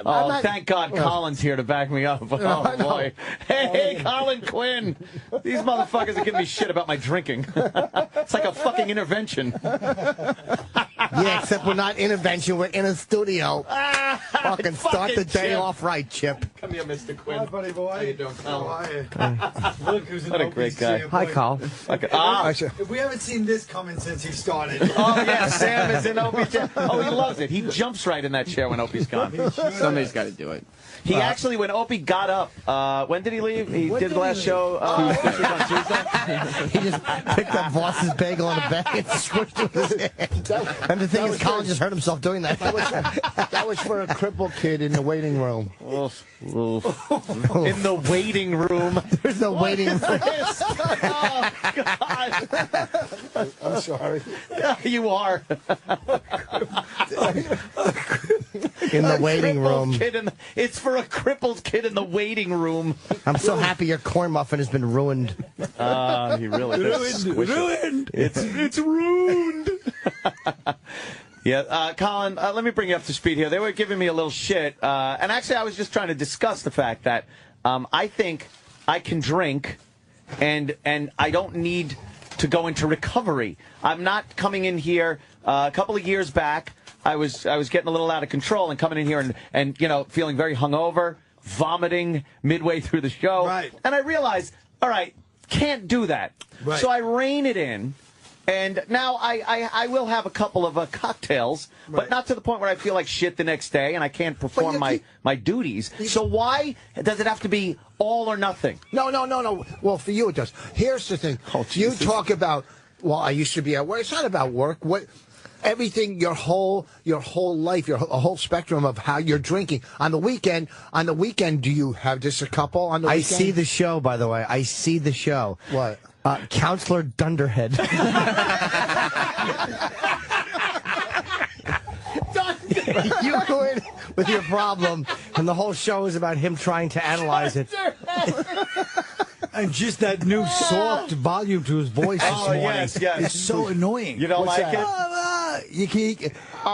Oh, thank God Colin's here to back me up. Oh, boy. Hey, Colin Quinn. These motherfuckers are giving me shit about my drinking. It's like a fucking intervention. Yeah, except we're not intervention. We're in a studio. Fucking start the day off right, Chip. Come here, Mr. Quinn. Hi, buddy boy. How you doing, How are you? Look who's what a great guy. Hi, Carl. We haven't seen this coming since he started. Oh, yeah, Sam is in Opie's chair. Oh, he loves it. He jumps right in that chair when Opie's gone. Somebody's got to do it. He actually, when Opie got up, when did he leave? He did the last show on Tuesday. He just picked up Vos's bagel on the bed and squished it with his hand. And the thing is, Colin just hurt himself doing that. That was for a crippled kid in the waiting room. In the waiting room. There's no waiting room. Oh, God. I'm sorry. Yeah, you are. In the waiting room. It's for a crippled kid in the waiting room. I'm so happy your corn muffin has been ruined. He really ruined. It's ruined. Yeah, Colin, let me bring you up to speed here. They were giving me a little shit, and actually I was just trying to discuss the fact that I think I can drink, and I don't need to go into recovery. I'm not coming in here. A couple of years back, I was getting a little out of control and coming in here and feeling very hungover, vomiting midway through the show. Right. And I realized, all right, can't do that. Right. So I rein it in. And now I will have a couple of cocktails, but not to the point where I feel like shit the next day and I can't perform my duties. So why does it have to be all or nothing? No. Well, for you it does. Here's the thing. You talk about, well, I used to be at work. It's not about work. Everything, your whole life, a whole spectrum of how you're drinking. On the weekend, do you have just a couple on the weekend? I see the show, by the way. I see the show. What? Counselor Dunderhead. You go in with your problem, and the whole show is about him trying to analyze it. And just that new soft volume to his voice this morning. Yes. It's so annoying. You don't like it? You can't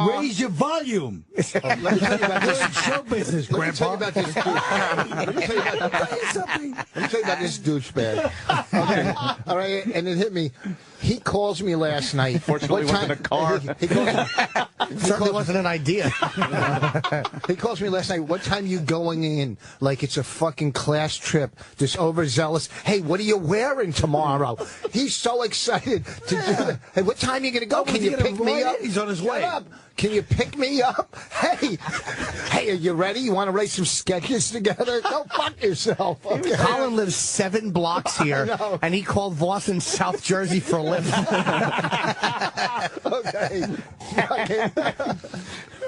raise your volume. Let me tell you about this. Show business, Grandpa. Let me tell you about this douchebag. Okay. All right, and it hit me. He calls me last night. Fortunately, it wasn't a car. It certainly wasn't an idea. He calls me last night. What time you going in? Like it's a fucking class trip. This overzealous. Hey, what are you wearing tomorrow? He's so excited to do that. Hey, what time are you going to go? Can you pick me up? He's on his way. Shut up. Can you pick me up? Hey, are you ready? You want to write some sketches together? Go fuck yourself. Okay? Colin lives 7 blocks here, and he called Vos in South Jersey for a lift. Okay.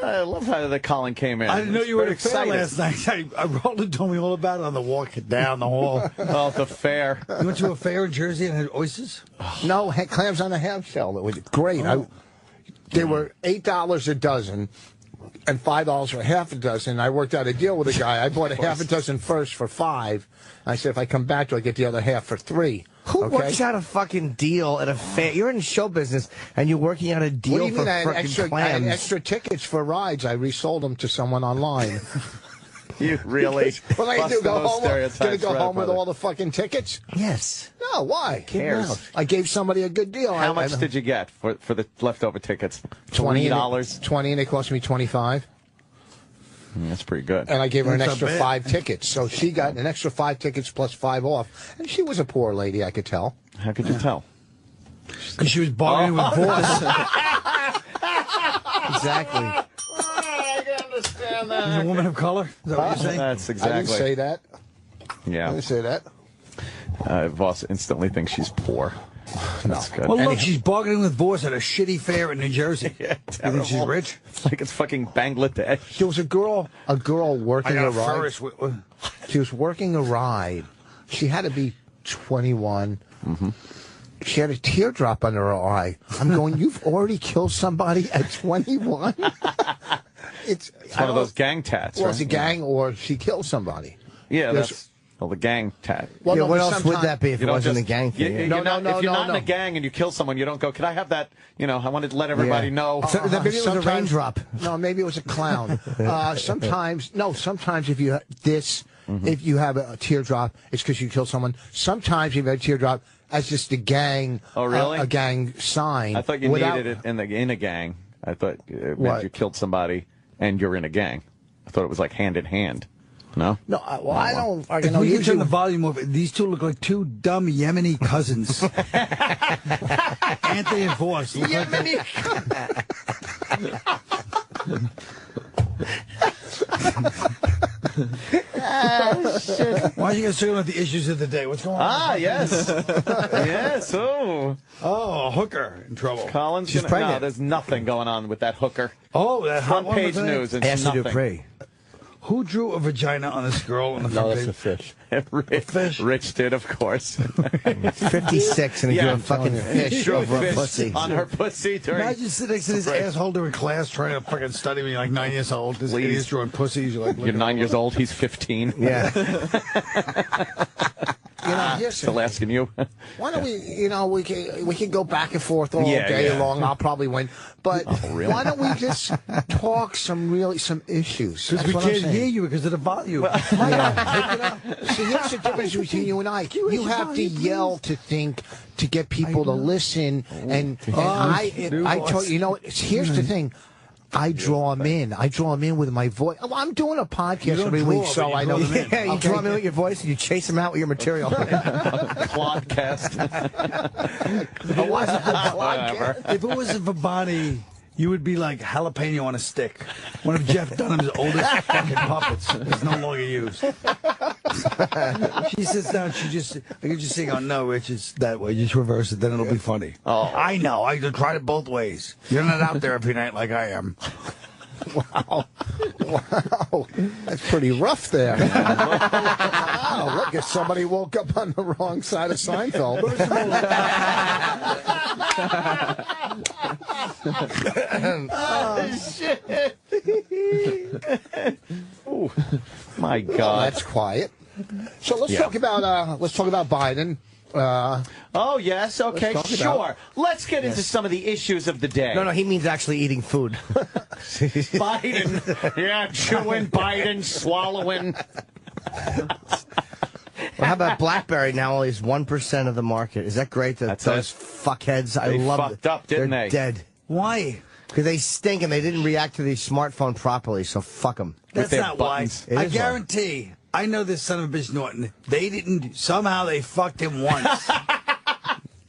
I love how the Colin came in. I didn't know you were at a fair excited. last night. Roland told me all about it on the walk down the hall. Oh, the fair. You went to a fair in Jersey and had oysters? No, had clams on a half shell. It was great. They were $8 a dozen and $5 for half a dozen. I worked out a deal with a guy. I bought a half a dozen first for $5. I said, if I come back, I'll get the other half for $3. Who works out a fucking deal at a fair? You're in show business, and you're working out a deal What do you for mean? I frickin' had clams. extra go rides. I resold them to someone online. You really What am I going to do? Go home? Going to go home with brother. all the fucking tickets? Yes. No, why? Cares? I gave somebody a good deal. How much did you get for the leftover tickets? $20. 20, and they cost me 25. That's pretty good. And I gave her an That's extra not bad. 5 tickets. So she got an extra 5 tickets plus 5 off. And she was a poor lady, I could tell. How could you tell? Because she was bargaining with Vos. Exactly. I can understand She's a woman of color? Is that what you're saying? That's I exactly. didn't say that. I Yeah. didn't say that. Voss instantly thinks she's poor. That's good. Well, look, she's bargaining with Vos at a shitty fair in New Jersey. Yeah, You think she's terrible. rich? It's like it's fucking Bangladesh. There was a girl working I a got a ride. Ferris. She was working a ride. She had to be 21. Mm-hmm. She had a teardrop under her eye. I'm going, you've already killed somebody at 21? It's It's one of those gang tats, Well, right? it's a gang or she killed somebody. Yeah, There's- that's Well, the gang tat. Well, Yeah, no, what but else would sometime- that be if You it don't wasn't just- a gang thing? If you're No, not in no. a gang and you kill someone, you don't go, could I have that? You know, I wanted to let everybody know. So, maybe it was a Sometimes- raindrop. No, maybe it was a clown. Sometimes if you if you have a teardrop, it's because you killed someone. Sometimes you have a teardrop as just a gang. Oh, really? A gang sign. I thought you needed it in a gang. I thought it meant What? you killed somebody and you're in a gang. I thought it was like hand in hand. No? No, I don't. If You know, we can turn usually the volume off, these two look like two dumb Yemeni cousins. Anthony and Vos. Look like Why don't you guys talk about the issues of the day? What's going on? Ah, yes. Yes. Oh. Oh, a hooker in trouble. Collins. She's No, pregnant. there's nothing going on with that hooker. Oh, that hot Front one page was in it? news. It's Ashley nothing. Dupree. Who drew a vagina on this girl on the front page? fish. Rich, Rich did, of course. 56 and he Yeah, drew a I'm fucking fish Drew a over a fish pussy. on her pussy during. Imagine sitting next to this Right. asshole in class trying to fucking study when you're like 9 years old. This Please. idiot's drawing pussies. You're like, You're 9 years old. He's 15. Yeah. You know, here's Still asking you. why don't we? You know, we can go back and forth all Yeah, day yeah. long. I'll probably win. But really? why don't we just talk some issues? because we That's what I'm can't saying. hear you because of the volume. See, here's the difference between you and I. You have to yell to think to get people to listen, and I told you know. Here's the thing. I draw them in. I draw them in with my voice. Well, I'm doing a podcast don't every draw, week, but so you I draw know. them in. Yeah, you draw me with your voice and you chase them out with your material. Clodcast. Whatever. If it wasn't for Bonnie, you would be like jalapeno on a stick. One of Jeff Dunham's oldest fucking puppets is no longer used. She sits down, I can just sing, oh, no, Rich, it's that way. Just reverse it, then it'll be funny. Oh. I know. I tried it both ways. You're not out there every night like I am. Wow, that's pretty rough there. Wow, look, if somebody woke up on the wrong side of Seinfeld. Oh, shit. Ooh, my Well, God. that's quiet. So let's talk about Biden. Oh, yes. Okay, Let's talk sure. about- Let's get into some of the issues of the day. No, he means actually eating food. Biden. Yeah, chewing, Biden, swallowing. Well, how about BlackBerry now only is 1% of the market? Is that great? That's Those it. fuckheads, I They love fucked up, didn't They're they? dead. Why? Because they stink and they didn't react to the smartphone properly, so fuck them. That's their not buttons. why. I It is why. guarantee. I know this son of a bitch Norton. They didn't. Somehow they fucked him once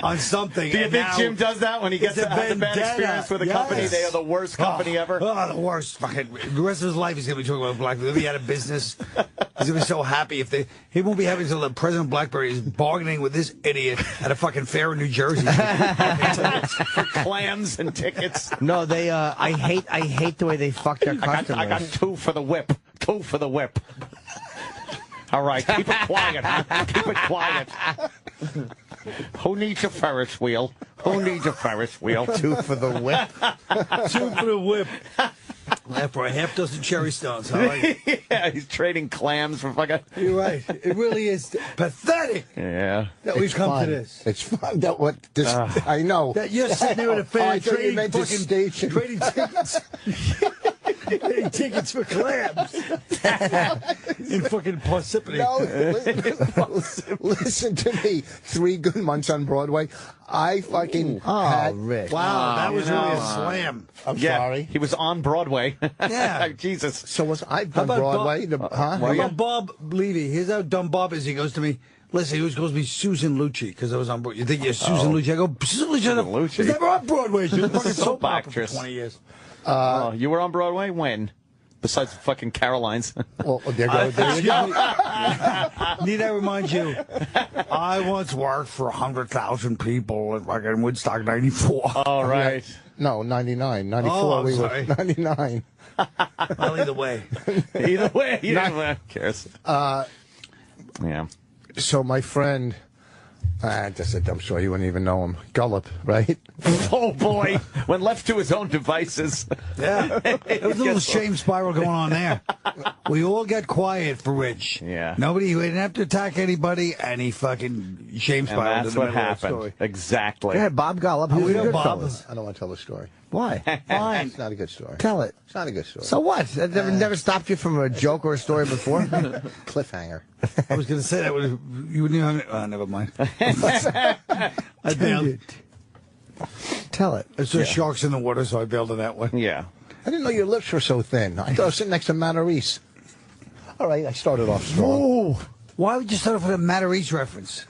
on something. Do you and think now Jim does that when he gets it's a has a bad vendetta. experience with a Yes. company? They are the worst company ever. Oh, the worst. Fucking the rest of his life he's gonna be talking about BlackBerry. If he had a business, he's gonna be so happy if he won't be happy until the president of BlackBerry is bargaining with this idiot at a fucking fair in New Jersey. For clams and tickets. No, they. I hate the way they fuck their customers. I got 2 for the whip. 2 for the whip. All right, keep it quiet, huh? Keep it quiet. Who needs a Ferris wheel? Who needs a Ferris wheel? 2 for the whip. 2 for the whip. For a half dozen cherry stones. I like it. Yeah, he's trading clams for fucking. You're right. It really is pathetic Yeah. that we've It's come fun. to this. It's fun. That what this? I know. That you're sitting there with a Oh, fan I thought you trading meant the fucking station. trading tickets. Trading tickets for clams. In fucking Parsippany. No, listen to me. 3 good months on Broadway. I fucking had. Rick. Wow, that was you really a know, slam. I'm Yeah, sorry. he was on Broadway. Yeah. Jesus. So was I've How done about Broadway? Huh? How about Bob Levy? Here's how dumb Bob is. He goes to me, listen, he was supposed to be Susan Lucci because I was on Broadway. You think you're Susan Lucci? I go, Susan Lucci Lucci. was never on Broadway. She was a fucking soap opera for actress. 20 years. Oh, you were on Broadway? When? Besides fucking Caroline's. Well, there you go. Need I remind you, I once worked for 100,000 people at fucking Woodstock 94. All right. No, 99. 94, Oh, I'm we sorry. were 99. Well, either way. Either way, you don't who cares. Yeah. So my friend Just a dumb story. You wouldn't even know him. Gullop, right? Oh, boy. When left to his own devices. Yeah. There was a little shame spiral going on there. We all got quiet for Rich. Yeah. He didn't have to attack anybody, and he fucking shame spiraled. And that's in the what middle of the happened. story. Exactly. Go ahead, Bob Gullop. Who's we a know good Bob. fellas. I don't want to tell the story. Why? Why? It's not a good story. Tell it. It's not a good story. So what? That never stopped you from a joke or a story before? Cliffhanger. I was going to say that you wouldn't even. Never mind. I bailed. Tell it. There's just sharks in the water, so I bailed on that one. Yeah. I didn't know your lips were so thin. I thought I was sitting next to Matarese. All right, I started off strong. Ooh. Why would you start off with a Matarese reference?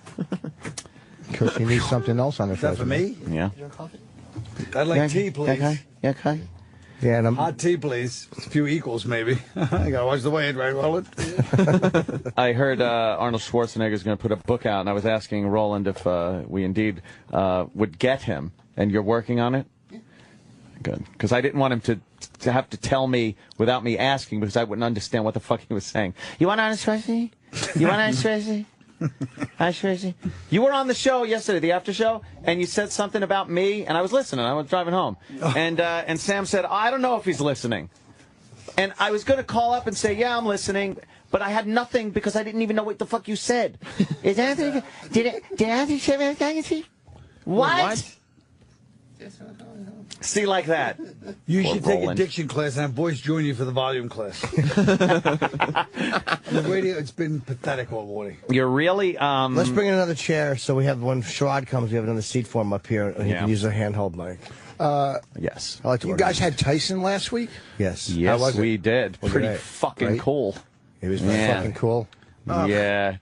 Because you need something else on the Is that for me? Yeah. I'd like tea, please. Okay. Okay. Yeah, and I'm, Hot tea, please. It's a few equals, maybe. I gotta watch the weight, right, Roland? I heard Arnold Schwarzenegger's going to put a book out, and I was asking Roland if we indeed would get him. And you're working on it? Good. Because I didn't want him to have to tell me without me asking, because I wouldn't understand what the fuck he was saying. You want Arnold Schwarzenegger? You want Arnold Schwarzenegger? You were on the show yesterday, the after show, and you said something about me, and I was listening. I was driving home, and Sam said, I don't know if he's listening, and I was going to call up and say, yeah, I'm listening, but I had nothing because I didn't even know what the fuck you said. Is Anthony? Did Anthony say anything? What? See, like that. You Poor should take a Roland. diction class and have boys join you for the volume class. The radio, it's been pathetic all morning. You're really. let's bring in another chair so we have, when Sherrod comes, we have another seat for him up here, and he Yeah. can use a handheld mic. Yes. I like to You work guys on it. had Tyson last week? Yes. Yes, was it? we did. Was it Pretty great? fucking Right? cool. He was Yeah. Fucking cool. Yeah.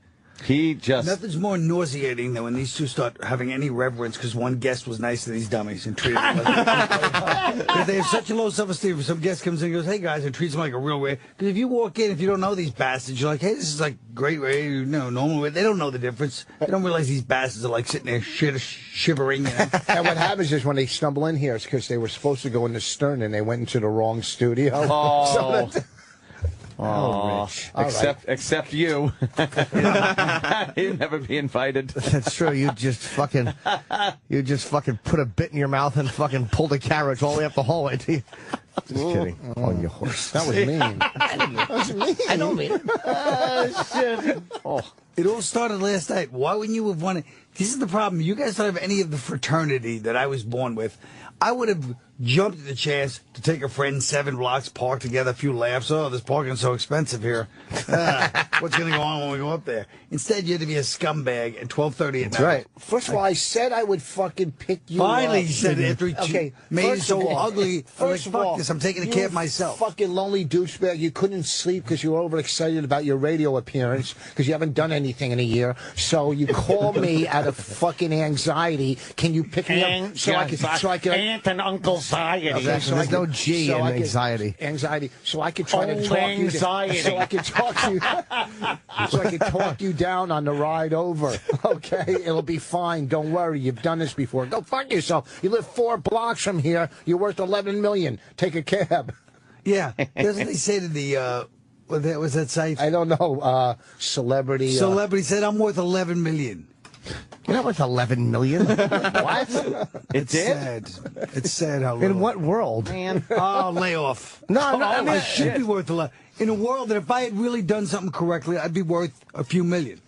He just. Nothing's more nauseating than when these two start having any reverence because one guest was nice to these dummies and treated them like because they have such a low self-esteem. Some guest comes in and goes, hey, guys, and treats them like a real way. Because if you walk in, if you don't know these bastards, you're like, hey, this is like great way, normal way. They don't know the difference. They don't realize these bastards are like sitting there shivering. And what happens is when they stumble in here, it's because they were supposed to go into Stern and they went into the wrong studio. Oh. Oh, Rich. All Except you. You'd never be invited. That's true. You just fucking put a bit in your mouth and fucking pulled a carriage all the way up the hallway. Just kidding. On your horse. That was mean. That was mean. I don't mean it. Shit. Oh. It all started last night. Why wouldn't you have wanted? This is the problem. You guys don't have any of the fraternity that I was born with. I would have jumped at the chance to take a friend 7 blocks, park together, a few laughs. Oh, this parking's so expensive here. What's going to go on when we go up there? Instead, you had to be a scumbag at 12:30 at night. Right. First of all, I said I would fucking pick you Finally, up. he said it after he made it first so of all- ugly. I'm like, First of fuck all, this. I'm taking a you cab myself. Fucking lonely douchebag. You couldn't sleep because you were overexcited about your radio appearance because you haven't done anything in a year. So you call me out of fucking anxiety. Can you pick me up so I can Aunt and Uncle Anxiety. Okay, so There's I no could- G so in I could- anxiety. Anxiety. So I could try to Old talk anxiety. you. So I could talk you. So I could talk you down on the ride over. Okay, it'll be fine. Don't worry. You've done this before. Go fuck yourself. You live 4 blocks from here. You're worth $11 million. Take a cab. Yeah. That's what they say to the, what was that site? I don't know. Celebrity. Celebrity said, I'm worth $11 million. You're not worth $11 million. What? It did? Sad. It's sad how little. In what world? Man. Oh, lay off. No, I mean, I it should be worth a lot. In a world that if I had really done something correctly, I'd be worth a few million.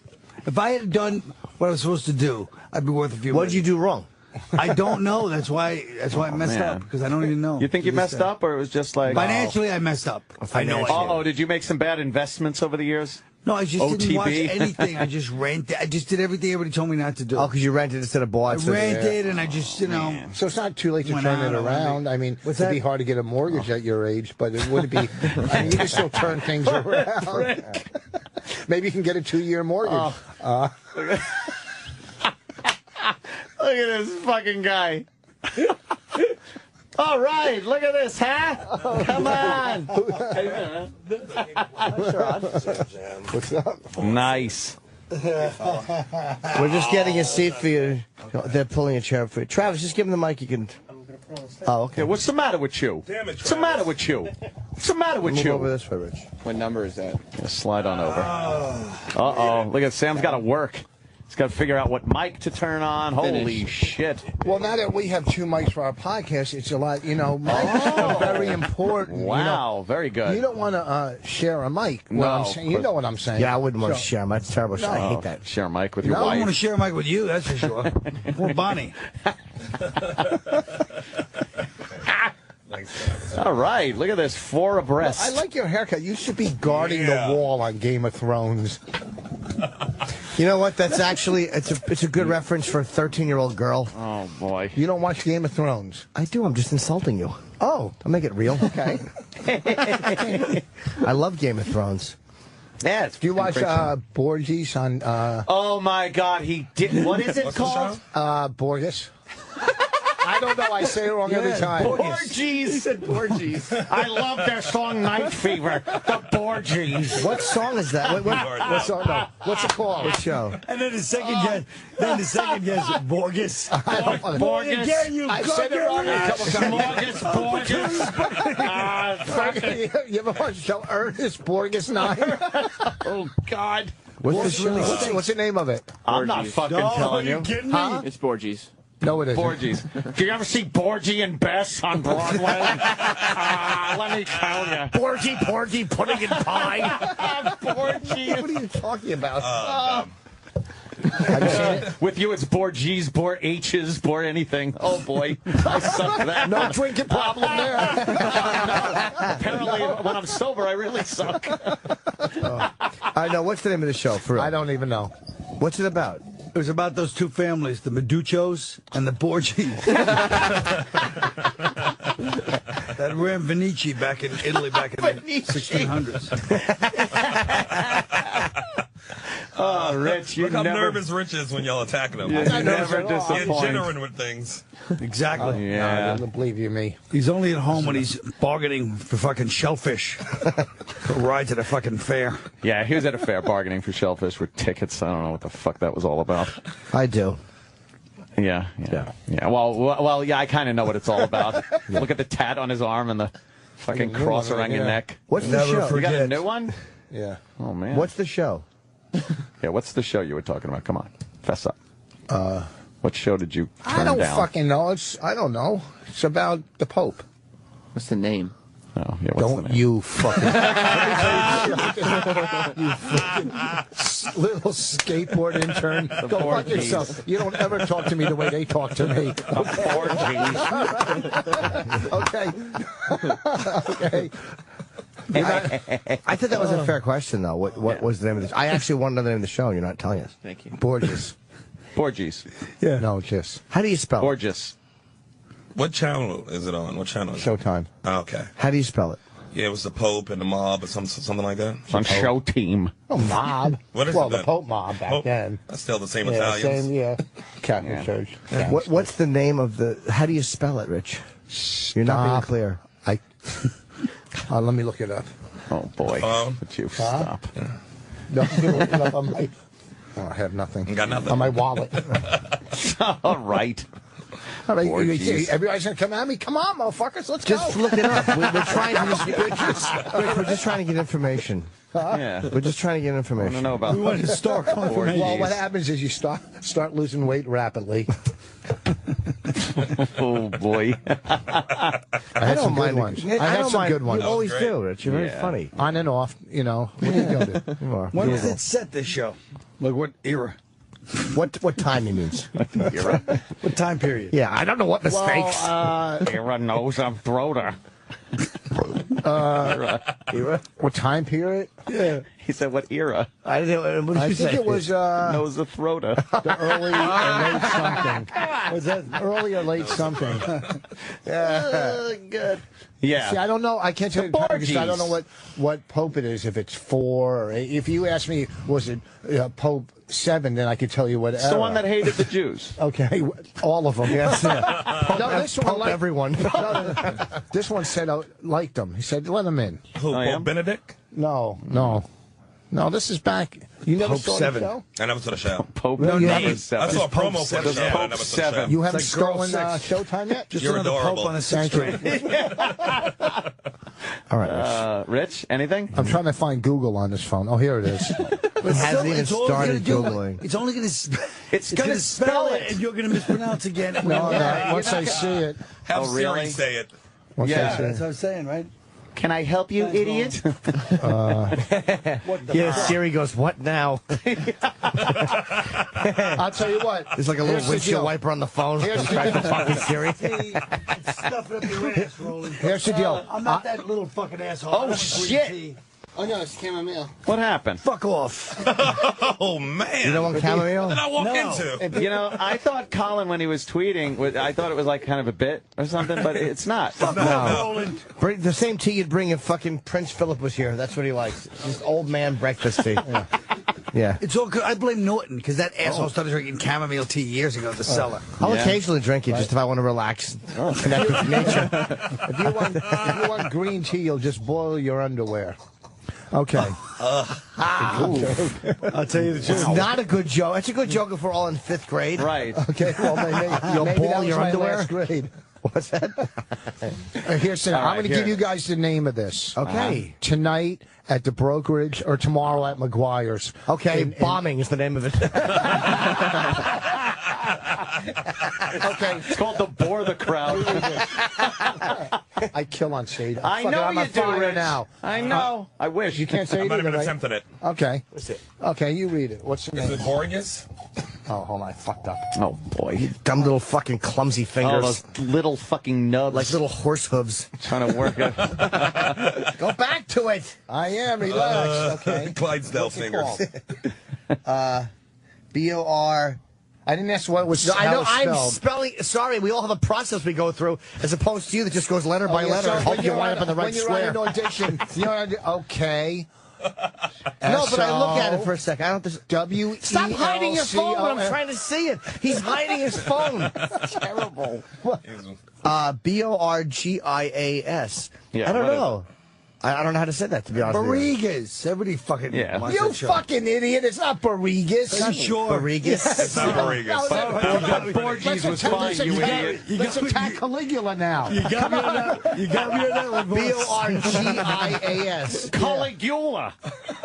If I had done what I was supposed to do, I'd be worth a few What million. did you do wrong? I don't know. That's why I messed man. up, because I don't even know. You think you messed up, or it was just like. Financially, I messed up. I know I did. Oh, did you make some bad investments over the years? No, I just didn't watch OTB? anything. I just rented. I just did everything everybody told me not to do. Oh, because you rented instead of bought. I rented, and I just, So it's not too late to Went turn out it on around. me. I mean, What's it'd that? be hard to get a mortgage at your age, but it would be. I mean, you can still turn things around. Maybe you can get a 2-year mortgage. Look at this fucking guy. All right, look at this, huh? Come on. What's up? Nice. We're just getting a seat for you. They're pulling a chair for you. Travis, just give him the mic. You can. Oh, okay. Yeah, what's the matter with you? Damn it, What's the matter with you? What's the matter with Move you? over this way, Rich. What number is that? Yeah, slide on over. Uh-oh. Look at Sam's got to work. He's got to figure out what mic to turn on. Holy shit. Well, now that we have 2 mics for our podcast, it's a lot, mics are very important. Wow, very good. You don't want to share a mic. No, I'm saying. You know what I'm saying. Yeah, I wouldn't want to share my terrible shit. I hate that. Share a mic with your I don't wife. want to share a mic with you, that's for sure. Or Bonnie. All right, look at this, 4 abreast. I like your haircut. You should be guarding the wall on Game of Thrones. You know what? That's actually it's a good reference for a 13-year-old girl. Oh boy. You don't watch Game of Thrones? I do. I'm just insulting you. Oh, I'll make it real. okay. I love Game of Thrones. Yeah, it's Do you watch Borges on Oh my God, he did. What is it called? Borges? I don't know. I say it wrong every time. Borges. He said Borges. I love their song Night Fever. The Borges. What song is that? What's it called? What show? And then the second guess, Borges. Borges. Again, you I said it wrong a couple times. Borges. You ever watch the show Ernest Borges 9? Oh God. What's the show? What's the name of it? I'm not fucking telling you. kidding me? Huh? It's Borges. No, it isn't. Borges. Did you ever see Borgie and Bess on Broadway? Let me tell you. Porgy, pudding and pie. Borgie. What are you talking about? Have you seen it? With you, it's Borgies, Bor H's, Bor anything. Oh boy, I suck at that. No drinking problem there. Apparently, when I'm sober, I really suck. I know. What's the name of the show? For real? I don't even know. What's it about? It was about those 2 families, the Meduchos and the Borgies. That ran Venice back in Italy back in the 1600s. Oh, Rich, you Look how never, nervous Rich is when y'all attacking him. you I'm not nervous never at all. Getting disappoint. jittering with things. Exactly. I Yeah. don't believe you, me. He's only at home when he's bargaining for fucking shellfish. For a ride to the fucking fair. Yeah, he was at a fair bargaining for shellfish for tickets. I don't know what the fuck that was all about. I do. Yeah. Well, yeah, I kind of know what it's all about. Look at the tat on his arm and the fucking New cross one, around your yeah. neck. What's the Never show? You got a forget. new one? Yeah. Oh man. What's the show? Yeah, what's the show you were talking about? Come on, fess up. What show did you turn I don't down? fucking know. I don't know. It's about the Pope. What's the name? Oh, yeah, what's the Don't name? you fucking you fucking little skateboard intern. Go fuck Borgies. yourself. You don't ever talk to me the way they talk to me. Okay. Okay. I thought that was a fair question, though. What was the name of this? I actually want to know the name of the show, and you're not telling us. Thank you. Borges. Borges. Yeah. No, just How do you spell it? Borges. What channel is it on? What channel is it? Showtime. Oh, okay. How do you spell it? Yeah, it was the Pope and the mob or something like that. It's on Show Team. Oh, mob. What is well, it the then? Pope mob back Pope? then. That's still the same Yeah, Italians. same, yeah. Catholic Yeah. Church. What's the name of the? How do you spell it, Rich? You're not being Stop. clear. Let me look it up. Oh boy. Would you stop? No, I'm gonna look it up on my. Oh, I have nothing. You got nothing. On my wallet. All right. All right, Borges. everybody's gonna come at me. Come on, motherfuckers, let's Just go. look it up. We're trying to we're just trying to get information. Yeah. We're just trying to get I information. don't know about We want to start confirmation. Well, what happens is you start losing weight rapidly. Oh boy. I I had don't some good mind. ones. I I had don't some mind. good ones. You always Great. do, Rich. You're very Yeah. funny. On and off, you know. What are you gonna do? You are. When was it set, this show? Like what era? What time he means? What time period? Yeah, I don't know what mistakes. Era knows I'm throater. What time period? Yeah. He said, "What era?" I didn't. What did I you think say? it was Knows the throater. the early or late something. Was that early or late something? good. Yeah. See, I don't know. I can't tell you the time because I don't know Borgies. what Pope it is. If it's 4 or 8. If you ask me, was it Pope 7? Then I could tell you what. It's the one that hated the Jews. Okay, all of them. Yes. No, this one Pope everyone. This one said I liked them. He said, "Let them in." Who, Oh, yeah? Pope Benedict? No. No, this is back. You never Pope saw 7. the show? I never saw the show. Pope No, you number haven't. 7. I saw a promo for the show. I Pope never saw the 7. show. You haven't It's like Girl stolen 6. Showtime yet? Just You're another adorable. Pope on a Thank 6 you. string. All right. Rich, anything? I'm trying to find Google on this phone. Oh, here it is. He hasn't even started Googling. It's only going It's gonna spell it. and you're going to mispronounce again. No, once I see it. Have Oh, Siri really? say it. Once Yeah. I see That's it. what I'm saying, right? Can I help you, idiot? What the Yeah, fuck? Siri goes, what now? I'll tell you what. There's like a little Here's the windshield deal. wiper on the phone. Here's the Tries to fuck with Siri. Stuff it up your ass, Roland. Here's the deal. I'm not that little fucking asshole. Oh, I don't agree shit. with you. Oh no, it's chamomile. What happened? Fuck off. Oh, man. You don't want What chamomile? did I walk No. into? You know, I thought Colin, when he was tweeting, I thought it was like kind of a bit or something, but it's not. Fuck off, Roland. Bring the same tea you'd bring if fucking Prince Philip was here. That's what he likes. Just old man breakfast tea. Yeah. It's all good. I blame Norton because that asshole started drinking chamomile tea years ago at the cellar. I'll Yeah. occasionally drink it just if I want to relax, connect with nature. If you want green tea, you'll just boil your underwear. Okay. I'll tell you the It's truth. not a good joke. It's a good joke if we're all in 5th grade. Right. Okay. Well, You'll maybe boil that was your my underwear? last grade. What's that? Here's the, All right, I'm going to here. give you guys the name of this. Okay. Tonight at the brokerage or tomorrow at McGuire's. Okay, In- bombing is the name of it. Okay. It's called the bore the crowd. I kill on shade. I Fuck it, know I'm you on do, fire Rich. now. I know. I wish. You can't say I'm it not either, even right? attempting it. Okay. Okay, you read it. What's the Is name? it Borges? Oh, hold on. I fucked up. Oh, boy. Dumb little fucking clumsy Oh, fingers. those little fucking nubs. like little horse hooves. trying to work it. Go back to it. I am. Relax. Okay. Clydesdale What's it fingers. called? B-O-R... I didn't ask what it was. No, I know. how it's I'm spelled. spelling. Sorry, we all have a process we go through, as opposed to you that just goes letter by Oh, yeah, letter so and hope when you you're wind up in the right when you're square. on an audition, okay. No, but I look at it for a second. I don't. Stop hiding your phone when I'm trying to see it. He's hiding his phone. Terrible. B-O-R-G-I-A-S. Yeah, I don't whatever. know. I don't know how to say that, to be honest with you. Barrigas. Everybody fucking. Yeah. wants You that show. fucking idiot! It's not Barrigas. I'm sure. Barrigas. It's not Borges. Borges was fine, you idiot. Let's attack Caligula now. You got me on that. You got me on that one, boss. B-O-R-G-I-A-S. Caligula.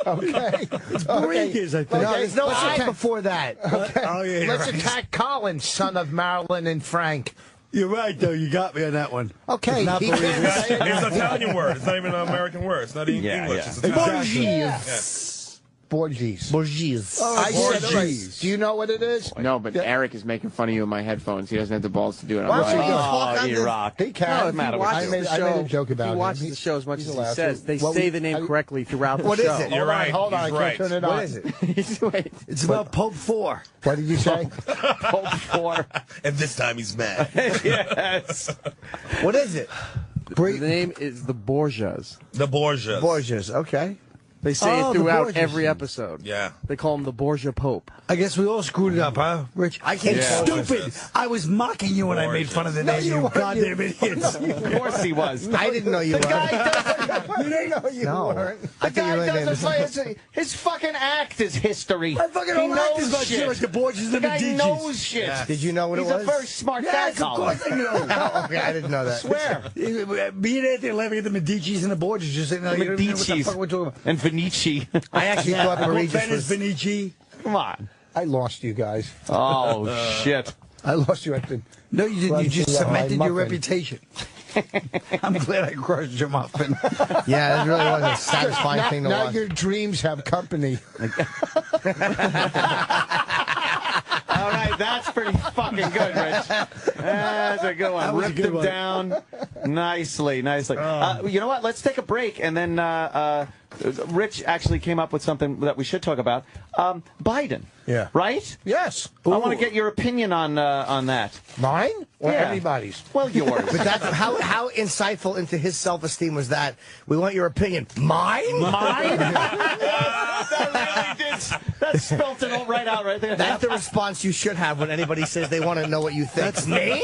Okay. Barrigas, I think. No, there's no Let's I attack- before that. Oh, yeah. Let's right. attack Colin, son of Marilyn and Frank. You're right, though. You got me on that one. Okay, It's not he Barrigas. can't say It's an it. Italian word. It's not even an American word. It's not even Yeah, English. yeah. It's Italian. Borges. Borges. I said it right. Borges. Do you know what it is? No, but Eric is making fun of you in my headphones. He doesn't have the balls to do it. Why I'm don't you like, talk Oh, on you this- rock. He can. No, if he I watches made a joke about he him. watches the show as much he's as he allowed says. to. They What say we- the name correctly throughout the What show. is it? You're right. Hold on, I He's can't right. turn it What on. is it? Wait. It's about Pope 4. What did you say? Pope 4. And this time he's mad. Yes. What is it? The name is the Borgias. The Borgias. Borges. Okay. They say Oh, it the throughout Borgias. every episode. Yeah. They call him the Borgia Pope. I guess we all screwed it up, huh, Rich? I can't. It's stupid. I was mocking you when I made fun of the name, you goddamn idiots. Of course he was. I didn't know you The were. guy doesn't. You didn't know you No. weren't. The I think your guy name doesn't is. play his fucking act is history. I fucking he don't like knows this about shit. you, like the Borgias The and the guy Medicis. knows shit. Did you know what He's it was? a very smart guy, Yes, of Colin. course I know. Oh, okay, I didn't know that. Swear. Me and Anthony laughing at the Medicis and the Borgias, just saying, no, you don't even know what the fuck we're talking about. and Vinici. I actually thought Regis Venice, was. Vinici. Come on. I lost you guys. Oh, shit. I lost you at the. No, you didn't. You just Yeah, cemented your muffin. reputation. I'm glad I crushed your muffin. Yeah, it really was a satisfying Now, thing to now watch. your dreams have company. All right, that's pretty fucking good, Rich. That's a good one. That was a Ripped good him one. down nicely. You know what? Let's take a break, and then Rich actually came up with something that we should talk about. Biden. Yeah. Right? Yes. I want to get your opinion on that. Mine or Yeah. everybody's? Well, yours. But that's how insightful into his self-esteem was that. We want your opinion. Mine? Mine? That really did. That spelt it all right out right there. That's the response you should have when anybody says they want to know what you think. That's me?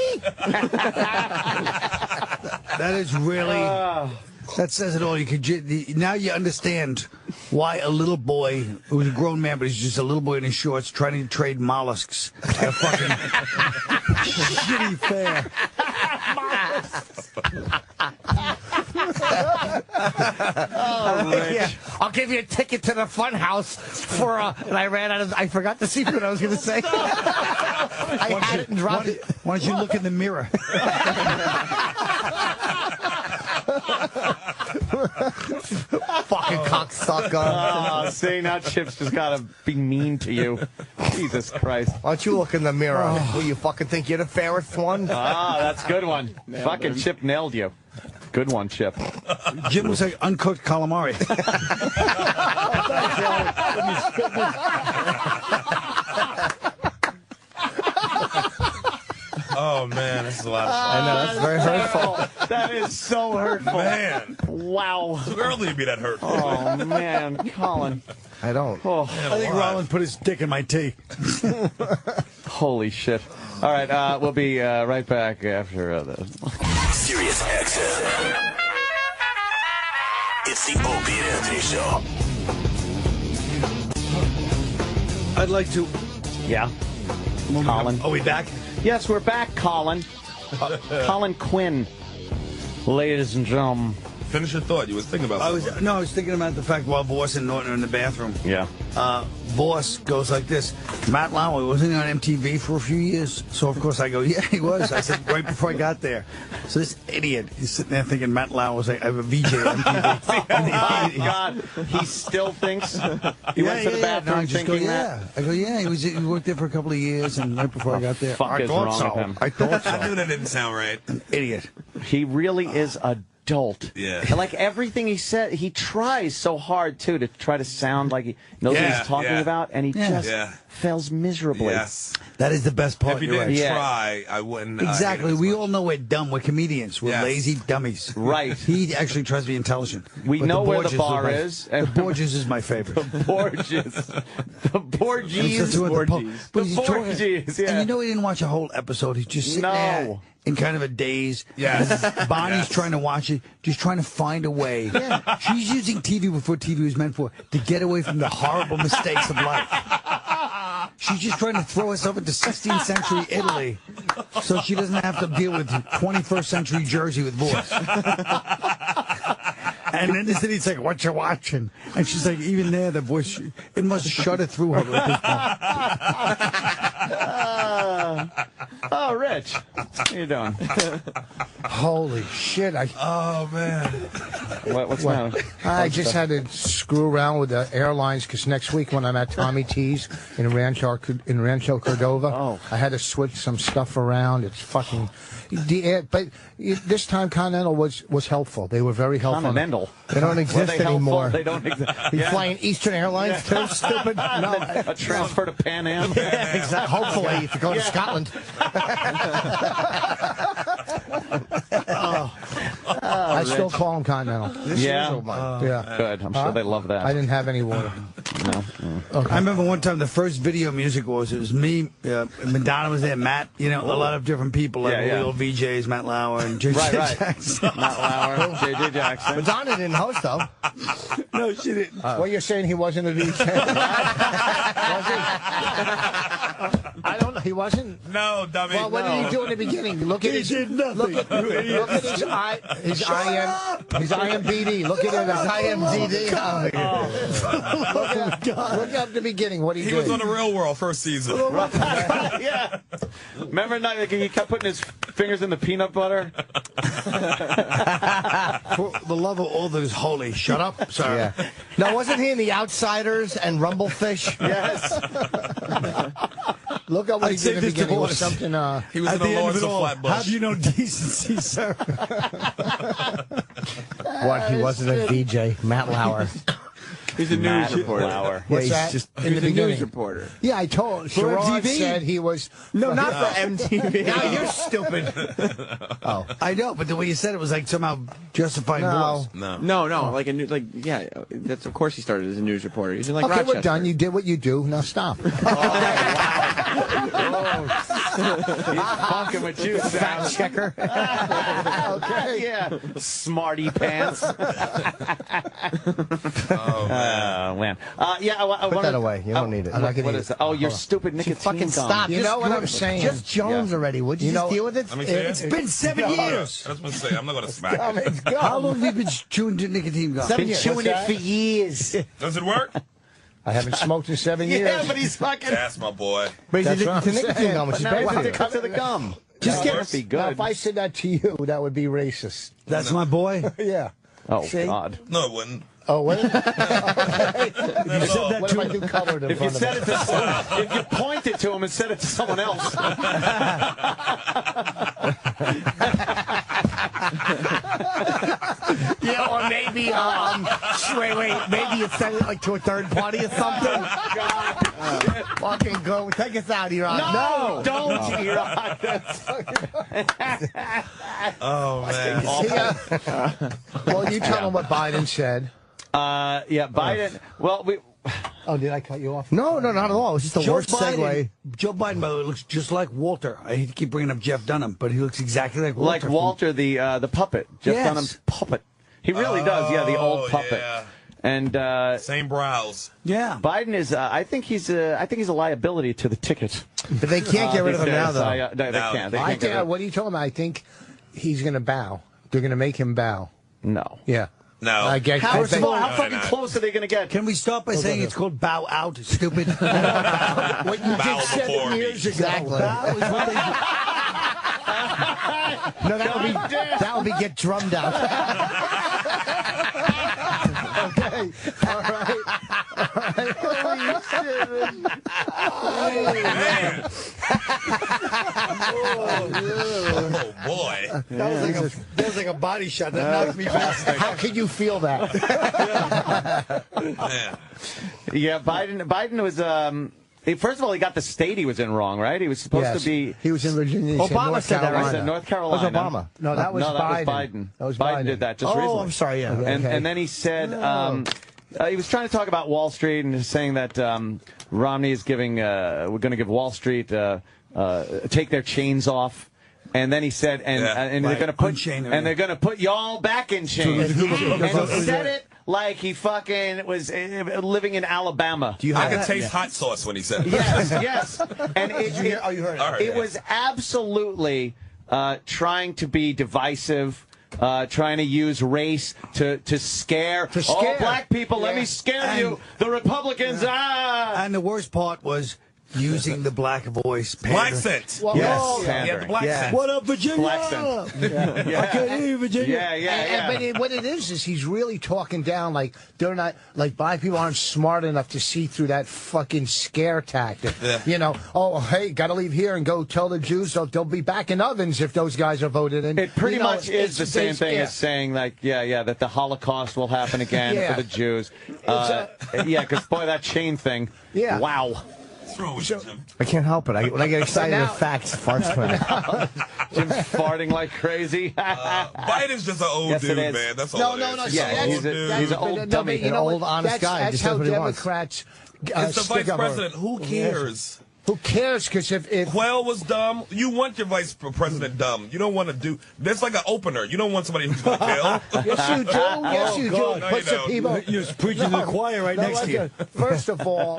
That is really. That says it all. You could now you understand why a little boy who was a grown man, but he's just a little boy in his shorts trying to trade mollusks at a fucking shitty fair. Yeah, I'll give you a ticket to the fun house for and I ran out of. I forgot to see what I was going to say. I had it and dropped it. Why don't you look in the mirror? Fucking cocksucker. Oh, see, now Chip's just got to be mean to you. Jesus Christ. Why don't you look in the mirror? Will you fucking think you're the fairest one? Ah, that's a good one. Fucking Chip nailed you. Good one, Chip. Jim was like uncooked calamari. Oh man, this is a lot of I fun. know, that's very hurtful. That is so hurtful. Man, Wow. too early to be that hurtful. Oh, man. Colin. I don't. Oh, I think Rollins put his dick in my tea. holy shit. All right, we'll be right back after this. Sirius XM. It's the Opie and Anthony Show. I'd like to. Yeah. Colin. Are we back? Yes, we're back, Colin. Colin Quinn. Ladies and gentlemen. Finish your thought. You was thinking about I something. was thinking about the fact while Vos and Norton are in the bathroom. Yeah. Vos goes like this. Matt Lauer, wasn't he on MTV for a few years? So, of course, I go, yeah, he was. I said, right before I got there. So this idiot is sitting there thinking Matt Lauer was like, I have a VJ on MTV. Oh, God. He still thinks he went to the bathroom No, I just go, thinking yeah. that? I go, yeah, he worked there for a couple of years, and right before I got there. Fuck I is thought wrong so. with him? I thought I so. knew that didn't sound right. Idiot. He really is a adult. Yeah. And like everything he said, he tries so hard, too, to try to sound like he knows what he's talking about, and he just fails miserably. Yes. That is the best part. If you You're didn't right. try, I wouldn't. Exactly. We all know we're dumb. We're comedians. We're Yes. lazy dummies. Right. He actually tries to be intelligent. We But know where the Borgias bar was my- is. The Borgias is my favorite. Borges. The Borgies. But he's talking- Borgies, yeah. And you know he didn't watch a whole episode. He's just sitting No. there in kind of a daze. Yes. Bonnie's trying to watch it, just trying to find a way. Yeah. She's using TV before TV was meant for, to get away from the horrible mistakes of life. She's just trying to throw herself into 16th century Italy so she doesn't have to deal with 21st century Jersey with voice. And then this idiot's like, what you watching? And she's like, even there, the voice, it must shudder through her at this point. Oh, Rich. How you doing? Holy shit! Oh man. What's the matter? I just had to screw around with the airlines because next week when I'm at Tommy T's in Rancho Cordova, I had to switch some stuff around. It's fucking but this time Continental was helpful. They were very helpful. Continental. They don't exist Helpful? anymore. They don't exist. You flying Eastern Airlines too? Stupid. No. A transfer to Pan Am. Yeah, exactly. Hopefully, if you go to Scotland. I still call them Continental. Yeah. Yeah. Good. I'm sure they love that. I didn't have any water. No. I remember one time the first Video Music Awards, it was me, Madonna was there, Matt, a lot of different people, like little VJs, Matt Lauer and J.J. Jackson. Matt Lauer, J.J. Jackson. Madonna didn't host, though. No, she didn't. Well, you're saying he wasn't a VJ? Was he? I don't know. He wasn't? No, dummy. Well, what did he do in the beginning? Look at his. did nothing. Look at his IMBD. Look at it. IMDD. Look up the beginning. What he He did. was on the Real World first season. Yeah. Remember he kept putting his fingers in the peanut butter? For the love of all that is holy, shut up, sir. Yeah. Now, wasn't he in The Outsiders and Rumblefish? Yes. Look at what he I'd did in say the this beginning. It was divorce. something. He was At in the the end of Lords it of all, Flatbush. have you no decency, sir? What? He wasn't a VJ. Matt Lauer. He's a news reporter. Lauer. What's he's that? just- in the He's a news beginning. reporter. Yeah, I told. For Sherrod MTV? said he was. No, not for MTV. Now you're stupid. Oh. I know, but the way you said it was like somehow justifying No. voice. No, that's of course he started as a news reporter. He's in like Okay, Rochester. we're done. You did what you do. Now stop. fucking with you, Sal. Fact checker. Okay. Yeah, smarty pants. Oh, man. Man. Yeah, Put that away. You don't need it. I'm not gonna What eat is it. that? Oh, your stupid nicotine Fucking gum. stop. You Just know what do I'm it. saying? Just Jones already. Would you You just know- deal with it? Let me see it. It's been 7 years. I was going to say, I'm not going to smack Gum, it. it's gum. How long have you been chewing nicotine gum? 7 Been years. chewing it for years. Does it work? I haven't smoked in 7 Yeah, years. but he's fucking. That's my boy. But That's it's what a I'm nicotine saying. gum, which But is now bad he's for you. addicted to the gum. Just That get. works. Be Now, good. if I said that to you, that would be racist. That's my boy. Yeah. Oh, See? God. No, it wouldn't. Oh, what? Not at all. What if I do colored in If you front of said it? it to if you pointed to him and said it to someone else. Yeah, or maybe, wait, maybe you send it like to a third party or something. Fucking go, take us out, Iran. No, don't, Iran. Oh, man. Well, you tell them what Biden said. Yeah, Biden. Well, Oh, did I cut you off? No, not at all. It's just the worst segue. Joe Biden, by the way, looks just like Walter. I hate to keep bringing up Jeff Dunham, but he looks exactly like Walter. like Walter, the puppet, Jeff Yes. Dunham's puppet. He really does. Yeah, the old puppet. Yeah. And Same brows. Yeah. Biden is. I think he's a liability to the ticket. But they can't get rid of him now, though. No, they No. can't. They I can't get think, rid of what are you talking about? I think he's going to bow. They're going to make him bow. No. Yeah. No. I guess. How, I think- how No, fucking no. close are they going to get? Can we start by saying it's called bow out, stupid? what you Bow did before 7 me. years ago. Exactly. Bow is what they do. No, that would be get drummed out. Okay. All right. Man. Oh, boy. That was like a body shot that knocked me back. How can you feel that? Man. Yeah, Biden was. First of all, he got the state he was in wrong, right? He was supposed Yes. to be. He was in Virginia. He Obama said that, I right? said North Carolina. That was Obama. No, that was Biden. That was Biden Biden. did that just Oh, recently. I'm sorry, yeah. And then he said he was trying to talk about Wall Street and saying that Romney is giving we're going to give Wall Street take their chains off. And then he said, and they're going to put Unchain, and they're going to put y'all back in chains. And he said it like he fucking was living in Alabama. Do you I have could that? taste hot sauce when he said it. Yes. And you heard it. All right, it yeah. was absolutely trying to be divisive. Trying to use race to scare. To scare. Oh, black people, let Yeah. me scare And- you. The Republicans, And the worst part was using the black voice. Black scent. Well, Yes. oh, He had the Pandering. black Yeah. scent. What up, Virginia? Black scent. I can't hear you, Virginia. What it is he's really talking down like they're not like black people aren't smart enough to see through that fucking scare tactic. Yeah. You know, oh hey, gotta leave here and go tell the Jews they'll be back in ovens if those guys are voted in. It pretty You know, much is the same thing as saying, like, that the Holocaust will happen again Yeah. for the Jews. Yeah, because, boy, that chain thing. Yeah. Wow. What's wrong with you, Jim? I can't help it. When I get excited now- with facts, farts come out. Jim's farting like crazy. Biden's just an old Yes, it dude, is. man. That's all No, it no, is. no. He's Yeah, an he's old a- dude. he's an old dummy. You know An what? honest guy, That's just how does what he wants. Democrats. It's the stick vice up for- president. Who cares? Who cares? Because if Quayle was dumb. You want your vice president dumb. You don't want to do. That's like an opener. You don't want somebody who's going to kill. yes you do, yes you do. God. No, Put you some don't. people. You're preaching to the choir right next to you. First of all,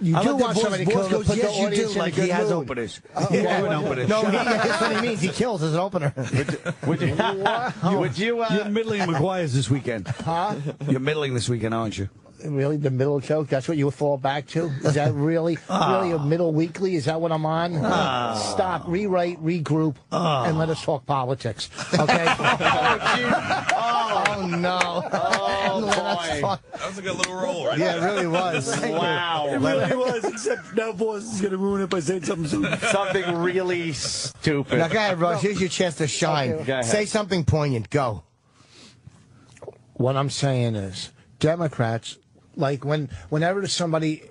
you I do like that want voice. somebody Voice killed to goes, put the yes, you audience do. in a Like good he has mood. openers. Yeah. You're an opener. No, that's what he means. He kills as an opener. Would you You're middling McGuire's this weekend. Huh? You're middling this weekend, aren't you? Really, the middle joke? That's what you fall back to? Is that really a middle weekly? Is that what I'm on? Stop, rewrite, regroup, and let us talk politics. Okay? Oh, no. Oh, boy. That was a good little roll, right? Yeah, it really was. Wow. It really was, except now Boss is going to ruin it by saying something stupid. Something really stupid. Now, go ahead, Rush. Here's your chance to shine. Okay. Go ahead. Say something poignant. Go. What I'm saying is, Democrats, like whenever somebody,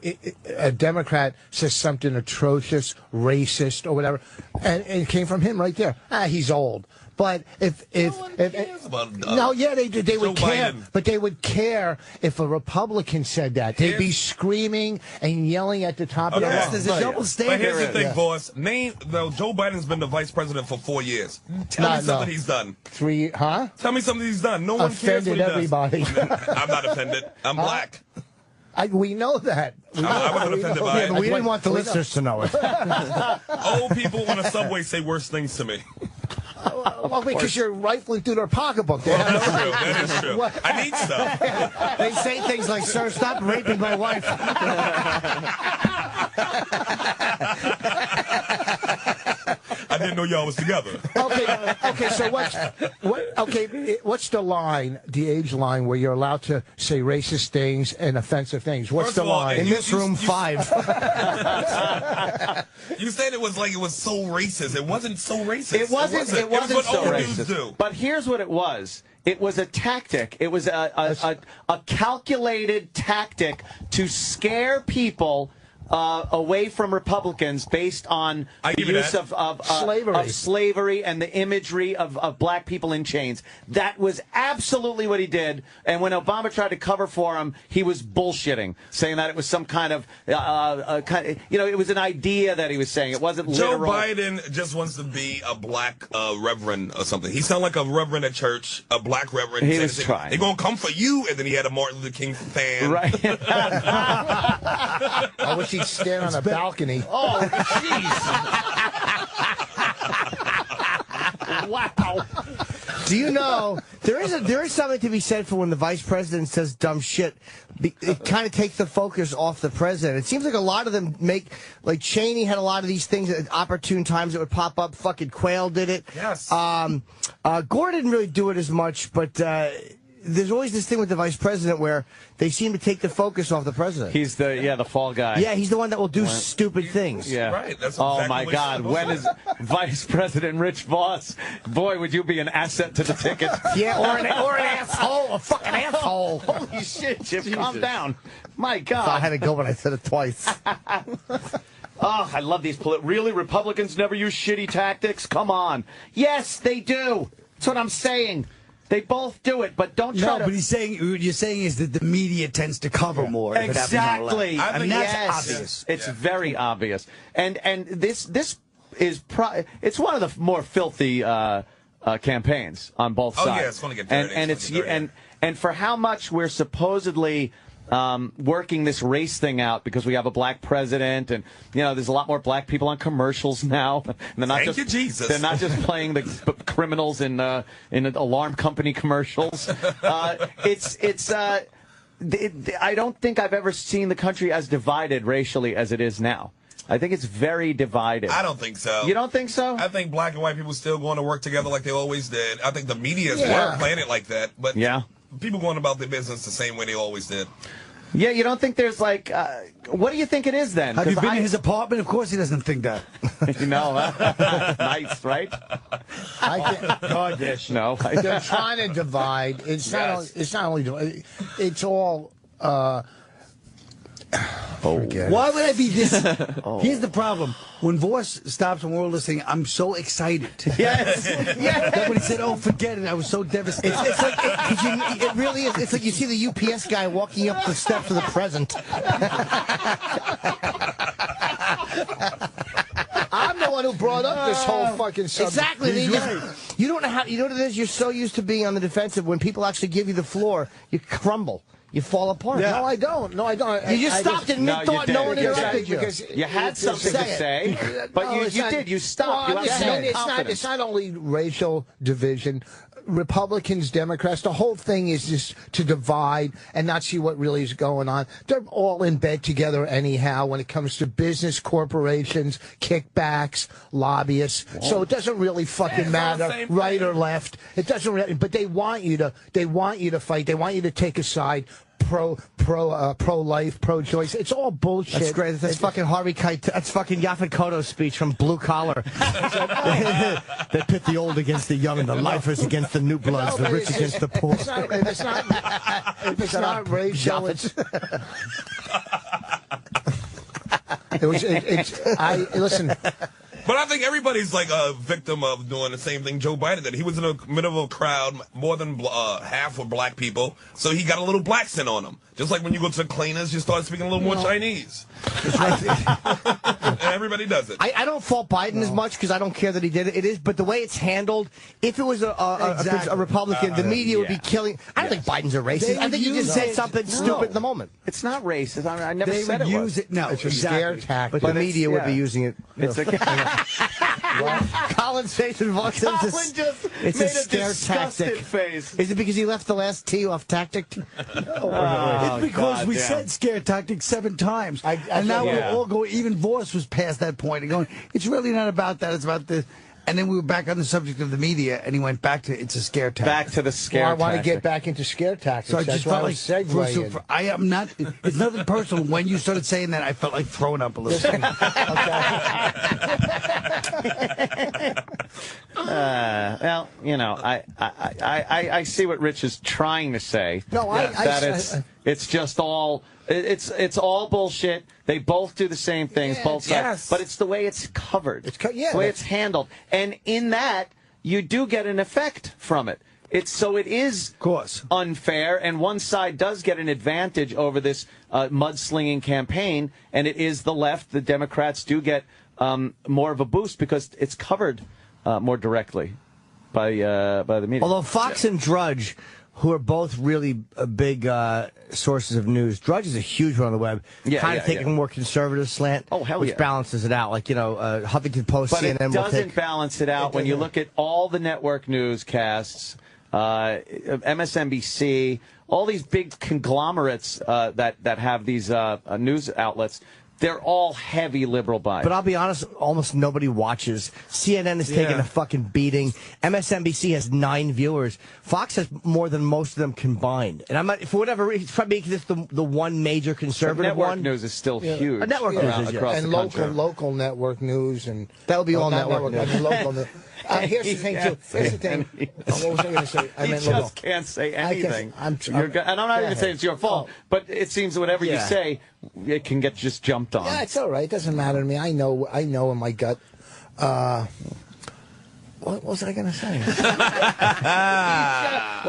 a Democrat says something atrocious, racist, or whatever, and it came from him right there. He's old. But if cares about, no, yeah, they would Joe care, Biden. but they would care if a Republican said that. They'd be Here's- screaming and yelling at the top of their Okay. lungs. There's a double But standard. here's the thing, Yeah. boss. Joe Biden's been the vice president for 4 years. Tell No, me something no. he's done. Huh? Tell me something he's done. No one cares what Offended he does. everybody. I'm not offended. I'm black. We know that. I wasn't offended by Yeah, but it. we didn't want the listeners to know it. Old people on the subway say worse things to me. Well, because you're rifling through their pocketbook. They That's have true. That is true. What? I need stuff. They say things like, "Sir, stop raping my wife." I didn't know y'all was together. Okay. So what's the line, the age line, where you're allowed to say racist things and offensive things? What's First the of all, line? In this room, 5. You said it was like it was so racist. It wasn't so racist. It wasn't what so old dudes racist. do. But here's what it was. It was a tactic. It was a calculated tactic to scare people away from Republicans based on I the give you use that. of Slavery. slavery and the imagery of black people in chains. That was absolutely what he did. And when Obama tried to cover for him, he was bullshitting, saying that it was some kind of, it was an idea that he was saying. It wasn't Joe literal. Biden just wants to be a black reverend or something. He sounded like a reverend at church, a black reverend. He said, was trying. They're going to come for you. And then he had a Martin Luther King fan. Right. I wish he'd stand on a balcony. Oh, jeez. Wow. Do you know there is something to be said for when the vice president says dumb shit? It kind of takes the focus off the president. It seems like a lot of them like Cheney had a lot of these things at opportune times that would pop up. Fucking Quayle did it. Yes. Gore didn't really do it as much, but there's always this thing with the vice president where they seem to take the focus off the president. He's the fall guy. Yeah, he's the one that will do stupid things. Yeah. Right, that's oh exactly my what God! he's When is Vice President Rich Vos? Boy, would you be an asset to the ticket? Yeah, or an asshole, a fucking asshole. Holy shit, Jim! Calm down. My God. I had to go, but I said it twice. Oh, I love these. Really, Republicans never use shitty tactics? Come on. Yes, they do. That's what I'm saying. They both do it, but don't try No, to. but he's saying what you're saying is that the media tends to cover more. if it happens on the left. Exactly. I mean, that's Yes. obvious. It's very obvious. And this is it's one of the more filthy campaigns on both Oh, sides. yeah, it's gonna get dirty. And It's gonna get dirty. and for how much we're supposedly working this race thing out because we have a black president, and there's a lot more black people on commercials now. And they're not Thank you, Jesus. They're not just playing the criminals in alarm company commercials. I don't think I've ever seen the country as divided racially as it is now. I think it's very divided. I don't think so. You don't think so? I think black and white people still going to work together like they always did. I think the media is playing it like that. But people going about their business the same way they always did. Yeah, you don't think there's like, what do you think it is then? Have you 'Cause been in his apartment? Of course he doesn't think that. Nice, right? I think, No. they're trying to divide. It's not only divide. It's all. Why would I be this? Here's the problem. When Vos stops and we're all listening, I'm so excited. Yes. That's when he said, "Oh, forget it." I was so devastated. It's like it really is. It's like you see the UPS guy walking up the steps of the present. I'm the one who brought up this whole fucking subject. Exactly. You don't know how. You know what it is. You're so used to being on the defensive. When people actually give you the floor, you crumble. You fall apart. No, I don't. You just stopped in mid-thought. No one interrupted you. You had something to say, but you did. You stopped. Well, I'm just saying, it's not only racial division. Republicans, Democrats, the whole thing is just to divide and not see what really is going on. They're all in bed together anyhow when it comes to business, corporations, kickbacks, lobbyists. Whoa. So it doesn't really fucking matter, right or left. It doesn't really, but they want you to fight. They want you to take a side. Pro-life, pro-choice. It's all bullshit. That's great. That's fucking Harvey Keitel. That's fucking Yaphet Kotto's speech from Blue Collar. They pit the old against the young, and the lifers against the new bloods, the rich against the poor. It's not racial. Listen. But I think everybody's like a victim of doing the same thing Joe Biden did. He was in the middle of a crowd, more than half were black people, so he got a little black scent on him. Just like when you go to the cleaners, you start speaking a little more Chinese. And everybody does it. I don't fault Biden as much because I don't care that he did it. It is, but the way it's handled, if it was a Republican, the media would be killing. I don't think Biden's a racist. I think he just said something stupid in the moment. It's not racist. I never They said would it use was. it. No, It's a exactly. scare tactic. But the media would be using it. It's a Colin's face and Vos says Colin just it's made a scare disgusted tactic. face. Is it because he left the last T off tactic? It's because we said scare tactics 7 times. And now we're all going, even Vos was past that point and going, it's really not about that, it's about this. And then we were back on the subject of the media, and he went back to it's a scare tactic. Back to the scare Well, I want to tactic. get back into scare tactics. So I That's just why felt I like was segueing. I am not. It's nothing personal. When you started saying that, I felt like throwing up a little. Well, you know, I see what Rich is trying to say. No, it's just all it's all bullshit. They both do the same things, both sides. yes. But it's the way it's covered. It's the way it's handled, and in that you do get an effect from it. It is Of course. unfair, and one side does get an advantage over this mudslinging campaign, and it is the left. The Democrats do get more of a boost because it's covered more directly by the media. Although Fox and Drudge, who are both really big sources of news, Drudge is a huge one on the web, kind of taking a more conservative slant, which balances it out. Like, Huffington Post, but CNN it doesn't balance it out when you look at all the network newscasts, MSNBC, all these big conglomerates that have these news outlets. They're all heavy liberal bias. But I'll be honest, almost nobody watches. CNN is taking a fucking beating. MSNBC has 9 viewers. Fox has more than most of them combined. And I'm not, for whatever reason, it's probably because it's the one major conservative network one. news is still huge. Network news is, across and the country. local network news and that'll be all network news. I mean, local news. Here's the thing, too. Here's the thing. What was I going to say? I You meant just local. can't say anything. and I'm not even saying it's your fault, but it seems whatever you say, it can get just jumped on. Yeah, it's all right. It doesn't matter to me. I know in my gut. What was I going to say?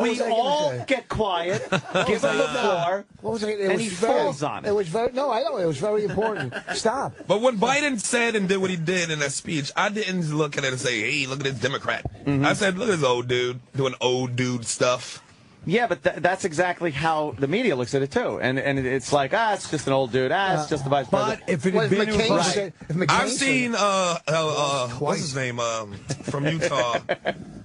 We all get quiet, give him the floor, What was I? and he falls on it. It was very. No, I know it was very important. Stop. But when Biden said and did what he did in that speech, I didn't look at it and say, hey, look at this Democrat. I said, look at this old dude doing old dude stuff. Yeah, but that's exactly how the media looks at it, too. And it's like, it's just an old dude. It's just the vice president. But if it What had if been a McCain Republican- said? If McCain I've said- seen, what's his name, from Utah,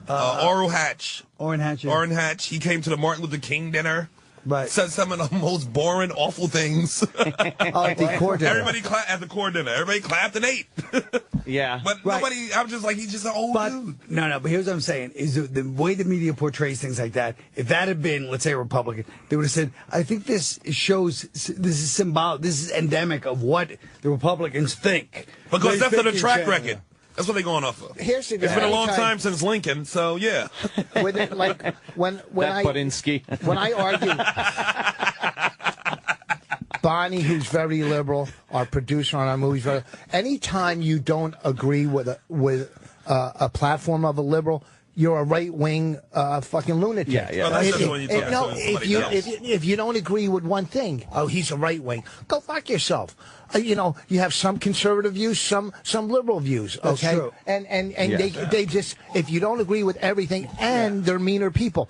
Orrin Hatch. Orrin Hatch. Orrin Hatch, he came to the Martin Luther King dinner. Right. Said some of the most boring, awful things. At the core dinner. Everybody clapped at the core dinner. Everybody clapped and ate. Yeah. But nobody, I'm just like, he's just an old dude. No, but here's what I'm saying, is the way the media portrays things like that, if that had been, let's say, a Republican, they would have said, I think this shows, this is symbolic, this is endemic of what the Republicans think. Because They that's the think in track general. record. That's what they're going off of. Here's the It's been a long time since Lincoln, so yeah. When Budinsky. when I argue, Bonnie, who's very liberal, our producer on our movies, anytime you don't agree with a platform of a liberal, you're a right-wing fucking lunatic. Yeah. Well, that's just when you talk to somebody else. If you don't agree with one thing, he's a right-wing, go fuck yourself. You have some conservative views, some liberal views, okay? That's true. And they just, if you don't agree with everything, and they're meaner people.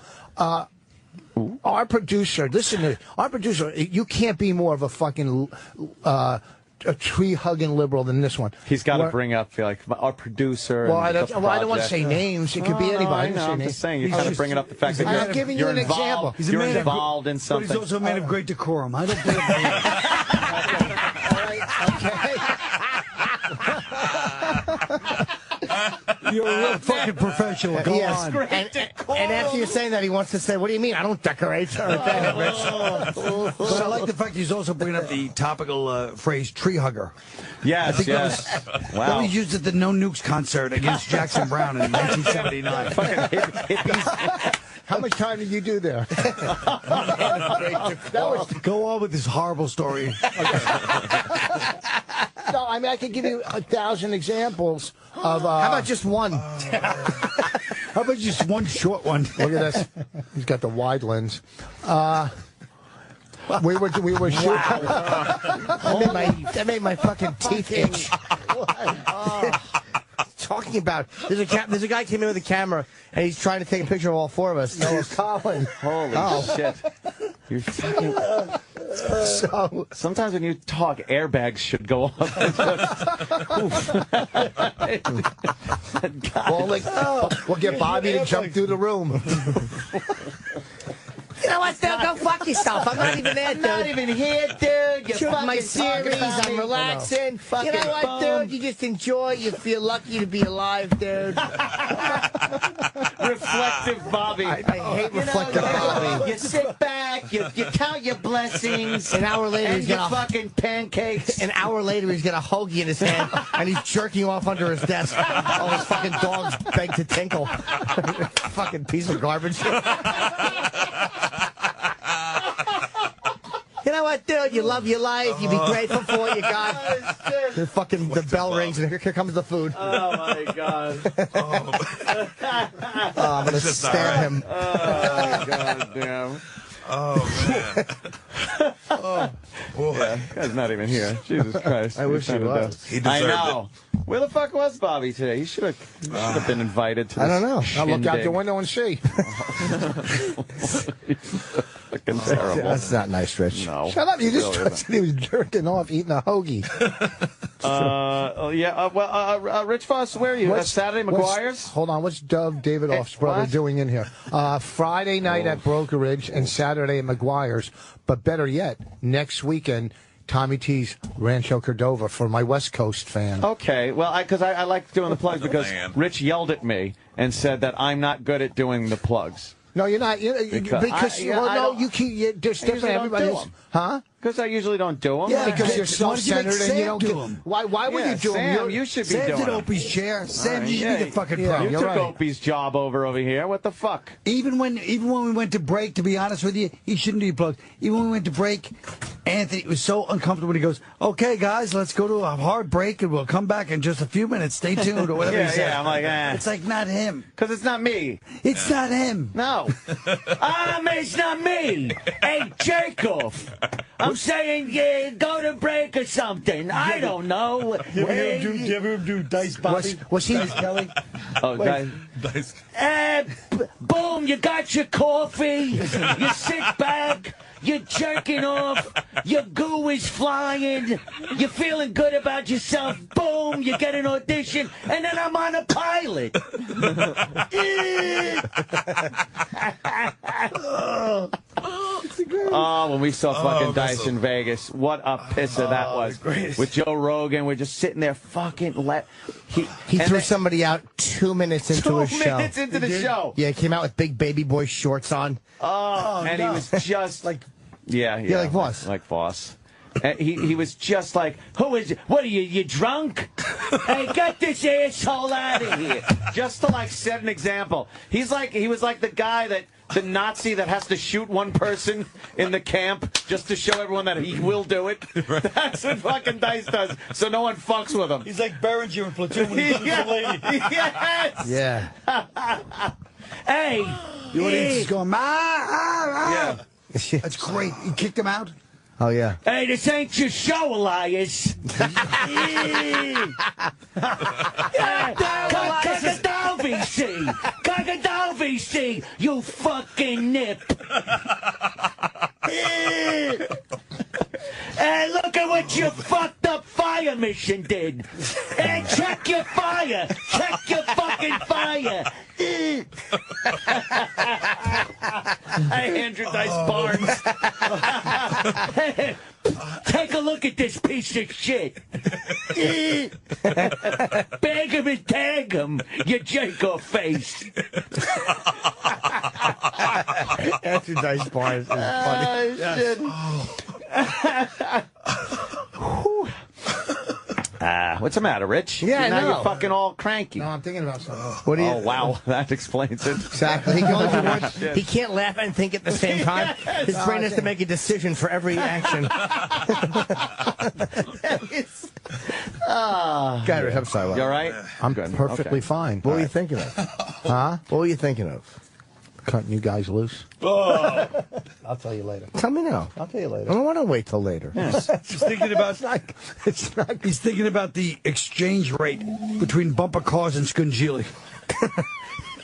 Our producer, listen to our producer, you can't be more of a fucking a tree-hugging liberal than this one. He's got to bring up like our producer. Well, I and don't want to say names. It could be anybody. I'm just saying, you got to bring it up the fact that I'm giving you an example. You're involved in But something. he's also a man of great decorum. I don't blame him. You're a real fucking professional. Go on. And after you're saying that, he wants to say, what do you mean? I don't decorate. But I like the fact he's also bringing up the topical phrase tree hugger. Yes, yes. That Wow. was used at the No Nukes concert against Jackson Brown in 1979. How much time did you do there? Go on with this horrible story. No, I mean, I could give you 1,000 examples of. How about just one? How about just one short one? Look at this. He's got the wide lens. We were shooting. That made my fucking teeth itch. Talking about there's a guy came in with a camera and he's trying to take a picture of all four of us. No, Colin. Holy shit. You're fucking... So sometimes when you talk, airbags should go off. we'll get Bobby to jump through the room. You know what, dude? Go fuck yourself. I'm not even there, dude. I'm not even here, dude. You're Shooting my fucking series. talking about I'm me. relaxing. You Fucking know what, boom. dude? You just enjoy. You feel lucky to be alive, dude. Reflective Bobby. I hate reflective Bobby. You sit back, you count your blessings. An hour later, and he's your got fucking pancakes. An hour later, he's got a hoagie in his hand, and he's jerking off under his desk. All his fucking dogs beg to tinkle. Fucking piece of garbage. You know what, dude? You love your life. You be grateful for what you got. The bell rings, and here comes the food. Oh, my God. I'm going to stab him. Oh, God damn. Oh, man. Oh, boy. Yeah, guy's not even here. Jesus Christ. I wish he was. He I deserved know. Where the fuck was Bobby today? He should have been invited to this. I don't know. I'll look out the window and see. Fucking terrible. That's not nice, Rich. No. Shut up. You just Really said he was jerking off eating a hoagie. Rich Vos, where are you? Saturday, McGuire's? Hold on. What's Doug Davidoff's brother what? doing in here? Friday night at Brokerage and Saturday at McGuire's. But better yet, next weekend, Tommy T's Rancho Cordova for my West Coast fan. Okay, well, because I like doing the plugs because Man. Rich yelled at me and said that I'm not good at doing the plugs. No, you're not. Because I don't- you keep. There's I usually different. don't do Everybody's, 'em. huh? Because I usually don't do them. Yeah, Because you're why don't you make self-centered and Sam you don't do get. 'em? Why would you do Sam, them? you should be Sam doing did 'em. Opie's chair. Sam, you should Yeah, be the fucking yeah, pro. You you're took right. Opie's job over here. What the fuck? Even when we went to break, to be honest with you, he shouldn't be plugged. Even when we went to break, Anthony was so uncomfortable. He goes, "Okay, guys, let's go to a hard break, and we'll come back in just a few minutes. Stay tuned," or whatever he said. I'm like, It's like not him. because it's not me. It's not him. No. It's not me. Hey, jerk off. I'm saying, go to break or something. I don't know. You ever him do Dice Bobby? Was he? Dice Kelly? Oh, guys. Dice. Boom, you got your coffee. You sit back. You're jerking off. Your goo is flying. You're feeling good about yourself. Boom, you get an audition. And then I'm on a pilot. Oh, when we saw fucking Dice in Vegas, what a pisser that was. With Joe Rogan, we're just sitting there fucking He threw somebody out 2 minutes into his 2 show. minutes into the show. Yeah, he came out with big baby boy shorts on. And he was just Like, yeah, like Vos. like Vos. And he was just like, who is it? What are you drunk? Hey, get this asshole out of here! Just to like set an example. He was like the guy the Nazi that has to shoot one person in the camp just to show everyone that he will do it. That's what fucking Dice does, so no one fucks with him. he's like Berenger in Platoon when he shoots the lady. Yes. Yeah. Hey. The audience is going, Yeah. That's great. He kicked him out. Oh, yeah. Hey, this ain't your show, Elias. Cockadal VC. Cockadal VC, you fucking nip. Hey, look at what your fucked up fire mission did. Hey, check your fire. Check your fucking fire. Hey, Andrew Dice Barnes. Take a look at this piece of shit. Bag him and tag him, you jerk-off face. Andrew Dice Barnes is funny. Shit. What's the matter, Rich? Yeah, I now know. you're fucking all cranky. No, I'm thinking about something. What do you? Oh, wow. That explains it. Exactly. He can only do one. He can't laugh and think at the same time. His brain has to make a decision for every action. God, I'm sorry. You all right? I'm Good. perfectly Okay. fine. What were you thinking of? Huh? What were you thinking of? Cutting you guys loose. Oh. I'll tell you later. Tell me now. I'll tell you I later. don't want to wait till later. He's thinking about It's not. he's thinking about the exchange rate between bumper cars and Scungili.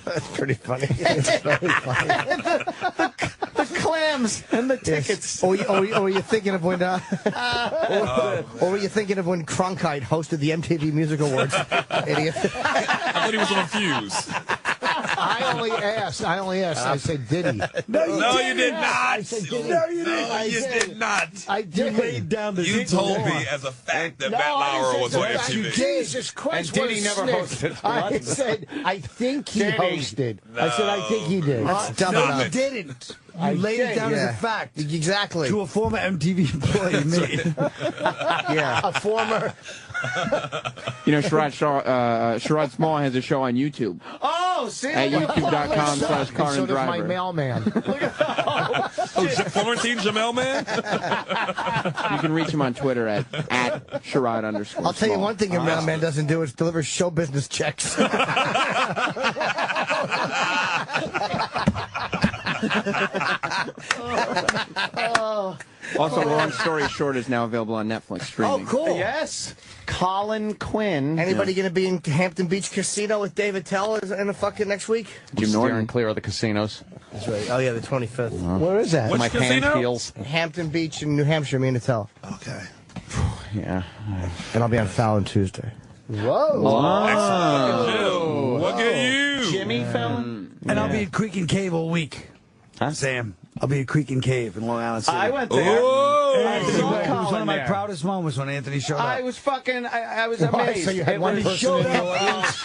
That's pretty funny. The clams and the tickets. Or were you thinking of when? Or were you thinking of when Cronkite hosted the MTV Music Awards? Idiot. I thought he was on a fuse. I only asked. I said, did he? No, you did not. I said, did he? No, you didn't. No, you did not. I You did. laid down the You told me as a fact that Matt Lauer was on MTV. Jesus Christ, And what did a he never sniff. hosted? I What? said, I think he Did he? hosted. I said, I think he did. That's dumb No, enough. you didn't. You I laid it did, down as yeah. a fact Exactly. to a former MTV employee, me. Yeah. A former. You know, Sherrod Small has a show on YouTube Oh, see? at youtube.com/Colin And so does my Driver. mailman. Florentine Jamel man? You can reach him on Twitter at Sherrod_. I'll tell you one thing your mailman doesn't do is deliver show business checks. Also, Long Story Short is now available on Netflix streaming. Oh, cool. Yes. Colin Quinn. Anybody going to be in Hampton Beach Casino with David Tell in the fucking next week? Jim Steering Norton. clear of the casinos. That's right. Oh, yeah, the 25th. Where is that? Which My casino? hand feels. Hampton Beach in New Hampshire, me and Tell. Okay. Yeah. And I'll be on Fallon Tuesday. Whoa. Excellent. Jim. Look at you. Jimmy Fallon? And I'll be at Creek and Cave all week. Huh? Sam, I'll be at Creek and Cave in Long Island City. I went there. Oh. I It was saw one Colin of my there. proudest moments when Anthony showed up. I was fucking, I was Why? amazed. So you had It one was- person in the audience?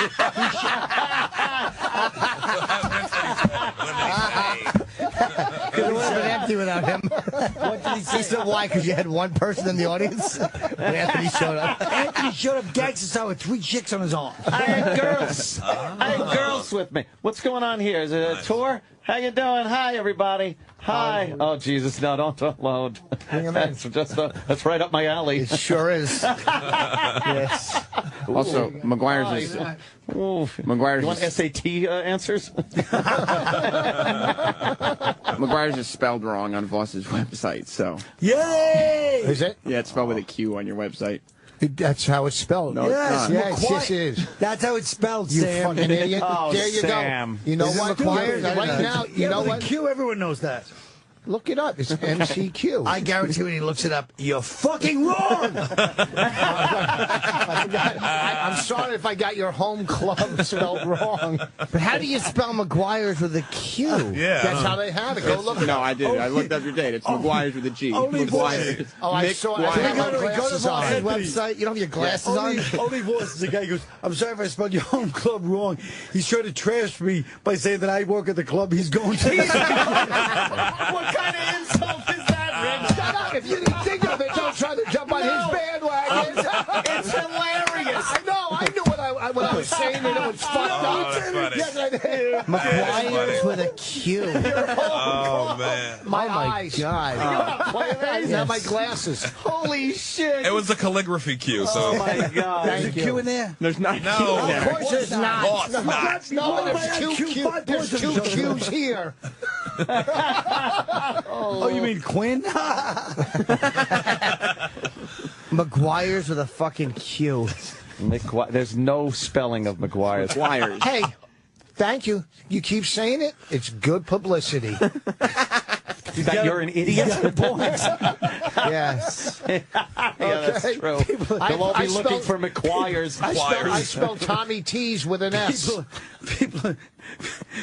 It would have been empty without him. What did he say? He said, why? Because you had one person in the audience? When Anthony showed up. Anthony showed up gangster style with 3 chicks on his arm. I had girls. I had girls with me. What's going on here? Is it a tour? How you doing? Hi, everybody. Hi. Oh, Jesus, no, don't load. That's just that's right up my alley. It sure is. Yes. Also, McGuire's is You want SAT answers? McGuire's is spelled wrong on Voss's website. So Yay! Is it? yeah, it's spelled with a Q on your website. That's how it's spelled. No, it's Yes, not. Yes, yes, it is. That's how it's spelled, You Sam. fucking idiot. Oh, there you Sam. go. You know Is it what? required? Right now, you Yeah, know with a what? Q, everyone knows that. Look it up. It's MCQ. I guarantee when he looks it up, you're fucking wrong! I'm sorry if I got your home club spelled wrong. But how do you spell McGuire's with a Q? Yeah. That's how they have it. Go look it No, up. I did. I looked up your date. It's McGuire's with a G. Only McGuire's. Oh, I saw. I McGuire. had my Go to glasses the on. His website. You don't have your glasses on? Only voice is a guy who goes, I'm sorry if I spelled your home club wrong. He's trying to trash me by saying that I work at the club he's going to. What kind of insult is that, Rich? Shut up. If you didn't think of it, don't try to jump on his bandwagon. It's hilarious. I know. I knew what I was saying, and it was fucked up. that's funny. Yes, I did. McGuire's with a Q. Oh, man. My Oh, my eyes. God. Now my glasses. Holy shit. It was a calligraphy cue, so. Oh, my God. There's a Q in there? There's not a Q No. in there. Of course there's not. Boss, not. No, Why there's Q? two Q's. Five There's points two of each other. Q's here. Oh, you mean Quinn? McGuire's with a fucking Q. There's no spelling of McGuire's. McGuire's. Hey, thank you. You keep saying it. It's good publicity. That you're an idiot? Yes. Yeah, that's true. They'll all be looking for McGuire's. I spelled Tommy T's with an S.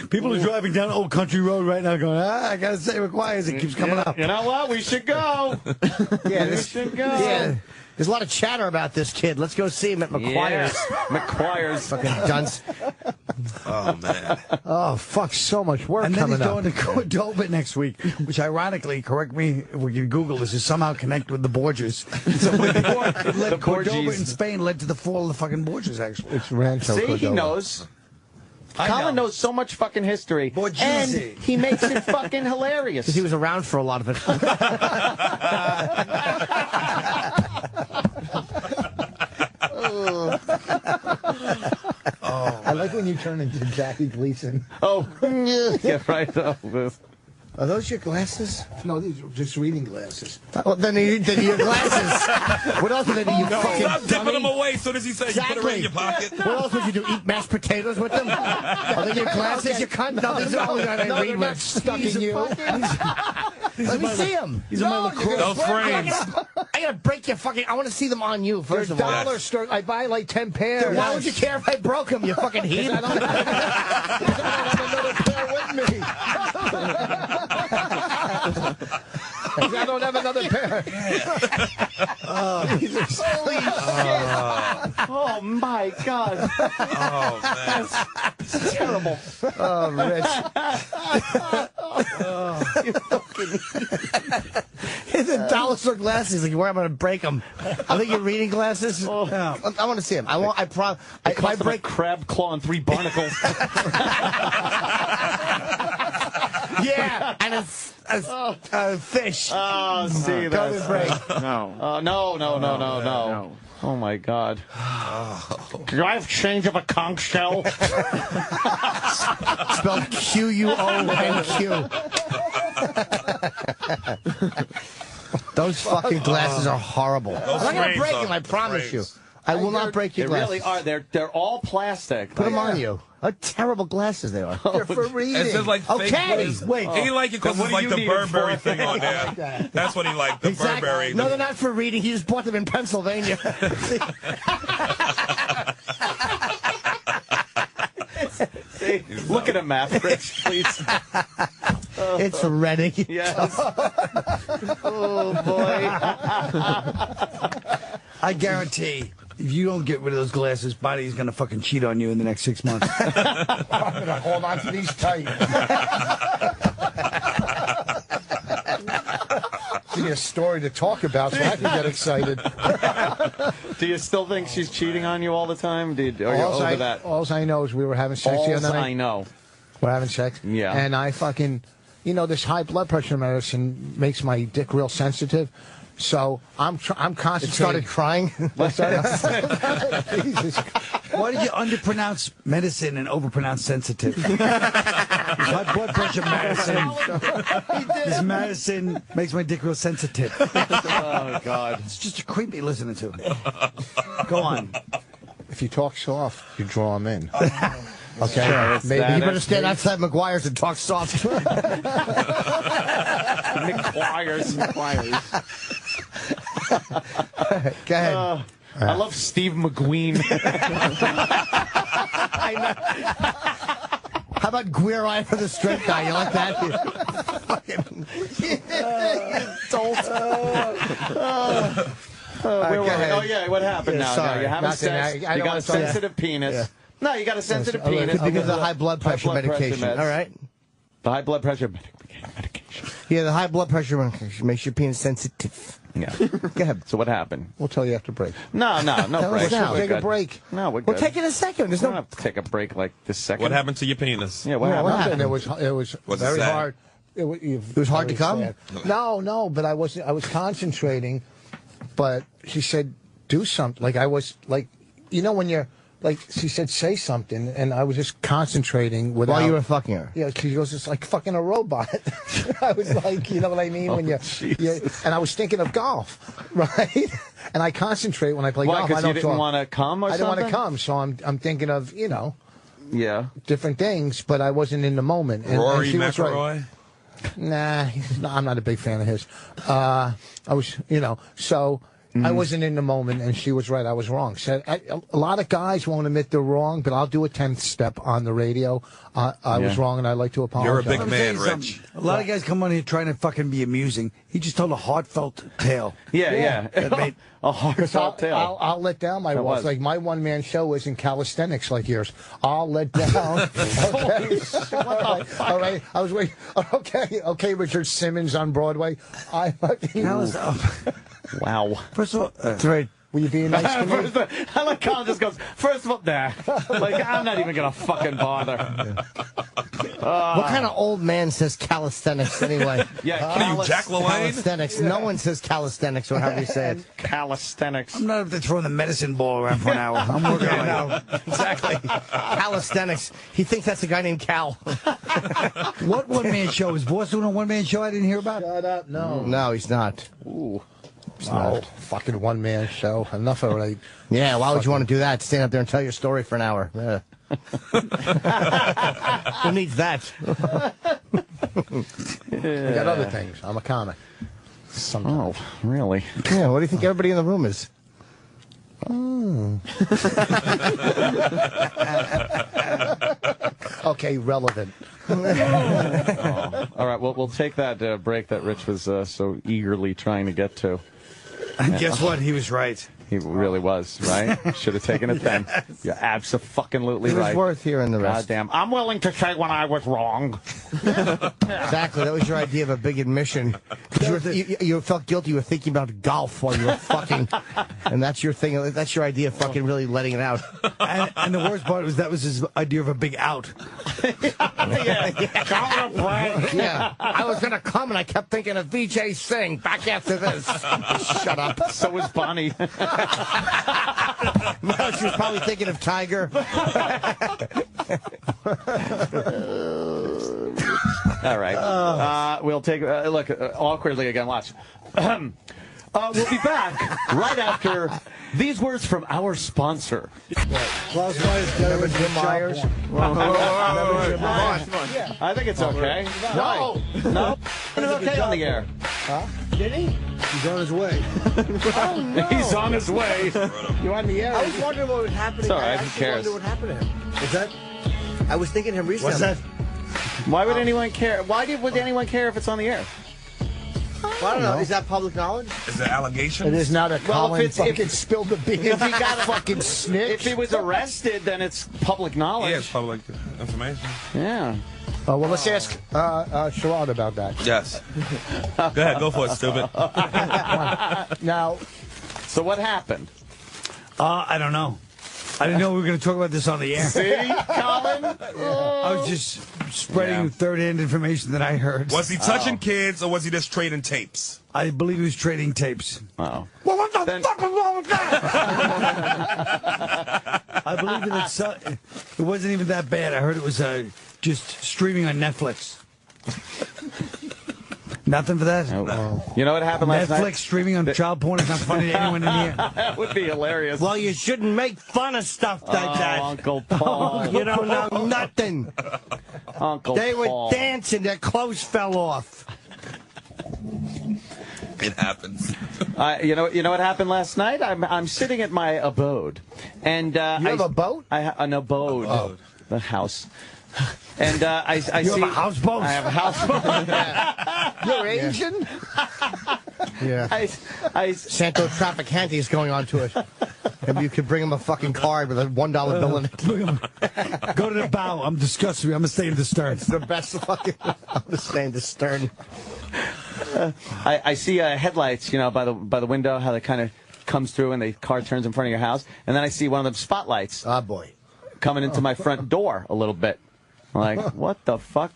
People are driving down Old Country Road right now going, I gotta say McGuire's. It keeps coming up. You know what? We should go. Yeah, We should go. Yeah. There's a lot of chatter about this kid. Let's go see him at McGuire's. McGuire's. Fucking dunce. Oh, man. Oh, fuck, so much work And then coming he's up. going to Cordova next week, which ironically, correct me if we can Google this, is somehow connected with the Borgias. So it led Cordova Borgies. in Spain led to the fall of the fucking Borgias, actually. It's Rancho See, he Cordova. knows. I Colin know. knows so much fucking history, Borgese. and he makes it fucking hilarious. He was around for a lot of it. like when you turn into Jackie Gleason. Oh, yeah, right. Oh, Are those your glasses? No, these are just reading glasses. Well, then your glasses. What else would they do? You fucking Stop tipping dummy? them away as soon as he says you put it right in your pocket. What else would you do? Eat mashed potatoes with them? Are they your glasses? You cunt? No, these are only that I read with. Stuck in you. Let me see them. These are my LaCroix. Those frames. I gotta break your fucking. I want to see them on you first of all. Dollar store. I buy like 10 pairs. Why would you care if I broke them? You fucking heathen. I don't have another pair with me. I don't have another pair. Holy shit. Oh, my God. Oh, man. That's terrible. Oh, Rich. The dollar store glasses. Like, where I'm going to break them. I think you're reading glasses. Oh. I want to see them. I want. If I break crab claw and 3 barnacles. Yeah, and a fish. Oh, see that. break. No. No. Oh, my God. Do I have change of a conch shell? Spelled Q-U-O-N-Q. Those fucking glasses are horrible. I'm not going to frames break are them, I promise you. frames. I will not break your They glasses. really are. They're all plastic. Put them on you. What terrible glasses they are. They're for reading. It's just like fake Okay, news. wait. He like it because Then it's what like do the you need it Burberry for? thing on there. like that. That's what he liked, the Burberry. No, they're not for reading. He just bought them in Pennsylvania. See, look at a map, Rich, please. It's for Reading. Yes. Oh, boy. I guarantee, if you don't get rid of those glasses, Bonnie's going to fucking cheat on you in the next 6 months. I'm going to hold on to these tight. Give me a story to talk about so I can get excited. Do you still think she's cheating on you all the time? Are you over that? All I know is we were having sex the All other night. I know. We're having sex. Yeah. And I fucking, this high blood pressure medicine makes my dick real sensitive. So I'm concentrating. It started crying. Jesus. Why did you underpronounce medicine and overpronounce sensitive? High blood pressure medicine. This medicine makes my dick real sensitive. Oh, God. It's just creepy listening to it. Go on. If you talk soft, you draw them in. Okay? Sure, Maybe You better stand outside McGuire's and talk soft. McGuire's. Go ahead. I love Steve McQueen. I know. How about Queer Eye for the Straight Guy? You like that? Dolt. Where were we? Oh, yeah, what happened now? sorry. You having Nothing. sex, I you don't got a wanna talk- sensitive penis. Yeah. No, you got a sensitive Oh, penis. because of the high blood pressure medication. meds. All right. The high blood pressure medication. Yeah, the high blood pressure medication makes your penis sensitive. Yeah. Go ahead. So what happened? We'll tell you after break. No Tell break. us now. We're Take a good. break. No, we're good. We'll take it in a second. There's We don't no. have to take a break like this second. What happened to your penis? Yeah, what Yeah, happened? what happened? It was Was it very sad? hard. It was hard to come? No, but I was concentrating. But she said, do something. Like I was like, when you're like, she said, say something, and I was just concentrating without. While you were fucking her. Yeah, she goes, it's like fucking a robot. I was like, you know what I mean? When you, and I was thinking of golf, right? And I concentrate when I play Why? golf. Because I you don't didn't talk. want to come or I something? didn't want to come, so I'm thinking of Yeah. different things, but I wasn't in the moment. And Rory she was right. McIlroy? Nah, I'm not a big fan of his. I was, so I wasn't in the moment, and she was right. I was wrong. So a lot of guys won't admit they're wrong, but I'll do a 10th step on the radio. I was wrong, and I'd like to apologize. You're a big Let me man, tell you Rich. something. A lot of guys come on here trying to fucking be amusing. He just told a heartfelt tale. Yeah. A heartfelt tale. I'll let down my That walls. was. Like my one-man show isn't calisthenics like yours. I'll let down. Okay. All right. I was waiting. Okay. Richard Simmons on Broadway. I fucking. Wow. First of all, That's right. Were you being nice to me? I like Colin just goes, first of all, nah. Like, I'm not even going to fucking bother. What kind of old man says calisthenics anyway? Yeah, What are you, Jack LaLanne? Calisthenics. No one says calisthenics or however you say it. Calisthenics. I'm not up there throwing the medicine ball around for an hour. I'm working on it. Exactly. Calisthenics. He thinks that's a guy named Cal. What one-man show? Is Vos doing a one-man show I didn't hear about? Shut up. No. No, he's not. Ooh. No. Fucking one-man show. Enough already. Yeah, why would you want to do that? Stand up there and tell your story for an hour. Yeah. Who needs that? We got other things. I'm a comic. Sometimes. Oh, really? Yeah, what do you think everybody in the room is? Okay, relevant. All right, well, we'll take that break that Rich was so eagerly trying to get to. And guess what? He was right. He really was, right? Should have taken it then. You're abso-fucking-lutely It was right. worth hearing the rest. Goddamn. I'm willing to say when I was wrong. Exactly. That was your idea of a big admission. 'Cause you felt guilty. You were thinking about golf while you were fucking. And that's your thing. That's your idea of fucking really letting it out. And the worst part was that was his idea of a big out. Yeah. I was going to come and I kept thinking of VJ Singh. Back after this. Shut up. So was Bonnie. No, she was probably thinking of Tiger. All right. We'll take look awkwardly again. Watch. We'll be back right after these words from our sponsor. Klaus Myers, Remember Jim Myers? I think it's okay. No. No. It's okay on the air. Did he? He's on his way. He's on his way. You're on the air. I was wondering what would happen. It's all right. Who I cares? wonder what happened to him. What's that? I was thinking him recently. What's that? Why would anyone care? Would anyone care if it's on the air? Well, I don't know. Is that public knowledge? Is there allegations? It is now that Well, Colin if fucking spilled the beans. If he got fucking snitch. If he was arrested, then it's public knowledge. Yeah, it's public information. Yeah. Well, let's ask Sherrod about that. Yes. Go ahead, go for it, stupid. Now, So what happened? I don't know. I didn't know we were going to talk about this on the air. See, Colin? I was just spreading third-hand information that I heard. Was he touching kids or was he just trading tapes? I believe he was trading tapes. Oh. well, what the Then- fuck was wrong with that? I believe that it wasn't even that bad. I heard it was just streaming on Netflix. Nothing for that? You know what happened last Netflix night? streaming on child porn is not funny to anyone in here. That would be hilarious. Well, you shouldn't make fun of stuff like that. Uncle Paul. You don't know nothing. Uncle They were Paul. dancing. Their clothes fell off. It happens. You know what happened last night? I'm sitting at my abode, and You have a boat? I an abode, the house, and I see You have a houseboat? I have a houseboat. You're Asian? Yeah. I Santo Traficante is going on to it. Maybe you could bring him a fucking card with a $1 bill in it. Go to the bow. I'm disgusted. I'm going to stay in the stern. It's the best fucking. I'm just saying the stern. I see headlights, by the window, how they kind of comes through and the car turns in front of your house, and then I see one of them spotlights Oh, boy. coming into my front door a little bit. I'm like, what the fuck?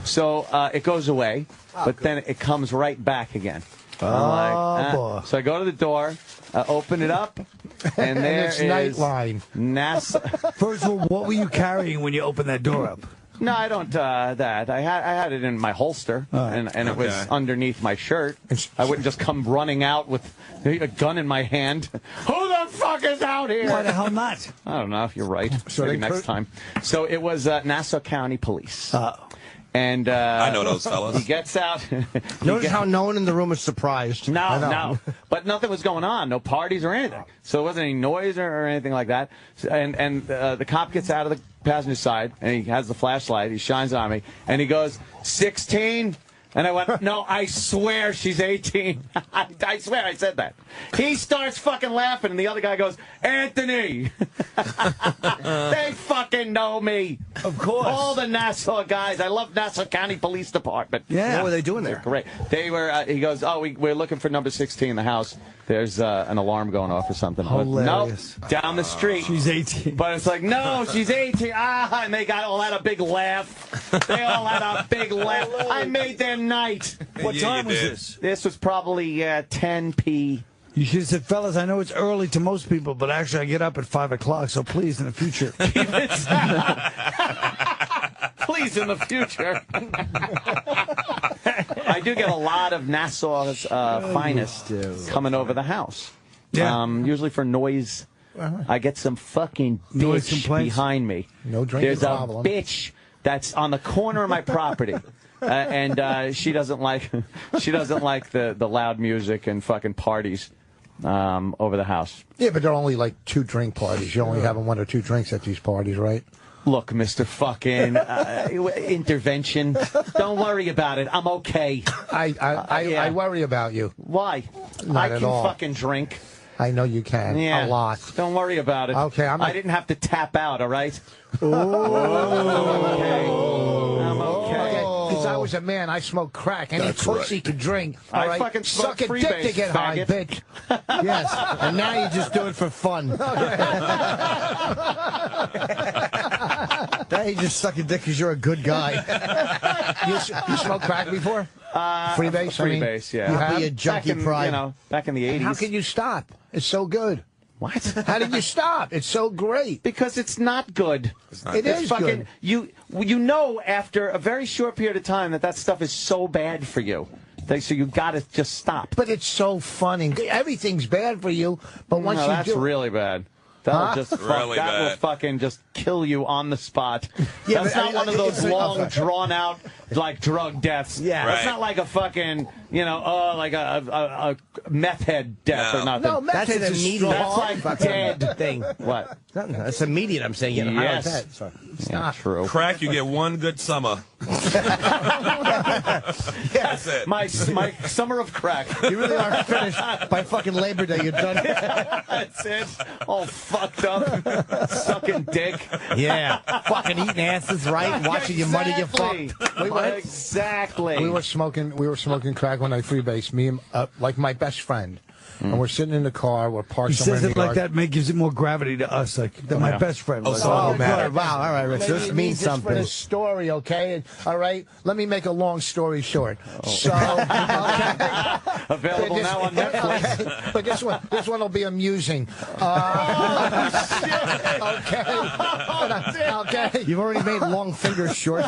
So it goes away, but then it comes right back again. boy. So I go to the door, open it up, and there it's is Nightline. NASA. First of all, what were you carrying when you opened that door up? No, I don't. That I had it in my holster, and it was underneath my shirt. I wouldn't just come running out with a gun in my hand. Who the fuck is out here? Why the hell not? I don't know. If you're right, So maybe they next time. So it was Nassau County Police. And I know those fellas. He gets out. Notice how no one in the room is surprised. No. But nothing was going on. No parties or anything. So it wasn't any noise or anything like that. And the cop gets out of the passenger side, and he has the flashlight. He shines it on me, and he goes, 16? And I went, no, I swear she's 18. I swear I said that. He starts fucking laughing, and the other guy goes, Anthony. They fucking know me. Of course. All the Nassau guys. I love Nassau County Police Department. Yeah. What were they doing there? Great. They were. He goes, oh, we're looking for number 16 in the house. There's an alarm going off or something. Hilarious. Nope, down the street. She's 18. But it's like, no, she's 18. And they all had a big laugh. They all had a big laugh. I made their night. What time was did. this? This was probably 10 p. You should have said, fellas, I know it's early to most people, but actually I get up at 5 o'clock, so please, in the future. Please, in the future. I do get a lot of Nassau's finest coming over the house. Yeah. Usually for noise. I get some fucking Noise bitch complaints? behind me. No drinking There's problem. a bitch that's on the corner of my property. And she doesn't like the loud music and fucking parties over the house. Yeah, but they're only like 2 drink parties. You're only having 1 or 2 drinks at these parties, right? Look, Mr. Fucking intervention. Don't worry about it. I'm okay. I worry about you. Why? Not I at can all. fucking drink. I know you can. Yeah. A lot. Don't worry about it. Okay, I didn't have to tap out, all right? Oh. I'm okay. Because I was a man, I smoked crack. Any That's pussy right. could drink. I All right? fucking Suck a smoke dick freebase, to get high, faggot. bitch. Yes, and now you just do it for fun. Now you just suck a dick because you're a good guy. You smoked crack before? Freebase? I mean, Freebase, yeah. You Be a have? junkie pride. Back in the 80s. How can you stop? It's so good. What? How did you stop? It's so great. Because it's not good. It is fucking good. you know after a very short period of time that stuff is so bad for you. So you got to just stop. But it's so funny. Everything's bad for you, but once No, you that's do really bad. That'll just Really that will bad. fucking just kill you on the spot. Yeah, That's but not one of those it's- long, drawn out like drug deaths. Yeah. That's Right. not like a fucking like a meth head death No. or nothing. No, That's meth an is a immediate That's like fucking dead thing. What? Nothing. That's immediate. I'm saying. Yeah, Yes. that. Sorry. Yeah, true. Crack, you get 1 good summer. That's it. My summer of crack. You really are finished by fucking Labor Day. You're done. That's it. All fucked up, sucking dick. Yeah, fucking eating asses, right? Watching your money get Exactly. fucked. Exactly. We were smoking crack when I freebased. Me and like my best friend, and we're sitting in the car. We're parked He somewhere says in it the like yard. that, gives it more gravity to us. Like that, my best friend. Was so like, you matter. Good. Wow. All right, Rich. Maybe This it means just for something. the story, okay? All right. Let me make a long story short. So, okay. Available now on Netflix. Okay. But this one will be amusing. Okay. Okay. You've already made long fingers short.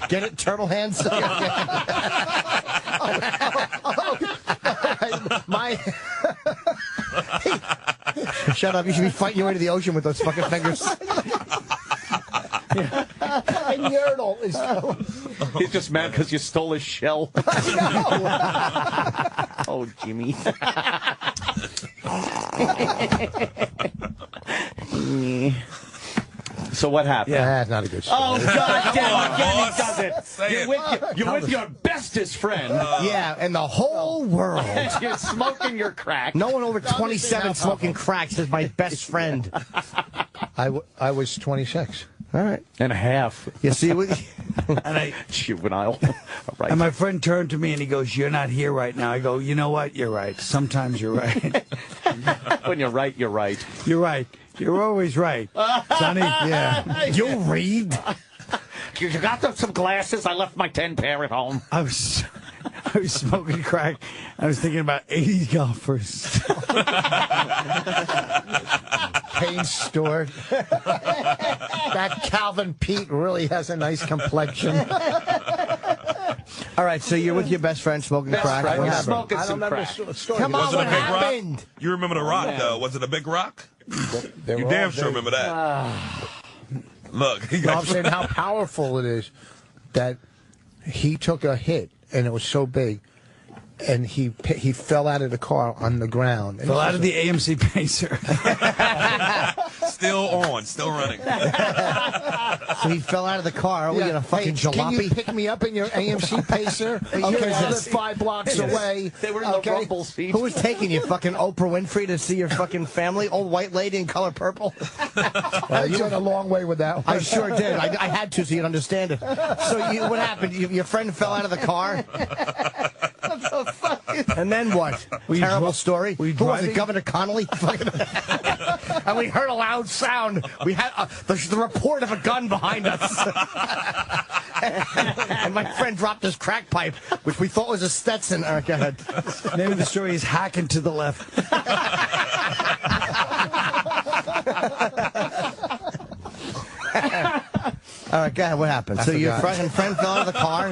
Get it, turtle hands. My. Shut up! You should be fighting your way to the ocean with those fucking fingers. My urinal is. He's just mad because you stole his shell. Oh, Jimmy. So what happened? Yeah, that's not a good story. Oh, God damn, again he does it. Say You're with your bestest friend. Yeah, and the whole world. You're smoking your crack. No one over 27 smoking crack says my best friend. I was 26. All right. And a half. You see what? and I Juvenile. Right. and my friend turned to me and he goes, "You're not here right now." I go, "You know what? You're right. Sometimes you're right. When you're right, you're right. You're right. You're always right, Sonny." Yeah. You'll read. You got some glasses? I left my 10 pair at home. I was smoking crack. I was thinking about 80s golfers. Pain store. That Calvin Pete really has a nice complexion. All right, so you're with your best friend smoking crack. friend, What yeah. happened? Smoking I don't some remember crack. the story. Come on, Was it a what big happened? rock? You remember the rock, though. Was it a big rock? They You were damn all sure big. remember that. Look, he No, I'm got saying how powerful it is that he took a hit and it was so big, and he fell out of the car on the ground. And Fell out of the AMC Pacer. still on, still running. So he fell out of the car. Are we gonna fucking Hey, can you jalopy? pick me up in your AMC Pacer? Yours Okay, I live is- 5 blocks away. They were in the rumble seat. Who was taking you? Fucking Oprah Winfrey to see your fucking family? Old white lady in color purple? You went a long way with that one. I sure did. I had to so you'd understand it. So what happened? Your friend fell out of the car? the fuck? And then what? Terrible story. Who was it, Governor Connolly? And we heard a loud sound. We had the report of a gun behind us. And my friend dropped his crack pipe, which we thought was a Stetson. All right, go ahead. Name of the story is Hacking to the Left. All right, go ahead. What happened? So your friend fell out of the car?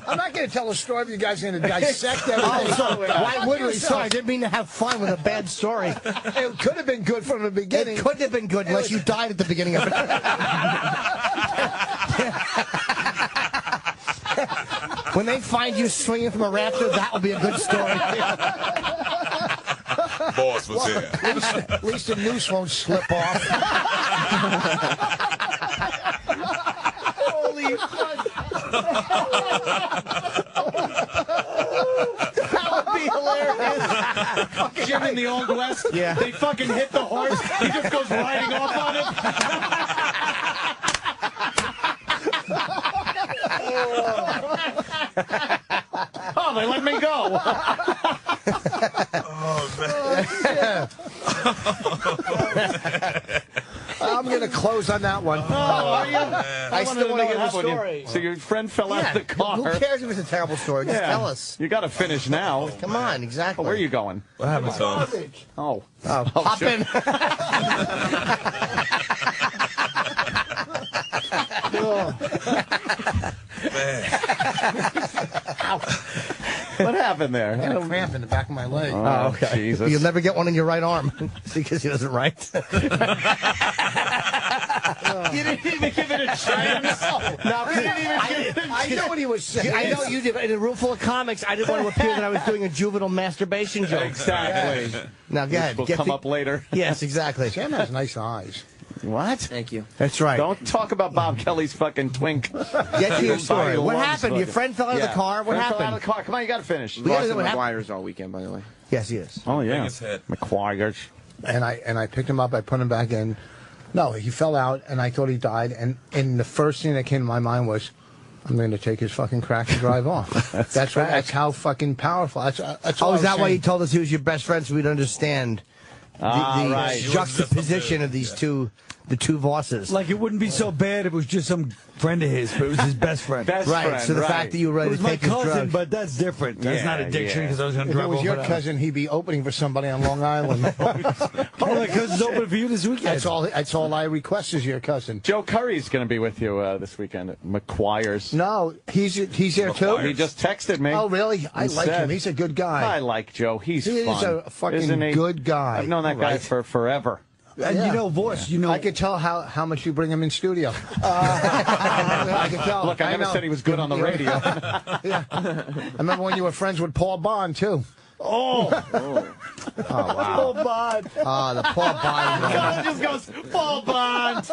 I'm not going to tell a story if you guys are going to dissect everything. Why would we? Sorry, I didn't mean to have fun with a bad story. It could have been good from the beginning. It couldn't have been good unless you died at the beginning of it. When they find you swinging from a rafter, that will be a good story. Boss was here. At least the noose won't slip off. Holy fuck. That would be hilarious. Jim in the Old West. Yeah. They fucking hit the horse. He just goes riding off on it. Oh, they let me go. Oh, man. I'm going to close on that one. Oh, are you? I still want to get the story. So your friend fell out of the car. Who cares if it's a terrible story? Just tell us. You got to finish now. Come on, exactly. Oh, where are you going? What happened? Oh. Hop sure. in. Man. What happened there? I had a cramp in the back of my leg. Oh, okay. Jesus. You'll never get one in your right arm because he doesn't write. You didn't even give it a chance. No, I know what he was saying. I know you did. In a room full of comics, I didn't want to appear that I was doing a juvenile masturbation joke. Exactly. Now, go ahead. Will come up later. Yes, exactly. Sam has nice eyes. What? Thank you. That's right. Don't talk about Bob Kelly's fucking twink. Get to your story. What happened? Your friend fell out of the car. What Friend fell out happened? of the car. Come on, you got to finish. We gotta Lost know at what happened. McGuire's all weekend, by the way. Yes, he is. Oh, yeah. Biggest hit. McGuire's. And I picked him up. I put him back in. No, he fell out, and I thought he died. And the first thing that came to my mind was, I'm going to take his fucking crack and drive off. That's how fucking powerful. That's all Oh, is I was that why saying. you told us he was your best friend so we'd understand the right. juxtaposition of these two, the two Vosses? Like, it wouldn't be so bad if it was just some friend of his, but it was his best friend. Best Right, friend, so the right. fact that you were It ready was to my take his cousin, drugs. but that's different. That's Yeah, not addiction yeah. because I was going to If it drive was over your that. cousin, he'd be opening for somebody on Long Island. Oh, my cousin's open for you this weekend. That's all I request is your cousin. Joe Curry's going to be with you this weekend at McGuire's. No, he's there too. He just texted me. Oh, really? I like said- him. He's a good guy. I like Joe. He's He fun. is a fucking Isn't he? good guy. I've known that guy Right. for forever. And you know, Voss, you know. I could tell how much you bring him in studio. I can tell. Look, I never know. said he was good on the radio. Yeah. I remember when you were friends with Paul Bond, too. Oh, Paul Bond. The Paul Bond. God just goes, Paul Bond.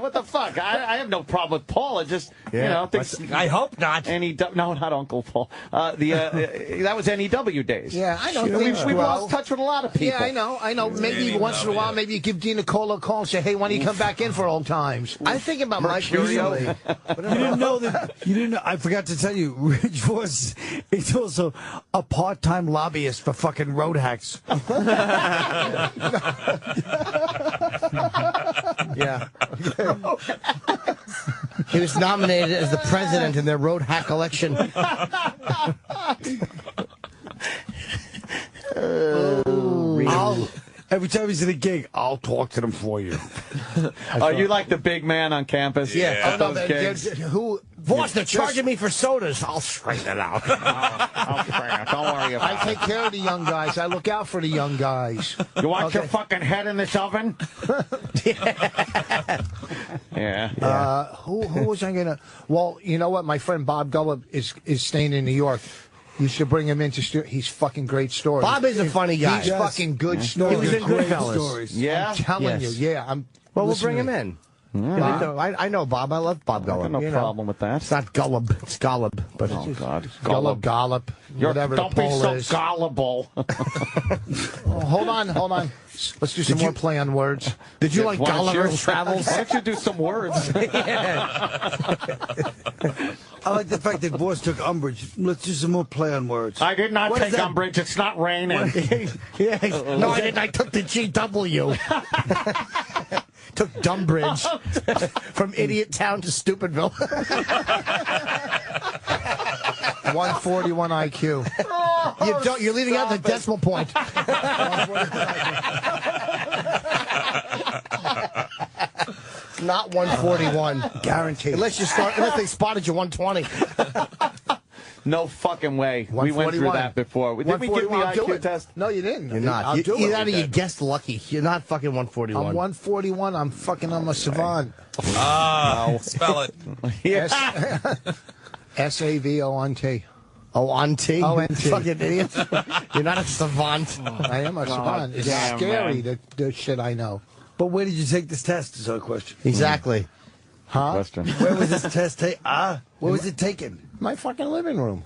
What the fuck? I have no problem with Paul. It just, thinks, I hope not. no, not Uncle Paul. That was NEW days. Yeah, I know. We've Things grow. lost touch with a lot of people. Yeah, I know. Maybe once in a while, maybe you give Dina Cola a call and say, hey, why don't you come back in for old times? I think about Mike Mercurio. recently. You didn't know that. You didn't know. I forgot to tell you, Rich Vos is also a part-time lobbyist for fucking road hacks. Yeah. He was nominated as the president in their road hack election. Every time he's at a gig, I'll talk to them for you. Oh, you like the big man on campus? Yeah. At those gigs? Voss, they're charging me for sodas. I'll straighten it out. Don't worry about I take care of the young guys. I look out for the young guys. it. You want your fucking head in this oven? Yeah. Who was I going to... Well, you know what? My friend Bob Gullip is staying in New York. You should bring him into studio. He's fucking great stories. Bob is a funny guy. He's fucking good stories. He was in Great Goodfellas. stories. Yeah? I'm telling Yes. you. Yeah. Well, we'll listen bring to him me. in. I know Bob. I love Bob I got Gullip. no you know. problem with that. It's not Gullib. It's Gullib. But Oh, God. Gollop, whatever Don't the be poll so is. gullible. Hold on. Let's do some more play on words. did you like Why don't Gulliver's you- Travels? Why don't you do some words? I like the fact that Vos took umbrage. Let's do some more play on words. I did not What is take that? umbrage. It's not raining. Yeah. No, I didn't. I took the GW. Took Dumbridge from Idiot Town to Stupidville. 141 IQ. You're leaving out the decimal point. It's not 141. Guaranteed. Unless they spotted you 120. No fucking way. We went through that before. Did we give the IQ test? No, you didn't. You're not. I'll do it. Either you guessed lucky. You're not fucking 141. I'm 141. I'm a savant. Spell it. SAVONT. Oh, on T? O-N-T. Fucking idiot. You're not a savant. I am a savant. It's damn, scary, the shit I know. But where did you take this test is our question. Exactly. Huh? Question. Where was this test taken? Where was it taken? My fucking living room.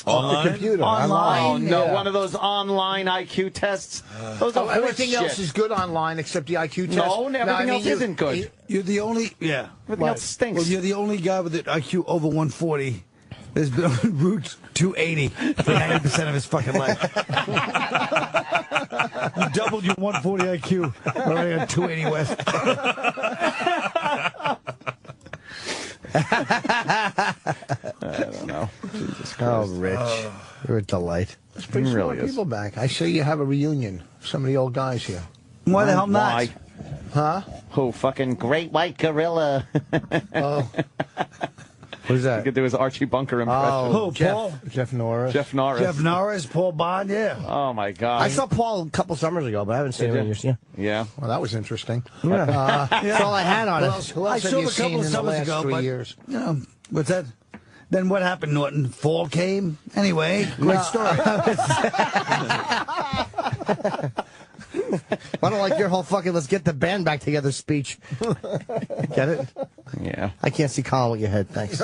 Online? On the computer. Oh, no, Yeah. one of those online IQ tests. Those are Everything shit. else is good online except the IQ test. No, everything else isn't good. You're the only. Yeah. Everything else stinks. Well, you're the only guy with an IQ over 140 that's been on Route 280 for 90% of his fucking life. You doubled your 140 IQ already on 280 West. I don't know. Jesus Christ. Oh, Rich. You're a delight. Let's bring some more people back. I say you have a reunion. Some of the old guys here. Why the hell not? Why? Huh? Who? Fucking Great White Gorilla. Oh, Who's You that? could do his Archie Bunker impression. Who, Paul? Jeff Norris. Jeff Norris. Jeff Norris, Paul Bond, yeah. Oh, my God. I saw Paul a couple summers ago, but I haven't seen him in years. Yeah. Yeah. Well, that was interesting. That's all I had on Who it. else, who I else have saw you him a couple seen of in the summers last ago, 3 but years? you know, what's that? Then what happened, Norton? Fall came? Anyway, great story. I don't like your whole fucking let's get the band back together speech. Get it? Yeah. I can't see Colin with your head, thanks.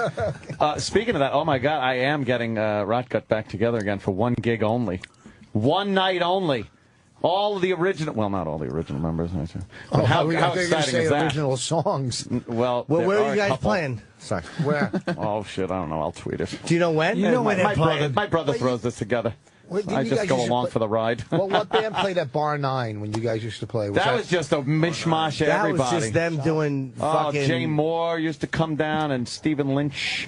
Speaking of that, oh, my God, I am getting Rotgut back together again for 1 gig only. 1 night only. All of the original, well, not all the original members. But how exciting say is that? original songs. Well, Well, there where are are a you guys couple. playing? Sorry. Where? Oh, shit, I don't know. I'll tweet it. Do you know when? You know when they're playing. My brother throws this together. Wait, didn't I you just guys go used to along play- for the ride. Well, what band played at Bar 9 when you guys used to play? That was just a mishmash of That everybody. was just them doing Oh, fucking... Jay Moore used to come down, and Stephen Lynch.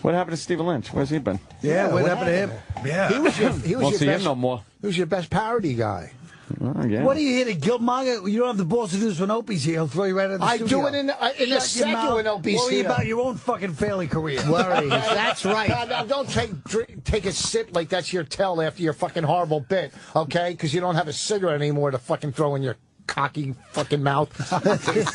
What happened to Stephen Lynch? Where's he been? Yeah, what happened to him? Yeah. He was Won't your see best. him no more. He was your best parody guy. Oh, yeah. What are you here to guilt monger? You don't have the balls to do this when Opie's here. He'll throw you right out of the I studio. do it in a Shut your second mouth. when Opie's Worry here. about your own fucking failing career. Worries. That's right. Now, don't take a sip like that's your tell after your fucking horrible bit, okay? Because you don't have a cigarette anymore to fucking throw in your cocky fucking mouth.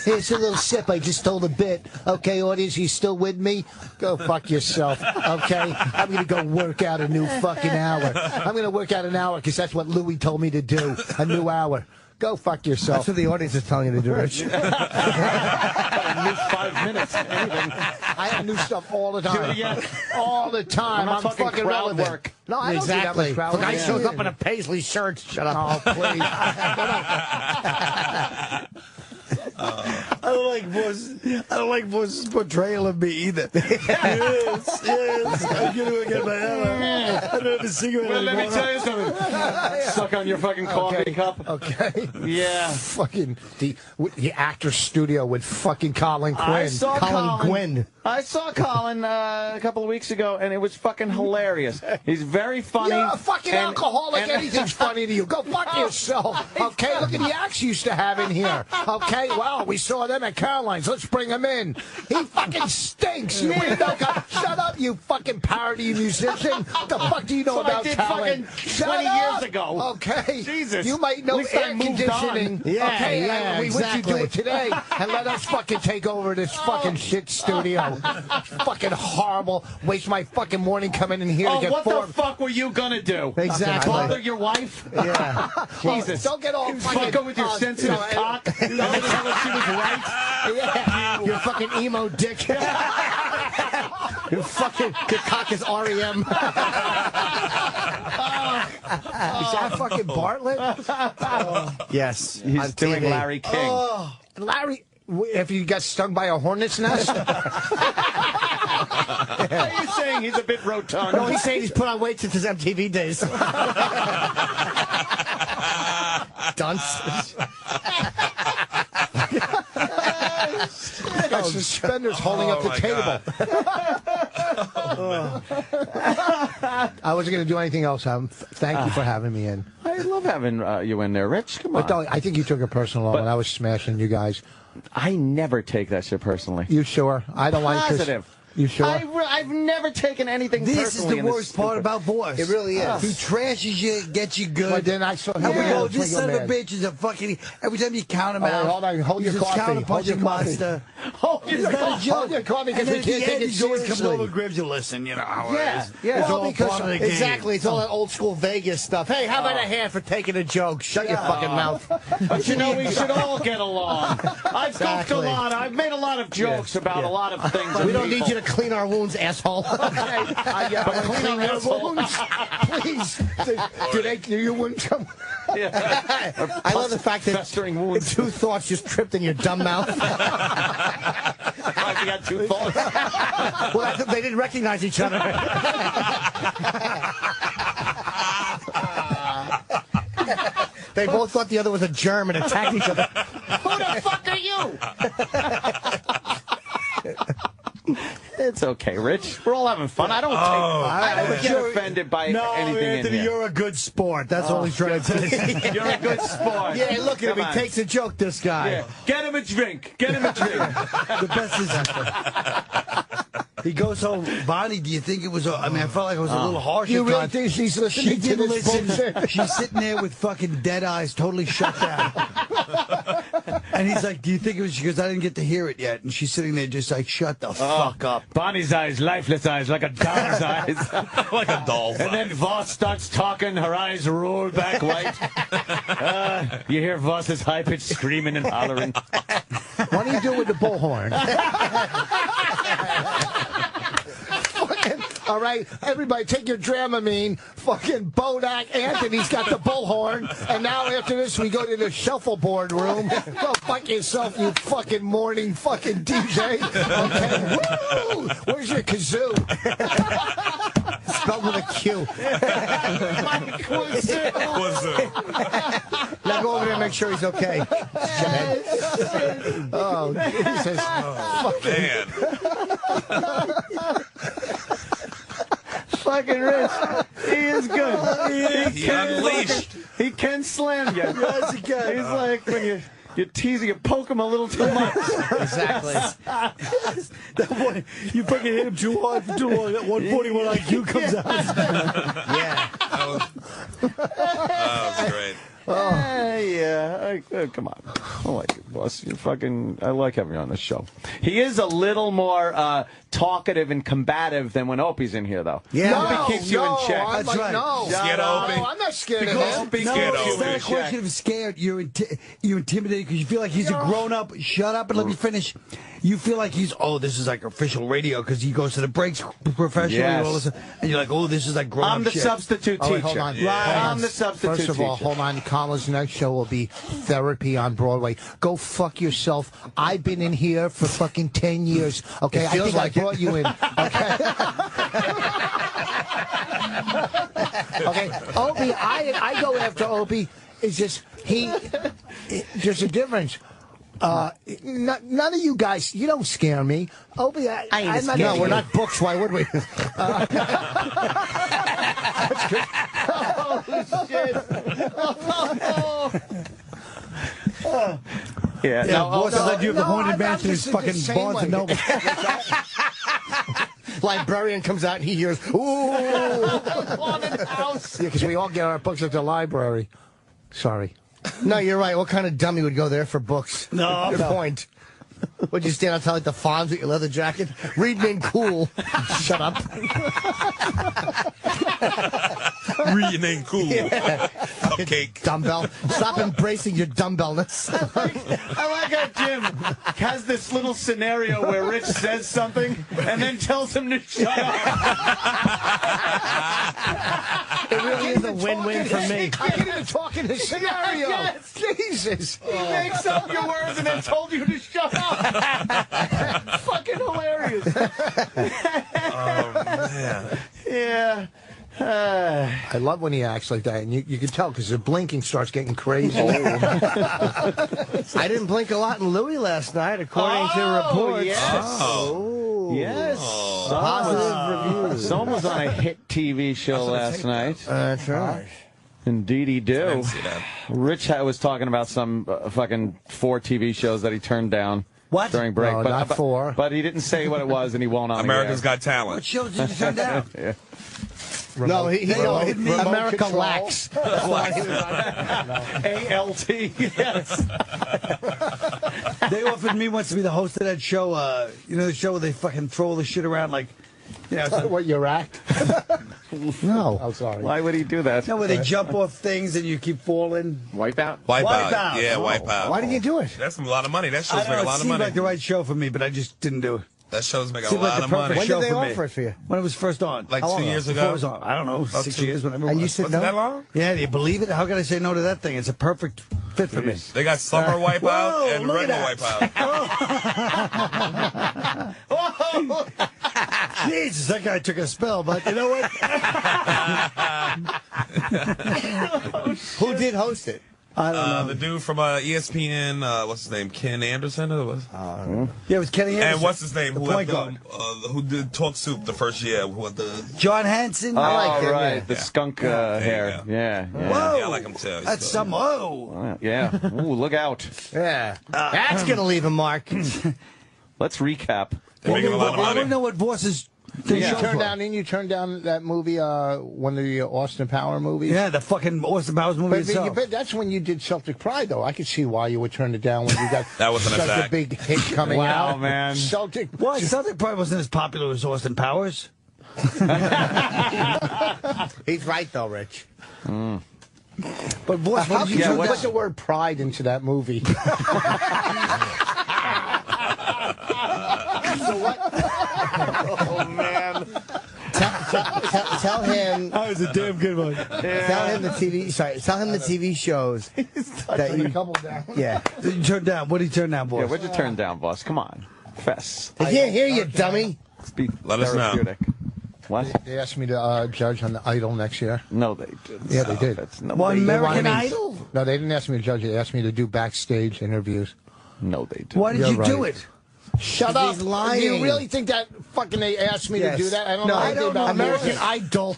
Here's a little sip. I just told a bit. Okay, audience, you still with me? Go fuck yourself, okay? I'm going to go work out a new fucking hour. I'm going to work out an hour because that's what Louis told me to do, a new hour. Go fuck yourself. That's what the audience is telling you to do, Rich. New 5 minutes. Anything. I have new stuff all the time. Do it again. All the time. I'm not talking fucking crowd relevant. work. No, I don't Exactly. do that The with crowd guy work. shows up in a paisley shirt. Shut up. Oh, please. I don't like Vos' portrayal of me either. yes, I'm gonna get my hammer. I don't have a cigarette Well, let me anymore. tell you something. Suck on your fucking coffee cup. Okay. Yeah. Fucking the actor studio with fucking Colin Quinn. I saw Colin Quinn. I saw Colin a couple of weeks ago, and it was fucking hilarious. He's very funny. You're a fucking alcoholic. Anything's funny to you. Go fuck yourself. Okay, look at the acts you used to have in here. Okay, wow, we saw them at Caroline's. Let's bring him in. He fucking stinks. You ain't no guy. Shut up, you fucking parody musician. What the fuck do you know That's what I about did talent? fucking Shut 20 up. years ago. Okay. Jesus. You might know At least I air moved conditioning. on. Yeah, okay, yeah, and we wish you do exactly. it today and let us fucking take over this fucking shit studio. Fucking horrible. Waste my fucking morning coming in here to Oh, get what formed. the fuck were you gonna do? Exactly. Bother your wife? Yeah. Jesus. Don't get all fucking... Fuck her with your sensitive cock. Don't tell her she was right. Yeah, Your fucking emo dick. Your cock is REM. Is that fucking Bartlett? Yes. He's on doing TV. Larry King. Larry, if you got stung by a hornet's nest? Are you saying he's a bit rotund? No, he's saying he's put on weight since his MTV days. Dunce. He's got suspenders holding up the table. I wasn't going to do anything else. Thank you for having me in. I love having you in there, Rich. Come on. But don't, I think you took it personal when I was smashing you guys. I never take that shit personally. You sure? I don't like this. Positive. You sure? I've never taken anything This is personally. the worst part about Vos. It really is. He trashes you, gets you good. But then I saw him. And we Yeah, go, this son of a man. bitch is a fucking... Every time you count him All right, out... hold on. Hold your he's a coffee. Hold counter-punching your coffee. monster. Hold your It's not a coffee. joke. Hold your coffee because And we then at the can't take end, it he always comes seriously. over, grabs you, listen, you know how it Yeah, is. yeah. It's Well, all because part of the game. exactly, it's all that old school Vegas stuff. Hey, how about a hand for taking a joke? Shut your fucking mouth. But you know, we should all get along. I've goofed a Exactly. lot. I've made a lot of jokes about a lot of things. We don't need you to clean our wounds, asshole. But clean your wounds, please. Do your wounds come? I love the fact that Festering wounds. two thoughts just tripped in your dumb mouth. You got two thoughts. Well, I think they didn't recognize each other. They both thought the other was a germ and attacked each other. Who the fuck are you? It's okay, Rich. We're all having fun. I don't get offended by anything Anthony, in here. you're a good sport. That's all he's trying to say. You're a good sport. Yeah, look at him. Come He on. takes a joke, this guy. Yeah. Get him a drink. Get him a drink. The best is he goes home. Bonnie, do you think it was? I mean, I felt like it was a little harsh. You at really times. think she's She listening to didn't this listen. bullshit? She's sitting there with fucking dead eyes, totally shut down. And he's like, "Do you think it was?" She goes, "I didn't get to hear it yet." And she's sitting there just like, "Shut the fuck up." Bonnie's eyes, lifeless eyes, like a doll's eyes. Like a doll's And then Vos starts talking, her eyes roll back white. You hear Vos's high-pitched screaming and hollering. What do you do with the bullhorn? Fucking, all right, everybody take your Dramamine. Fucking Bodak Anthony's got the bullhorn. And now after this, we go to the shuffleboard room. Go fuck yourself, you fucking morning fucking DJ. Okay, woo! Where's your kazoo? Spelled with a Q. Now go over there and make sure he's okay. Oh, Jesus. Man. Fucking Rich. He is good. He unleashed. He can slam you. Yes, he can. He's like when you're teasing, you poke him a little too much. Exactly. That one, you fucking hit him too hard for too long. That 141 IQ comes out. Yeah. That was great. Yeah. Come on. I like it, boss. I like having you on the show. He is a little more talkative and combative than when Opie's in here, though. Yeah. Opie keeps you in check. I'm That's like, right. no. Scared of Opie? No, I'm not scared Because- of him. Opie No, scared keeps of you it's not in a question check. of scared. You're intimidated because you feel like he's a grown up. Shut up and let me finish. You feel like this is like official radio because he goes to the breaks professionally Yes. and all this, and you're like, oh, this is like grown up I'm the shit. substitute Oh, teacher. wait, hold on. Yeah. I'm the substitute First of all, teacher. hold on. Colin's next show will be therapy on Broadway. Go fuck yourself. I've been in here for fucking 10 years. Okay, It I feels think like I brought you in. Okay. Okay, Opie, I go after Opie. It's just there's a difference. None of you guys, you don't scare me. Opie, I'm not. No, we're not books. Why would we? Yeah. Yeah, No, boss is like you have the haunted I'm mansion is just fucking the same Barnes and way. Noble. Librarian comes out and he hears, ooh, haunted house. Yeah, because we all get our books at the library. Sorry. No, you're right. What kind of dummy would go there for books? No, Good no. point. Would you stand outside like the Fonz with your leather jacket? Read me in cool. Shut up. Reading ain't cool. Cupcake. Dumbbell. Stop embracing your dumbbellness. I like how Jim has this little scenario where Rich says something and then tells him to shut up. It really is a win-win for me. I can't even talk in this scenario. Yes. Jesus. He makes up your words and then told you to shut up. Fucking hilarious. Oh, Yeah. I love when he acts like that, and you can tell because the blinking starts getting crazy. I didn't blink a lot in Louis last night, according to reports. Yes. Yes. Positive reviews. Someone was on a hit TV show last night. That's right. Indeed, he I do. didn't see that. Rich was talking about some fucking 4 TV shows that he turned down. What? During break. No, not 4. But he didn't say what it was, and he won't on America's the air. Got Talent. What shows did you turn down? Yeah. No, America control. lacks. That's why he was on. ALT, yes. They offered me once to be the host of that show. You know the show where they fucking throw all the shit around like, you know, What, your act? No. I'm sorry. Why would he do that? where they jump off things and you keep falling. Wipeout? Wipeout. Yeah, Wipeout. Why didn't you do it? That's a lot of money. That I show's don't make know, a it lot of seemed money. like the right show for me, but I just didn't do it. That show's making a Seemed like lot the of perfect money. When show did they for me. offer it for you? When it was first on. Like How long 2 years Before it ago. was on. I don't know, 6 years, whatever. And it you was. said Was no? it that long? Yeah, do you believe it? How can I say no to that thing? It's a perfect fit for me. They got summer Wipeout Whoa, and look at regular Wipeout. Jesus, that guy took a spell, but you know what? Who did host it? I don't know. The dude from ESPN, what's his name? Ken Anderson? Or what? Yeah, it was Kenny Anderson. And what's his name? The Who, point had guard. who did Talk Soup the first year? John Hanson. Oh, like him, right. yeah. The skunk There you hair. go. Yeah. Whoa. Yeah, I like him too. That's some. Whoa. Yeah. Ooh, look out. Yeah. That's going to leave a mark. Let's recap. They're making a lot of I don't money. know what Voss's Did shows you turn were. down? Didn't you turn down that movie? One of the Austin Power movies. Yeah, the fucking Austin Powers movie itself. But that's when you did Celtic Pride, though. I could see why you would turn it down when you got That was an such attack. a big hit coming Wow, out. man. Celtic. Why? Celtic probably wasn't as popular as Austin Powers. He's right, though, Rich. But Voss, How what could did you you do? put the word pride into that movie? Oh, man. Tell him. That was a damn good one. Tell him the TV. Sorry, tell him the TV shows that A you. couple down. Yeah. Did you turn down? What did you turn down, boys? Yeah, what'd you turn down, boss? Come on. Fess. I can't hear you, dummy. Let's be Let us know. therapeutic. What? They asked me to judge on the Idol next year. No, they didn't. Yeah, they did. That's, no, Well, they, American wanted me- Idol? No, they didn't ask me to judge it. They asked me to do backstage interviews. no, they didn't. Why did You're you do right. it? Shut up! He's lying. Do you really think that fucking they asked me to do that? I don't know. I anything don't know. about American music. Idol.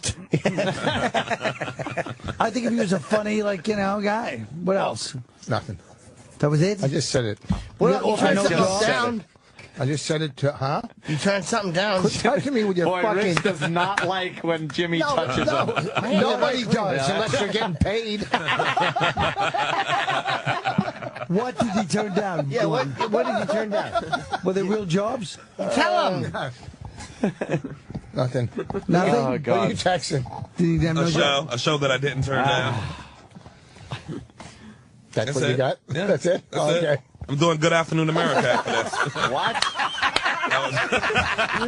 I think if he was a funny, guy. What else? Nothing. That was it? I just said it. What You else? You offered turn no something job? down. I just said it to, huh? You turn something down. Quit touching me with your Boy, fucking. Rich does not like when Jimmy touches him. Nobody does unless they're getting paid. What did he turn down? Yeah, what did you turn down? Were they real jobs? Tell him. Nothing. Nothing? Oh, What are you God. texting? Did he have no job? A show that I didn't turn down. That's what it. you got? Yeah. That's it? That's Okay. it. I'm doing Good Afternoon America after this. What?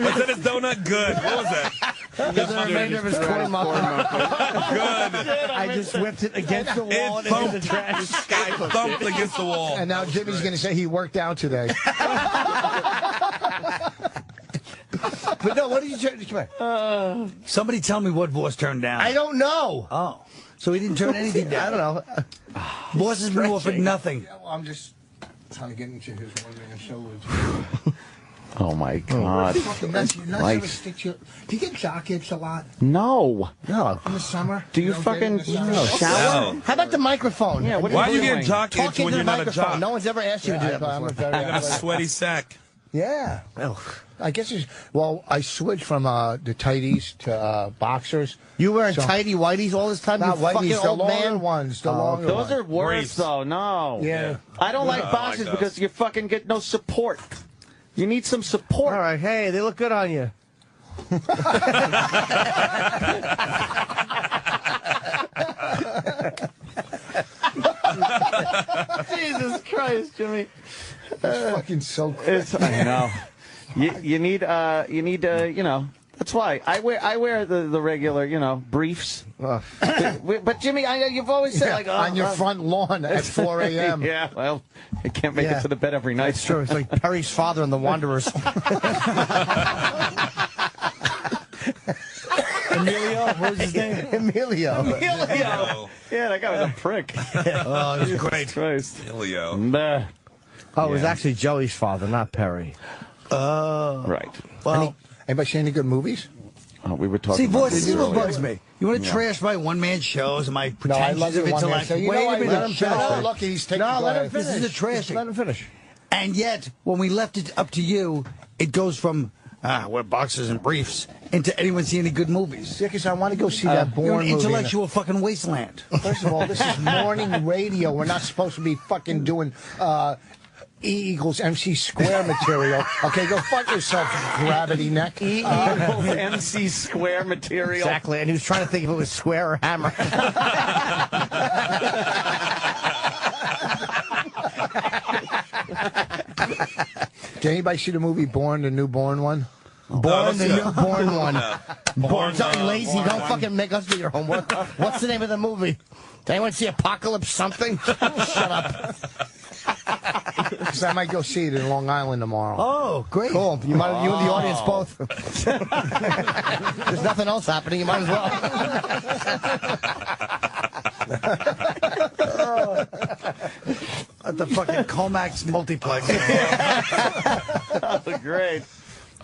Was that his donut? Good. What was that? The remainder of his corn muffin. Good. I just whipped it against the wall It and into the trash. thumped against the wall. And now Jimmy's going to say he worked out today. But no, what did you turn? Come here. Somebody tell me what Voss turned down. I don't know. Oh. So he didn't turn anything I down. don't know. Voss has been offered nothing. Well, I'm just trying to get into his one-man show with Oh, my God. fucking nuts. You're not Life. gonna stick your. Do you get jock itch a lot No. No. in the summer? Do you don't get it in fucking the summer? shower? No. How about the microphone? Yeah, what Why are you doing? getting jock Talk itch into when the you're not a microphone. jock? No one's ever asked you to do that I'm before. a very I got a sweaty sack. Yeah. I guess it's. Well, I switched from the tighties to boxers. You wearing So- tighty whities all this time? Not you fucking whiteies, the old longer man. ones. The longer Those ones. are worse, Briefs. though. No. Yeah. I don't like I boxers like those. because you fucking get no support. You need some support. All right. Hey, they look good on you. Jesus Christ, Jimmy. It's fucking so crazy. It's, I know. You need you know. That's why I wear the regular, you know, briefs. But Jimmy, you've always said like on your front lawn at 4 a.m. Yeah, well, I can't make it to the bed every night. That's true. It's like Perry's father and the Wanderers. Emilio? What was his name? Emilio. Emilio. Yeah, that guy was a prick. Oh, he was great. Christ. Emilio. Nah. Oh, it was actually Joey's father, not Perry. Right. Well, Anybody see any good movies? Oh, we were talking see, about boys, this is what earlier. bugs me. You want to trash my one-man shows and my No, I love pretensions of your one-man intellect. show. You Wait know, a let him minute, shut finish. up. Look, he's taking No, let him glass. finish. This is a trashing. Let him finish. And yet, when we left it up to you, it goes from, we're boxers and briefs, into anyone see any good movies. Yeah, because I want to go see that You're Bourne an movie. intellectual fucking wasteland. First of all, this is morning radio. We're not supposed to be fucking doing E equals MC square material. Okay, go fuck yourself, gravity neck. E equals MC square material. Exactly, and he was trying to think if it was square or hammer. Did anybody see the movie Born, the new Born one? Born, the let's new Born one. Born, Something lazy. Born Don't one. fucking make us do your homework. What's the name of the movie? Did anyone see Apocalypse something? Shut up. Because I might go see it in Long Island tomorrow. Oh, great. Cool. You and the audience both. There's nothing else happening. You might as well. At the fucking Comax multiplex. Oh, great.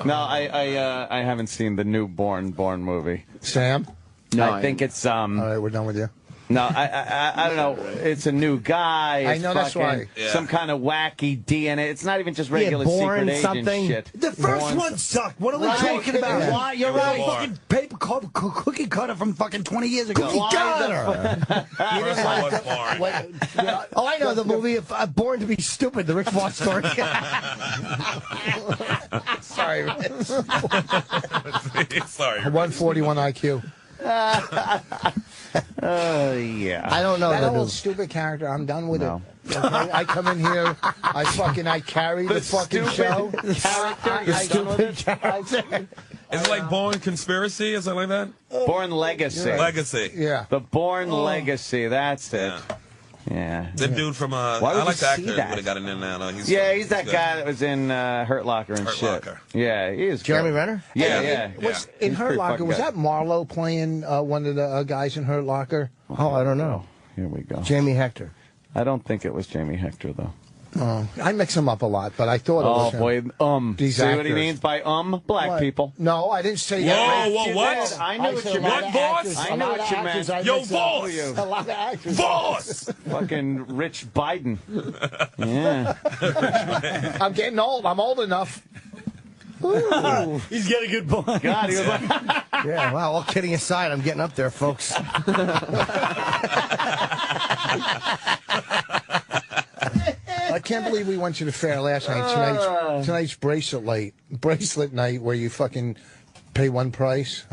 No, I haven't seen the new Born movie. Sam? No, I think it's All right, we're done with you. no, I don't know. It's a new guy. I It's know, that's fucking why. Yeah. Some kind of wacky DNA. It's not even just regular Born secret agent something. shit. The first Born one sucked. What are we Right. talking about? Yeah. Why? You're It was right. hard. Fucking paper cookie cutter from fucking 20 years ago. Cookie cutter. First one was Born. Oh, I know the movie Born to be Stupid, the Rich Vos story. Sorry, Rich. Sorry. 141 IQ. yeah. I don't know That the old new. stupid character, I'm done with No. it. Okay? I come in here, I carry the fucking show. Character. You're stupid. Is it like Born Conspiracy? Is it like that? Born Legacy. Legacy. Yeah. The Born Legacy. That's it. Yeah. The dude from Why would I like you the actor see that? would have got it in there. No, he's He's that guy that was in Hurt Locker and Hurt shit. Locker. Yeah, he is. Jeremy good. Renner? Yeah. Was in He's Hurt pretty Locker, fucking was good. that Marlowe playing one of the guys in Hurt Locker? Oh, I don't know. Here we go. Jamie Hector. I don't think it was Jamie Hector though. Oh, I mix them up a lot, but I thought it Oh was him. boy, These See what he actors. means by black What? people. No, I didn't say Whoa, that. whoa, what? I knew what said you a lot meant. What, of boss? actors- I a know lot what of you actors meant. I Yo, mix up. boss! A lot of actors. Boss! Fucking Rich Biden. Yeah. I'm getting old. I'm old enough. Ooh. He's got a good point. God, he was like, Yeah, wow, all kidding aside, I'm getting up there, folks. I can't believe we went to the fair last night. Tonight's bracelet night where you fucking pay one price.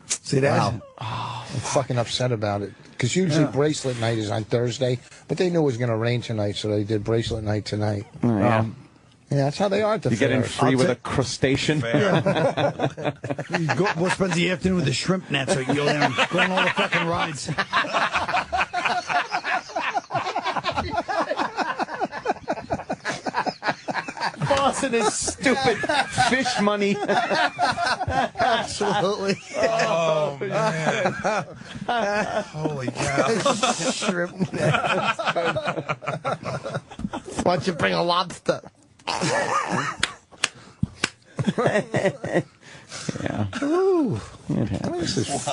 See that? Wow. I'm fucking upset about it. Because usually bracelet night is on Thursday, but they knew it was going to rain tonight, so they did bracelet night tonight. yeah. Yeah, that's how they are at the You get in fairs. free with a crustacean. We'll spend the afternoon with the shrimp net so you can go there and go on all the fucking rides. Boss and his stupid fish money. Absolutely. Oh, man. Holy cow. Shrimp net. Why don't you bring a lobster? Yeah. Ooh. It happens.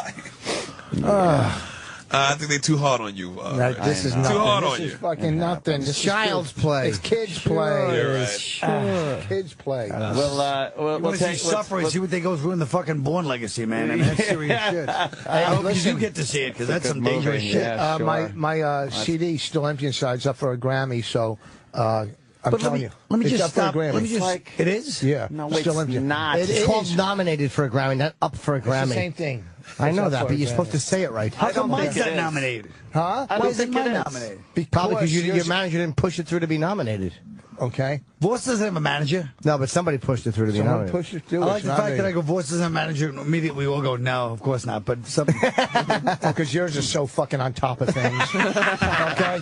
I think they're too hard on you. This is Too nothing. hard This on is you. fucking nothing. This is Child's play. It's kids play. You're right. Sure. Kids play. We'll You want to see Suffer, see what they go through in the fucking Born Legacy, man. I mean, that's serious shit. I hope listen. you do get to see it, because that's Good some dangerous movie, shit. yeah. Sure. My CD's still empty inside. It's up for a Grammy, so I'm But telling you. let me it's just up for a stop. Grammy. Let me just. like- It is? Yeah. No, still it's empty. not. It's It called is. nominated for a Grammy, not up for a It's the Grammy. same thing. I know It's up that, for but a you're supposed to Grammy. say it right. How come don't mine's think it not is. nominated? Huh? I Why don't isn't think it mine is. nominated? Probably because Because your manager didn't push it through to be nominated. Okay. Vos doesn't have a manager. No, but somebody pushed it through to me. Someone pushed it through. I like the fact that I go, Vos doesn't have a manager. And immediately we all go, no, of course not. But some. Because yours is so fucking on top of things. Okay?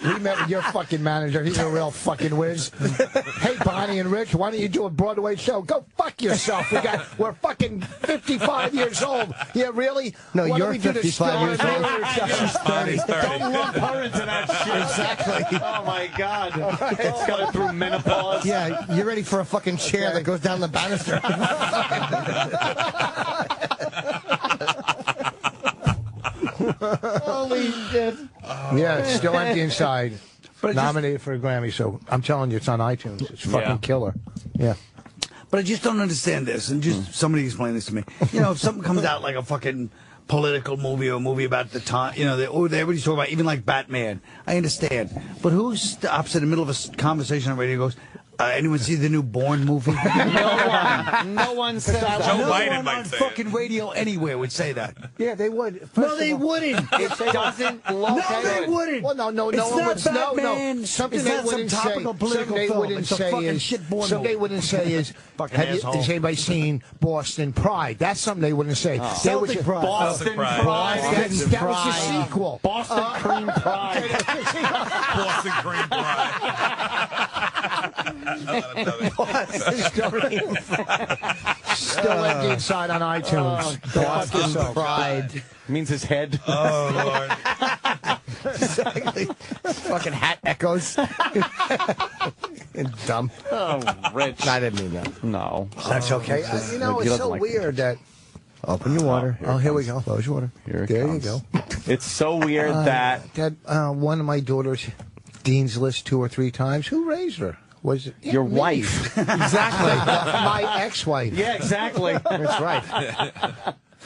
We met with your fucking manager. He's a real fucking whiz. Hey, Bonnie and Rich, why don't you do a Broadway show? Go fuck yourself. We're fucking 55 years old. Yeah, really? No, Why you're don't we do the 55 years Star old. She's 30. Don't lump her into that shit. Exactly. Oh my God. It's going through menopause. Yeah, you're ready for a fucking chair that goes down the banister. Holy shit. Yeah, it's still empty inside. But Nominated for a Grammy, so I'm telling you, it's on iTunes. It's fucking killer. Yeah. But I just don't understand this, and just somebody explain this to me. You know, if something comes out like a fucking political movie or a movie about the time, you know, everybody's talking about, even like Batman. I understand. But who stops in the middle of a conversation on radio and goes, anyone see the new Bourne movie? No one said that. Joe No Biden one might on say fucking it. radio anywhere would say that. Yeah, they would. No, they wouldn't. It doesn't look No, they wouldn't. Well, no It's one not would. No, Batman. no. Something It's they not some wouldn't topical say. political Something they film. wouldn't It's a say fucking is. shit Bourne Something they movie. wouldn't say is. Fucking Has asshole. anybody seen Boston Pride? That's something they wouldn't say. They would Celtic say- Pride. Boston Pride. Pride. That was the sequel. Boston Cream Pride. Boston Cream Pride. Still empty inside on iTunes. Go fuck yourself. Pride. Means his head. Oh, Lord. Exactly. Fucking hat echoes. And dumb. Oh, Rich. I didn't mean that. No. That's okay. You know, He it's doesn't so like weird that. Open your water. Oh, here we go. Close your water. Here it There comes. you go. It's so weird that One of my daughters, Dean's List 2 or 3 times. Who raised her? Was it your me. wife. Exactly. My ex-wife. Yeah, exactly. That's right.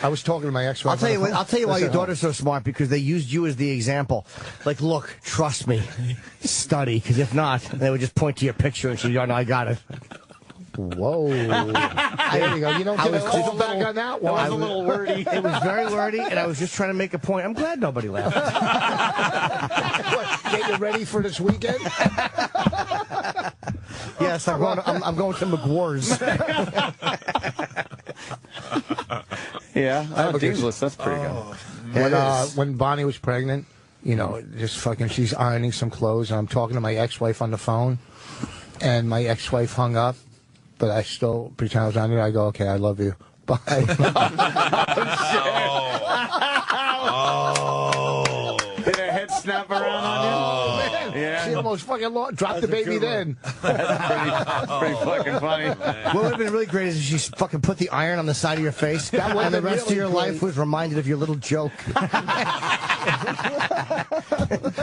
I was talking to my ex-wife. I'll tell you. I'll tell you why your Listen, daughter's so smart, because they used you as the example. Like, look, trust me, study, because if not, they would just point to your picture and say, "Yeah, no, I got it." Whoa. There you go. You don't get a call back on that one. That was a little wordy. It was very wordy, and I was just trying to make a point. I'm glad nobody laughed. What, get you ready for this weekend? Yes, I'm going to McWhor's. Yeah. Oh, Dean's List. That's pretty good. When Bonnie was pregnant, you know, just fucking, she's ironing some clothes, and I'm talking to my ex-wife on the phone, and my ex-wife hung up, but I still pretend I was on there. I go, okay, I love you. Bye. Oh. Did her head snap around on you? Yeah. She almost fucking dropped the baby then. That's pretty fucking funny. What would have been really great is if she fucking put the iron on the side of your face, That would have and the been rest really of your great. life was reminded of your little joke.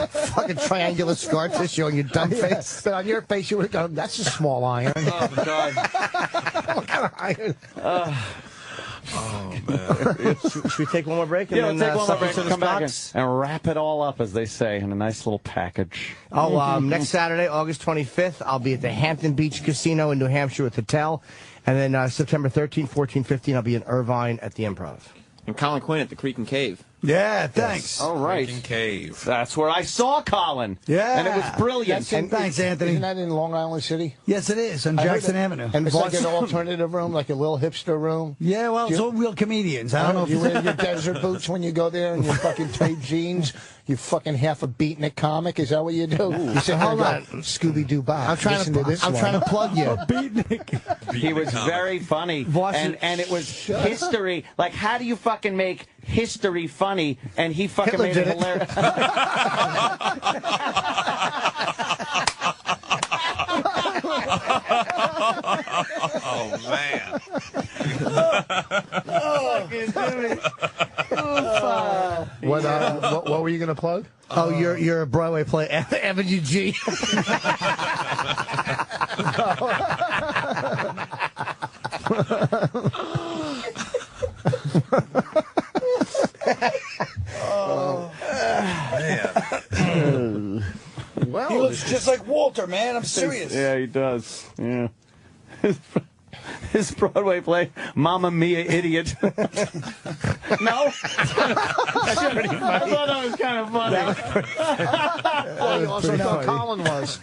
Fucking triangular scar tissue on your dumb face. But on your face, you would have gone, that's a small iron. Oh, God. What kind of iron? Oh, man. Should we take one more break? And Yeah, we'll take one more suck break into and the come back stocks? and wrap it all up, as they say, in a nice little package. Oh, next Saturday, August 25th, I'll be at the Hampton Beach Casino in New Hampshire with Hotel. And then September 13th, 14th, 15th, I'll be in Irvine at the Improv. And Colin Quinn at the Creek and Cave. Yeah, thanks. All right. Freaking cave. That's where I saw Colin. Yeah. And it was brilliant. Thanks, Anthony. Isn't that in Long Island City? Yes, it is, on I heard Jackson it. Avenue. And it's like an alternative room, like a little hipster room. Yeah, well, it's all real comedians. I don't know if you you wear your desert boots when you go there and your fucking tight jeans. You fucking half a beatnik comic. Is that what you do? You say, Hold on. Scooby-Doo Bob. I'm trying to plug you. He was very funny, and it was history. Like, how do you fucking make history funny? And he fucking Hitler made did it it. hilarious. Oh, man. What were you going to plug? Oh, you're a Broadway play, Avenue G. Well, He looks just like Walter, man. I'm serious. Yeah, he does. Yeah. his Broadway play, Mamma Mia Idiot. No? That's pretty funny. I thought that was kind of funny. Well, you also thought Colin was.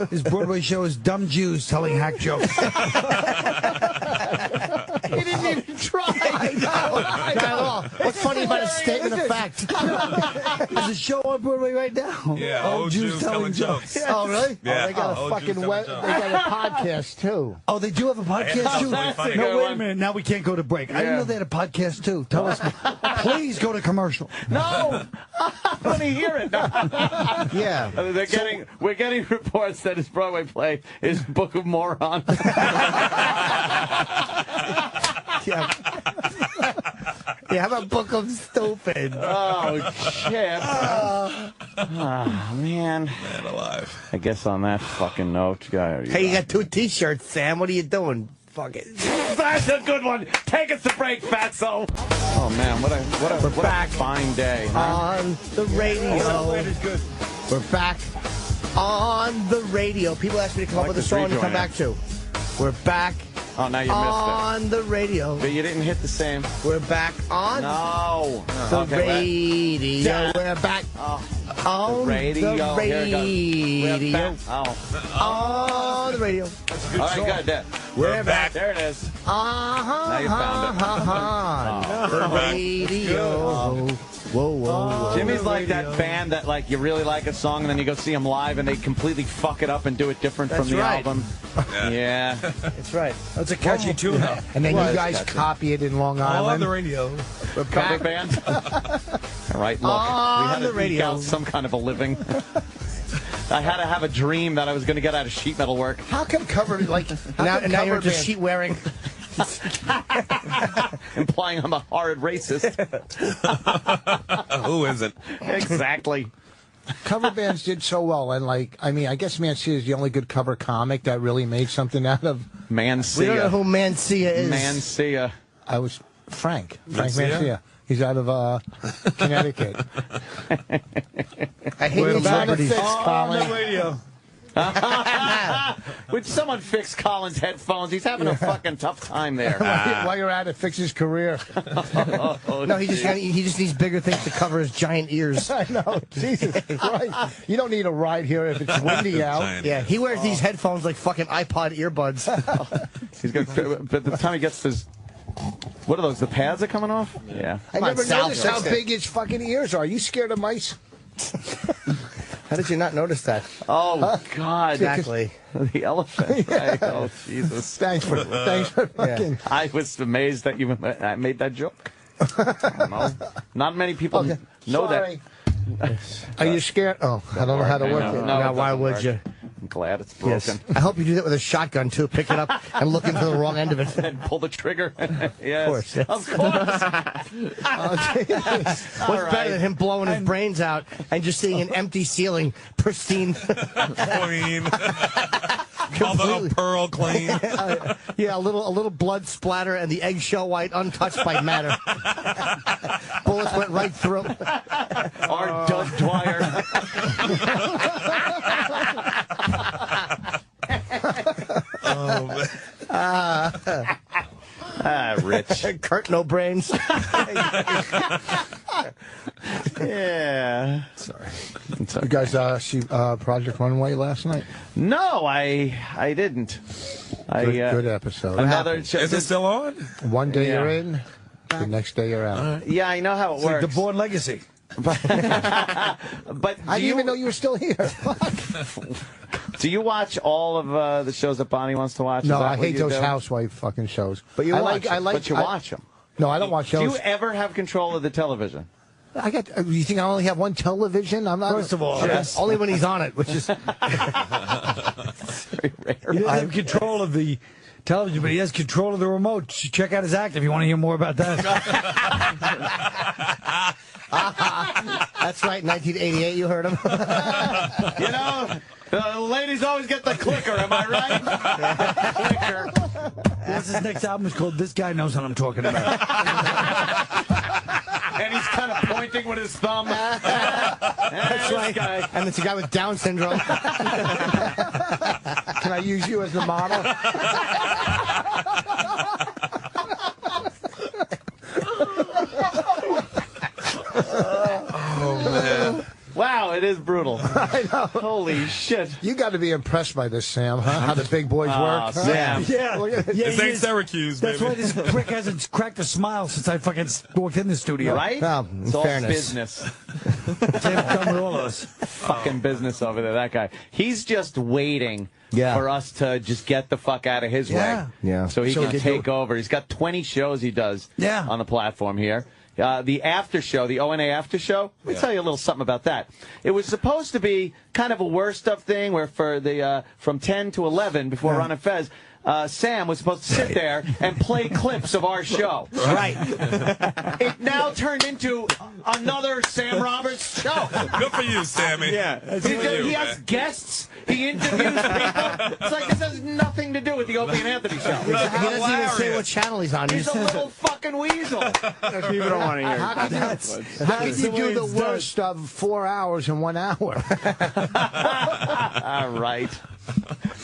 His Broadway show is dumb Jews telling hack jokes. He didn't even try. I know. Not at all. What's funny about a statement of fact? There's a show on Broadway right now. Yeah, old Jews telling jokes. Oh, really? Yeah. Oh, they got a Old fucking Jews telling jokes. they got a podcast too. Oh, they do have a podcast too. That's really funny. No, wait a minute. Now we can't go to break. I didn't know they had a podcast too. Tell us. Please go to commercial. No! I want to hear it. Yeah. We're getting reports that his Broadway play is Book of Moron. Yeah. Yeah, how about Book of Stupid? Oh, shit. Man. Man alive. I guess on that fucking note, Hey, you got 2 T-shirts, Sam. What are you doing? Fuck it. That's a good one. Take us to break, Fatso. Oh man, what a fine day. Huh? On the radio. We're back on the radio. People ask me to come up with a song to come back to. We're back. Oh, now you missed on the radio. it. But you didn't hit the same. We're back on the radio. We're back on the radio. the Here it goes. We're back. On the radio. All right, good. We're back. There it is. Now you found it. On the radio. Whoa. Jimmy's like that band that like you really like a song and then you go see them live and they completely fuck it up and do it different from the album. Yeah. That's right. That's a catchy tune, though. And then you guys copy it in Long Island. On the radio. We're cover band. All right, look. We had to eke out some kind of a living. I had to have a dream that I was going to get out of sheet metal work. How come cover like Now you're just sheet wearing. Implying I'm a horrid racist. Who isn't? Exactly. cover bands did so well, and like I mean, I guess Mancia is the only good cover comic that really made something out of. Mancia. We don't know who Mancia is. Mancia. I was Frank Mancia. He's out of Connecticut. I hate the celebrities. Colin. On the radio. Would someone fix Colin's headphones? He's having a fucking tough time there. While you're at it, fix his career. No, he just needs bigger things to cover his giant ears. I know. Jesus Christ. You don't need a ride here if it's windy out. Yeah, he wears these headphones like fucking iPod earbuds. He's got, but the time he gets his, what are those? The pads are coming off? Yeah. I never noticed how big his fucking ears are. Are you scared of mice? How did you not notice that? Oh God! Exactly. The elephant. Right? Oh Jesus! Thanks for fucking. Yeah. I was amazed that you made that joke. I don't know. Not many people know Sorry. that. Are you scared? Oh, I don't know how to work it. No, why would you? I'm glad it's broken. Yes. I hope you do that with a shotgun too. Pick it up and look into the wrong end of it. And pull the trigger. Yes. Of course. Yes. Of course. What's better than him blowing his brains out and just seeing an empty ceiling, pristine, Clean. Mother of pearl clean. yeah, a little blood splatter and the eggshell white untouched by matter. Bullets went right through. Our Doug Dwyer. Oh, man. Rich. Kurt no brains. Yeah. Sorry. It's okay. You guys see Project Runway last night? No, I didn't. Good episode. Another show. Is it still on? One day you're in, the next day you're out. Yeah, I know how it It's like works. the Bourne Legacy. But I didn't even know you were still here. do you watch all of the shows that Bonnie wants to watch? No, Is that I what hate you those do? housewife fucking shows. But you watch I like. But you watch them. No, I don't watch Do those. you ever have control of the television? I got. You think I only have one television? I'm not. First of all, Only when he's on it, which is Very rare. he doesn't have control of the television, but he has control of the remote. Check out his act if you want to hear more about that. that's right. 1988, you heard him. You know, the ladies always get the clicker. Am I right? Clicker. That's his next album is called "This Guy Knows What I'm Talking About." And he's kind of pointing pointing with his thumb. That's right. Guy. And it's a guy with Down syndrome. Can I use you as the model? Oh, man. Wow, it is brutal. I know. Holy shit. You got to be impressed by this, Sam, huh? How the big boys work. Sam. Yeah, yeah. This he ain't is. Syracuse, That's baby. why this prick hasn't cracked a smile since I fucking walked in the studio. Right? Well, in It's all fairness. business. Same come with all of us. Fucking business over there, that guy. He's just waiting Yeah. for us to just get the fuck out of his Yeah. way. Yeah. So he So can he can take over. He's got 20 shows he does Yeah. on the platform here. The after show, the O&A after show, let me tell you a little something about that. It was supposed to be kind of a worst stuff thing where for the from 10 to 11 before Ron and Fez, Sam was supposed to sit there and play clips of our show. Right. It now turned into another Sam Roberts show. Good for you, Sammy. Yeah. Good for you, He has man. guests. He interviews people. It's like this has nothing to do with the Opie and Anthony show. He doesn't even say Hilarious. what channel he's on. He He's a says little fucking weasel. People don't want to hear. How can you, how can you do the worst of 4 hours in 1 hour? All right.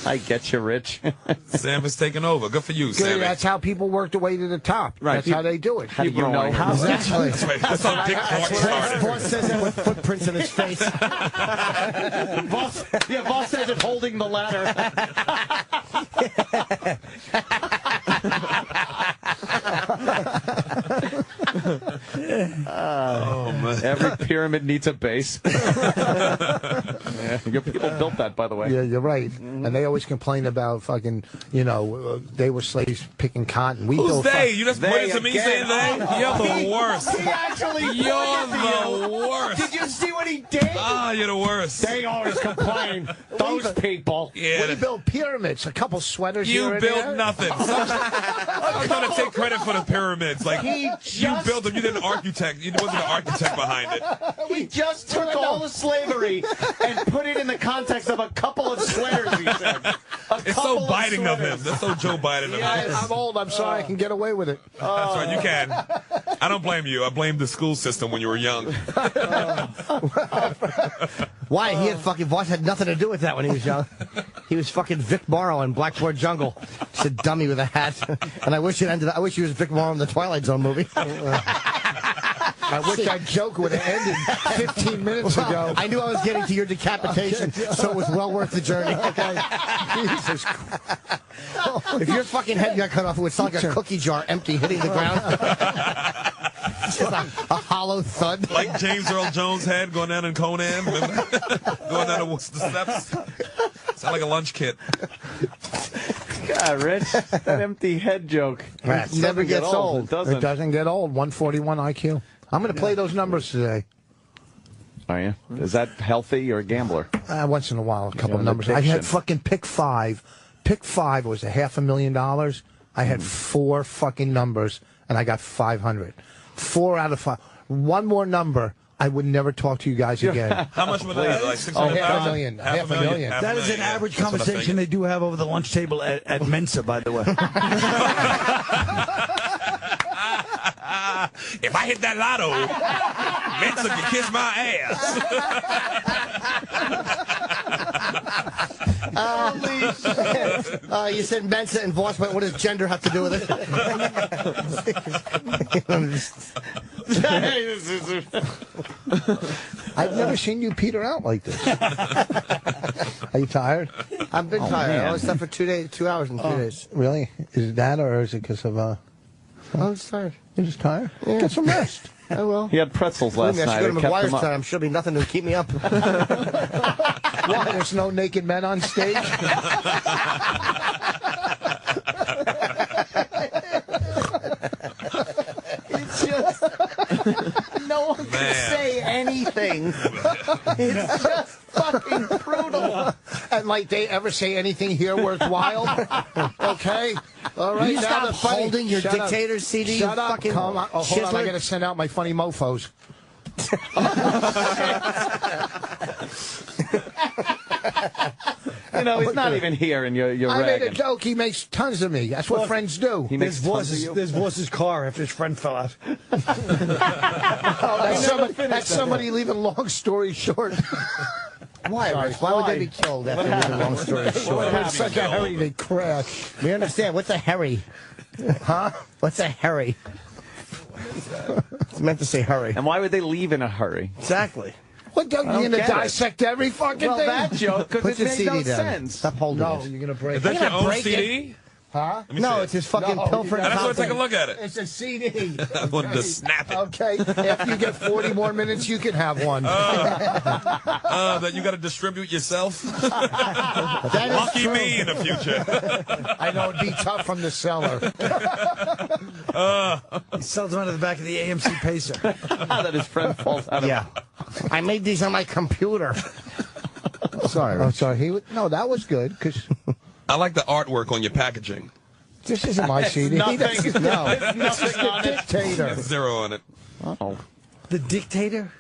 I get you, Rich. Sam is taking over. Good for you, Good, Sammy. that's how people work their way to the top. Right. That's how they do it. How do you don't know? wanna hear Exactly. That's how Dick Clark started. Voss says that with footprints in his face. Voss says it holding the ladder. Oh, man. Every pyramid needs a base. Yeah, your people built that, by the way. Yeah, you're right. And they always complain about fucking, they were slaves picking cotton. We Who's built they? You just They pointed to me again. saying they? You're the worst. He actually You're the worst. Did you see what he did? Ah, you're the worst. They always complain. Those people. Yeah, We built pyramids, a couple sweaters you here and built there. nothing. I'm trying to take credit for the pyramids. Like, He you just- built them. You didn't architect. You wasn't an architect behind it. He just took all the slavery and put it in the context of a couple of sweaters, he said. It's so Biden of him. That's so Joe Biden of him. I'm old. I'm sorry. I can get away with it. That's right. You can. I don't blame you. I blame the school system when you were young. Why? He had fucking Voss had nothing to do with that when he was young. He was fucking Vic Morrow in Blackboard Jungle. Just a dummy with a hat. And I wish it ended. I wish he was Vic Morrow in the Twilight Zone movie. I wish that joke would have ended 15 minutes ago. I knew I was getting to your decapitation, so it was well worth the journey. Okay. Jesus Christ. If your fucking head got cut off, it would sound like a cookie jar empty hitting the ground. Just a hollow thud. Like James Earl Jones' head going down in Conan. Remember? Going down the steps. Sound like a lunch kit. God, Rich, that empty head joke. It never gets old. It doesn't. It doesn't get old. 141 IQ. I'm going to play those numbers today. Are you? Is that healthy or a gambler? Once in a while, a couple of an numbers. I had addiction. fucking pick 5. Pick 5 was $500,000. I had 4 fucking numbers, and I got 500. 4 out of 5. One more number, I would never talk to you guys again. How much was that? Like 600,000? $500,000. Half a million. That is an yeah. average That's what I conversation they figured. do have over the lunch table at Mensa, by the way. If I hit that lotto, Mensa can kiss my ass. Holy shit. You said Mensa and Voss, but what does gender have to do with it? I've never seen you peter out like this. Are you tired? I've been tired. man. I was slept for 2 days, 2 hours and 2 days. Really? Is it that, or is it because of, I was tired. you're just tired? Get some rest. I will. He had pretzels last Believe me, I night. should go It to kept McGuire's him up. tonight. I'm sure there'll be nothing to keep me up. Why? There's no naked men on stage? It's just no one can say anything. It's just fucking brutal. And like they ever say anything here worthwhile? Okay? All right, You now stop the funny. holding your Shut up. dictator CD, Shut you up. fucking Come on. Oh, hold on, I shizzler. gotta send out my funny mofos. You know, he's not even here, and you're I made a ragging. joke. He makes tons of me. That's what friends do. He makes tons of you. There's Vos's car after his friend fell out. That's somebody leaving long story short. Why, Rich? Why would they be killed after leaving a long story short? It's such a hurry they crash. We understand. What's a hurry? Huh? What's a hurry? It's meant to say hurry. And why would they leave in a hurry? Exactly. What, don't you gonna get it. dissect every fucking Well, thing? that joke, because Put it the made CD no down. sense. Stop holding No, it. you're gonna break Is it. that your own break it. CD? Huh? Let me No, see it's his fucking No, pilfering. I just want to take a content. look at it. It's a CD. I wanted to snap it. Okay, after you get 40 more minutes, you can have one. That you got to distribute yourself. Lucky me in the future. I know it'd be tough from the cellar. He sells them out of the back of the AMC Pacer. That his friend falls out of. Yeah. I made these on my computer. Sorry. Oh, sorry. No, that was good because I like the artwork on your packaging. this isn't my CD. Nothing. No, Nothing on it. dictator. Zero on it. Oh. The Dictator?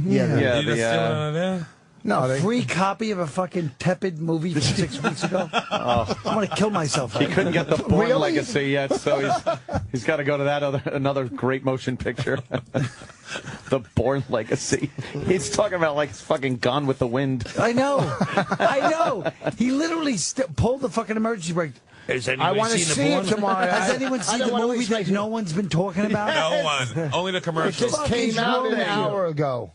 Yeah. Yeah, You just the, stealing on there? No, A free copy of a fucking tepid movie from 6 weeks ago? I'm going to kill myself. he couldn't get the Bourne Really? Legacy yet, so he's got to go to that another great motion picture. The Bourne Legacy. He's talking about like it's fucking Gone with the Wind. I know. I know. He literally pulled the fucking emergency brake. Has I anyone want to seen the see it Bourne? tomorrow. Has I- anyone I seen don't the wanna movie waste that my- no one's been talking about? No one. Only the It commercials. just came out an hour ago.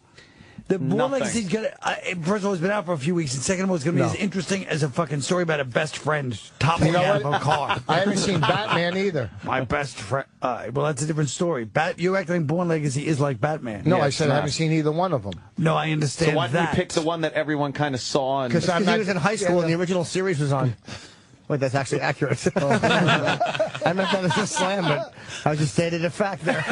The Bourne Nothing. Legacy's gonna. First of all, it's been out for a few weeks, and second of all, it's gonna be as interesting as a fucking story about a best friend toppling You know out of what? a car. I haven't seen Batman either. My best friend. Well, that's a different story. You act like Bourne Legacy is like Batman. No, Yeah, I it's said I not. haven't seen either one of them. No, I understand So why didn't that. we pick the one that everyone kind of saw? And 'Cause Because I'm he was in high school and the original series was on. Wait, that's actually accurate. I meant that as a slam, but I was just stating a fact there.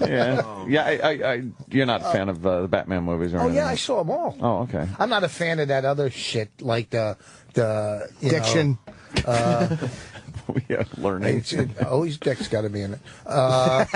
yeah. You're not a fan of the Batman movies, or Oh anything? yeah, I saw them all. Oh, okay. I'm not a fan of that other shit like the you Diction. We are learning. Always Dick's got to be in it. God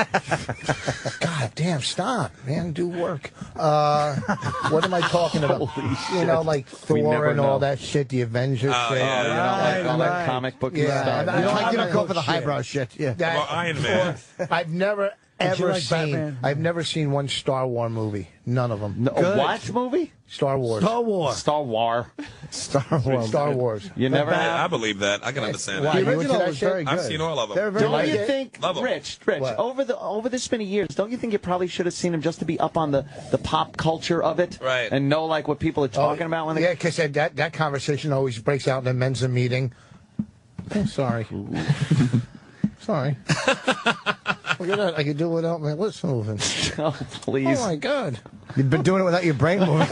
damn, stop, man, do work. What am I talking about? Holy You know, shit. like We Thor never and all know. that shit, the Avengers shit. yeah. You don't like all that comic book Yeah. stuff. You don't go for the highbrow shit. Yeah. That- Well, Iron Man. I've never you ever like seen. Batman? I've never seen one Star Wars movie. None of them. No, Good. what movie? Star Wars. Star Wars. Star Wars. Star Wars. Star Wars. You never had. I believe that. I can understand Why? that. You into that shit? I've seen all of them. They're very Don't like you it. think, Love 'em. Rich, What? over this many years, don't you think you probably should have seen him just to be up on the pop culture of it? Right. And know, like, what people are talking about when they... Yeah, because that conversation always breaks out in a men's meeting. Oh, sorry. Sorry. Look at that. I could do it without my lips moving. Oh, please. Oh, my God. You've been doing it without your brain moving.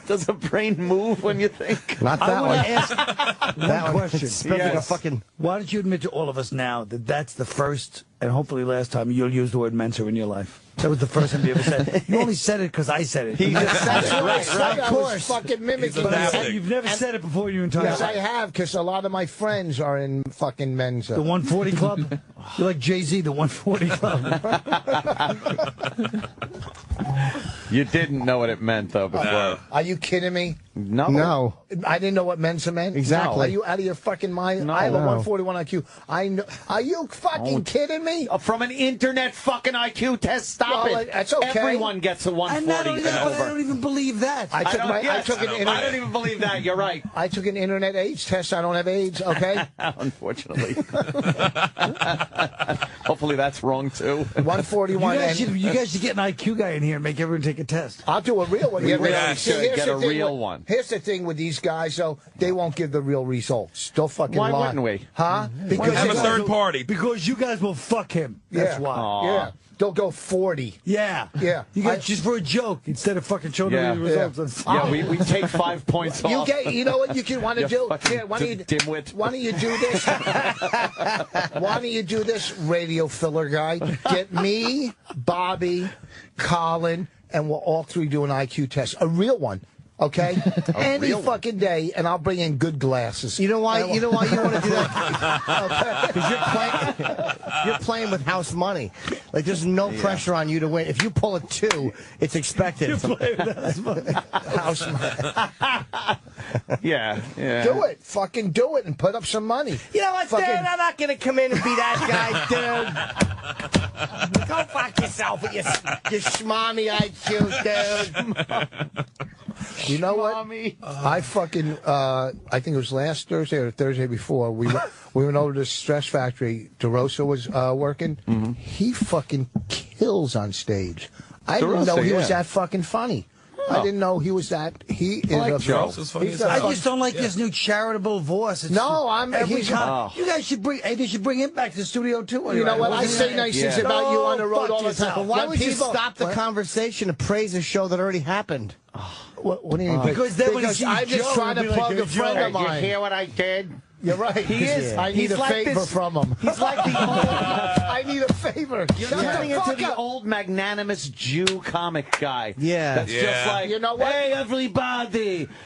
Does a brain move when you think? Not I that want one. to ask That one one. question. It's spelled like a Yes. fucking. Why don't you admit to all of us now that that's the first and hopefully last time you'll use the word Mensa in your life? That was the first time you ever said it. You only said it because I said it. He just said it. Right. Of course. Fucking mimicking But adapting. you've never said it before in your entire Yes, I life. have, because a lot of my friends are in fucking Mensa. The 140 Club? You're like Jay-Z, the 140 Club. You didn't know what it meant, though, before. Are you kidding me? No. No. I didn't know what Mensa meant. Exactly. Are you out of your fucking mind? No. I have a No. 141 IQ. I know. Are you fucking kidding me? From an internet fucking IQ test. Stop Well, it. that's okay. Everyone gets a And I 140 don't, and but I don't over. even believe that. I took yes. an I internet. don't even believe that. You're right. I took an internet AIDS test. I don't have AIDS. Okay. Unfortunately. Hopefully that's wrong, too. 141. You guys should get an IQ guy in here and make everyone take a test. I'll do a real one. really See, should here's get the a thing real with- one. Here's the thing with these guys, though. They won't give the real results. They'll fucking Why lie. wouldn't we? Huh? Because Have a they- third party. Because you guys will fuck him. That's Yeah. why. Aw. Yeah. They'll go 40. Yeah. Yeah. You guys just for a joke instead of fucking showing Yeah. them the results. Yeah, we take 5 points You off. get. You know what you can want to You do? fucking Here, why don't you dimwit. Why don't you do this? Why don't you do this, radio filler guy? Get me, Bobby, Colin, and we'll all three do an IQ test, a real one. Okay, any fucking day, and I'll bring in good glasses. You know why? You know why you want to do that? Because you're playing with house money. Like there's no pressure on you to win. If you pull a 2, it's expected. You're playing with house money. House money. Yeah. Do it. Fucking do it and put up some money. You know what, dude? I'm not going to come in and be that guy, dude. Go fuck yourself with your schmommy IQ, dude. You know what? I fucking, I think it was last Thursday or the Thursday before, we went over to the Stress Factory. DeRosa was working. He fucking kills on stage. I didn't know he was that fucking funny. I didn't know he was that. He is a Joe. I just don't like this new charitable Vos. It's every time. You guys should bring. Hey, they should bring him back to the studio too. You know what? I say nice things about you on the road all the time. Why would you stop the conversation to praise a show that already happened? What do you mean? Because then when because I'm just trying to plug a friend of mine. You hear what I did? You're right. He is. I need a favor from him. He's like the old. I need a favor. You're turning into the old magnanimous Jew comic guy. Yeah. That's just like, you know what? Hey,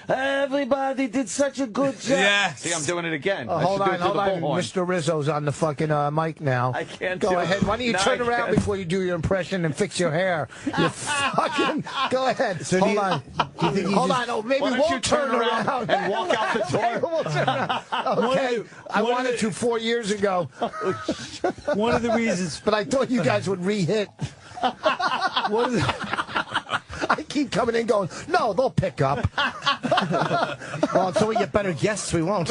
everybody did such a good job. Yes. See, I'm doing it again. Hold on. Mr. Rizzo's on the fucking mic now. I can't go do ahead. it. Why don't you turn around before you do your impression and fix your hair? You fucking go ahead. So hold on. Hold on. Oh, maybe we'll turn around and walk out the door. Okay. I wanted to 4 years ago. One of the reasons, but I thought you guys would re-hit. I keep coming in going, no, they'll pick up. Well, until we get better guests, we won't.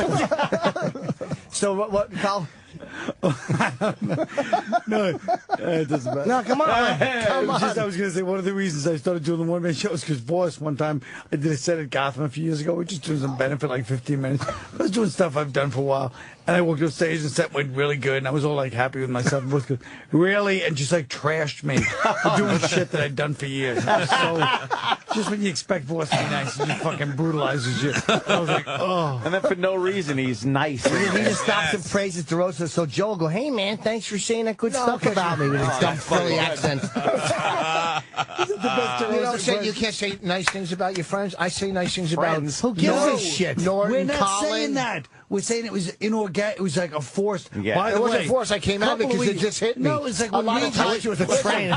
So what, Carl? No, it doesn't matter. No, come on. I was going to say one of the reasons I started doing the one-man shows because Vos, one time, I did a set at Gotham a few years ago. We just doing some benefit, like 15 minutes. I was doing stuff I've done for a while. And I walked up stage and the set went really good. And I was all like happy with myself. And Vos goes, really? And just like trashed me for doing shit that I'd done for years. Just when you expect Vos to be nice, he just fucking brutalizes you. I was like, oh. And then for no reason, he's nice. He just stops and praises DeRosa. So Joe will go, hey, man, thanks for saying that good stuff about me with his dumb Philly accent. You can't say nice things about your friends. I say nice things about who gives a shit. Norton, We're not Colin. saying that. We're saying it was inorganic. It was like a forced. Yeah. By the It way, wasn't forced. I came out because it just hit me. No, it's like a lot of times it was a train.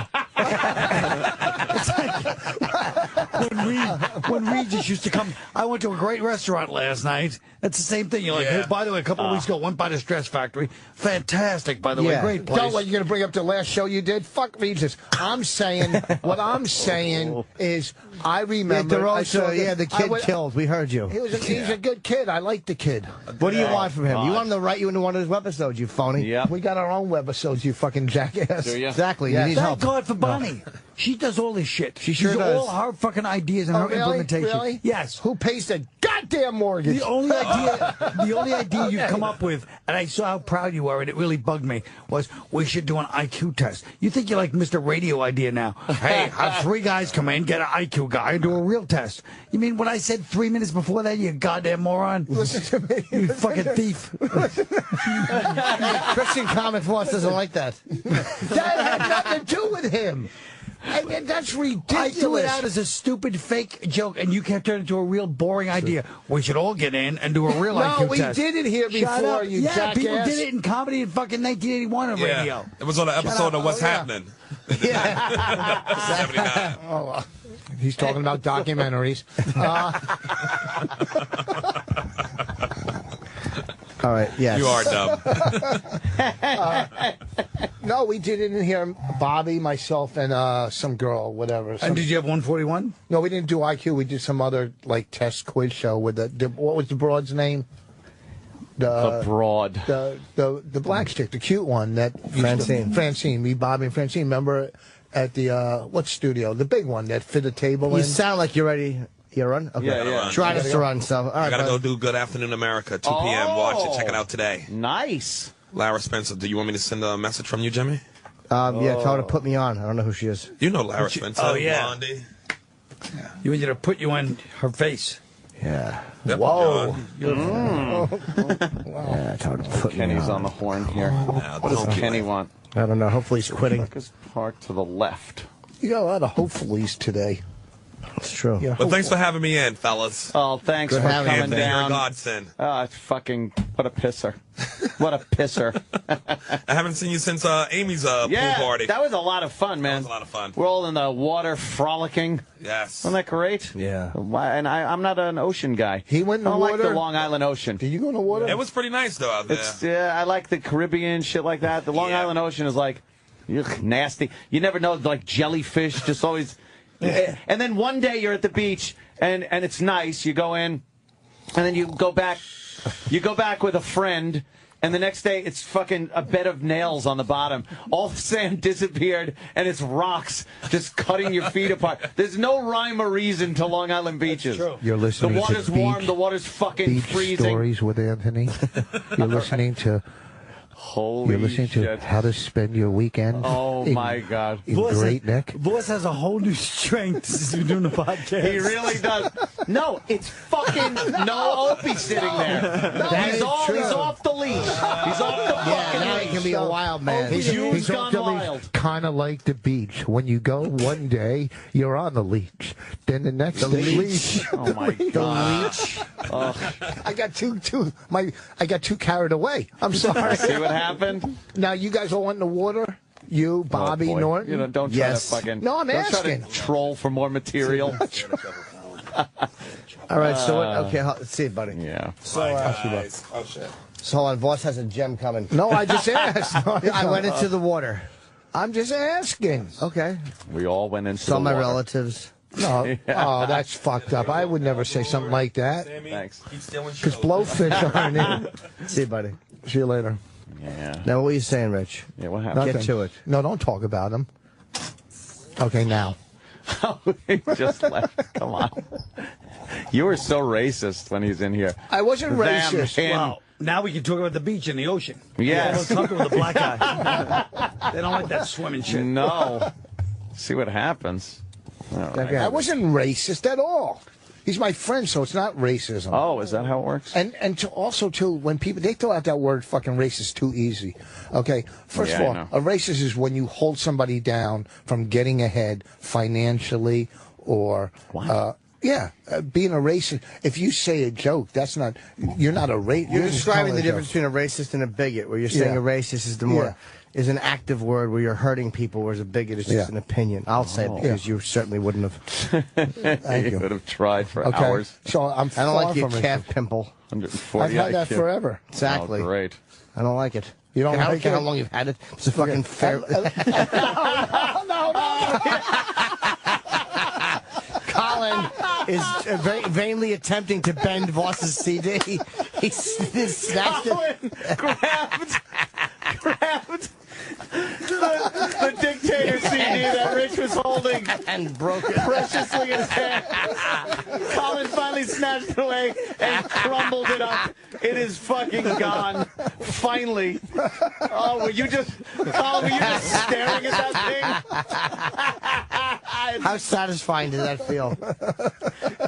when Reed just used to come. I went to a great restaurant last night. That's the same thing. You're like, hey, by the way, a couple of weeks ago, went by the Stress Factory. Fantastic, by the way, great place. Don't what you're going to bring up the last show you did? Fuck Regis. I'm saying what I'm saying is I remember. The kid killed. We heard you. He's a good kid. I like the kid. What do you want from him? You want him to write you into one of his webisodes, you phony. Yeah. We got our own webisodes, you fucking jackass. Exactly. Yeah. You need help. Thank God for Bonnie. She does all this shit. She sure does. All her fucking ideas and her implementation. Really? Yes. Who pays the goddamn mortgage? The only idea you've come up with, and I saw how proud you were, and it really bugged me, was we should do an IQ test. You think you're like Mr. Radio Idea now. Hey, have 3 guys come in, get an IQ guy, and do a real test. You mean what I said 3 minutes before that, you goddamn moron? Listen to me. You fucking thief. Christian Comic Force doesn't like that. That had nothing to do with him. And that's ridiculous. I threw it out as a stupid fake joke, and you kept turning it into a real boring idea. We should all get in and do a real IQ No, we test. did it here before, you jackass. People did it in comedy in fucking 1981 on radio. It was on an episode of What's Happening. Yeah. 79. Oh, he's talking about documentaries. All right, yes. You are dumb. No, we did it in here. Bobby, myself, and some girl, whatever. And did you have 141? No, we didn't do IQ. We did some other like test quiz show with the what was the broad's name? The broad. The black chick, the cute one that Francine. Me, Bobby, and Francine. Remember at the what studio? The big one that fit a table in. You sound like you're ready. You run? Okay. Yeah. Try us to run stuff. All right, I gotta go do Good Afternoon America, 2 p.m. Watch it. Check it out today. Nice. Lara Spencer. Do you want me to send a message from you, Jimmy? Yeah, tell her to put me on. I don't know who she is. You know Lara Spencer. Oh, yeah. Blondie. You want you to put you on her face. Yeah. Yep, Whoa. Yeah, tell her to put me Kenny's on. on the horn here. What does Kenny want? I don't know. Hopefully he's quitting. Truck is parked to the left. You got a lot of hopefullys today. It's true. Yeah. But thanks for having me in, fellas. Oh, thanks for having coming Anthony, you're a down. godsend. Oh, it's fucking, what a pisser. What a pisser. I haven't seen you since Amy's pool party. That was a lot of fun, man. That was a lot of fun. We're all in the water frolicking. Yes. Wasn't that great? Yeah. And I'm not an ocean guy. He went in the I don't like water? the Long Island Ocean. Did you go in the water? It was pretty nice, though, out there. Yeah, I like the Caribbean, shit like that. The Long Yeah. Island Ocean is like, ugh, nasty. You never know, like jellyfish, just always. And then one day you're at the beach, and it's nice. You go in, and then you go back. You go back with a friend, and the next day it's fucking a bed of nails on the bottom. All the sand disappeared, and it's rocks just cutting your feet apart. There's no rhyme or reason to Long Island beaches. You're listening The water's to warm. Beach- The water's fucking Beach freezing. Stories with Anthony. You're listening to Holy You're listening shit. to How to Spend Your Weekend. Oh, my God. In Great Neck. Voss has a whole new strength since we're doing the podcast. He really does. No, it's fucking no Opie sitting there. That He's is true. off the leash. He's off the Yeah, fucking now leash. he can be a wild man. He's gone wild. Kind of like the beach. When you go one day, you're on the leash. Then the next day, leash. Oh my God. I got I got too carried away. I'm sorry. See what happened? Now you guys all went in the water. You, Bobby, Oh, boy. Norton. You know, don't try Yes. to fucking. No, I'm don't try asking. to troll for more material. All right, so okay, let's see, buddy. Yeah. Oh, shit. So hold on, Voss has a gem coming. No, I just asked. I went into the water. I'm just asking. Okay. We all went into Saw the my water. relatives. No. Oh, that's fucked up. I would never say something like that. Thanks. Keep stealing Because shows. blowfish aren't in. See you, buddy. See you later. Yeah. Now, what were you saying, Rich? Yeah. What happened? Get to it. No, don't talk about him. Okay, now. He just left. Come on. You were so racist when he's in here. I wasn't Them, racist. him. Wow. Now we can talk about the beach and the ocean. Yes. They're comfortable with the black guy. They don't like that swimming shit. No. See what happens. All right. Okay. I wasn't racist at all. He's my friend, so it's not racism. Oh, is that how it works? And also, too, when people, they throw out that word fucking racist too easy. Okay? First Yeah, of I all, know. a racist is when you hold somebody down from getting ahead financially or... being a racist. If you say a joke, that's not... You're not a racist. You're describing the difference between a racist and a bigot, where you're saying Yeah. a racist is the more is an active word where you're hurting people, whereas a bigot is just an opinion. I'll say it because you certainly wouldn't have. Thank You you. would have tried for Okay? hours. So I'm I don't like your from calf it. pimple. 140 I've had that IQ. forever. Exactly. Oh, great. I don't like it. You don't I don't like care it? how long you've had it. It's a fucking fair. Colin is vainly attempting to bend Voss's CD. He snatched it. Grabbed the dictator CD that Rich was holding And broke it. preciously in his hand. Colin finally snatched it away and crumbled it up. It is fucking gone. Finally. Oh, were you just, Colin, were you just staring at that How satisfying does that feel? thing?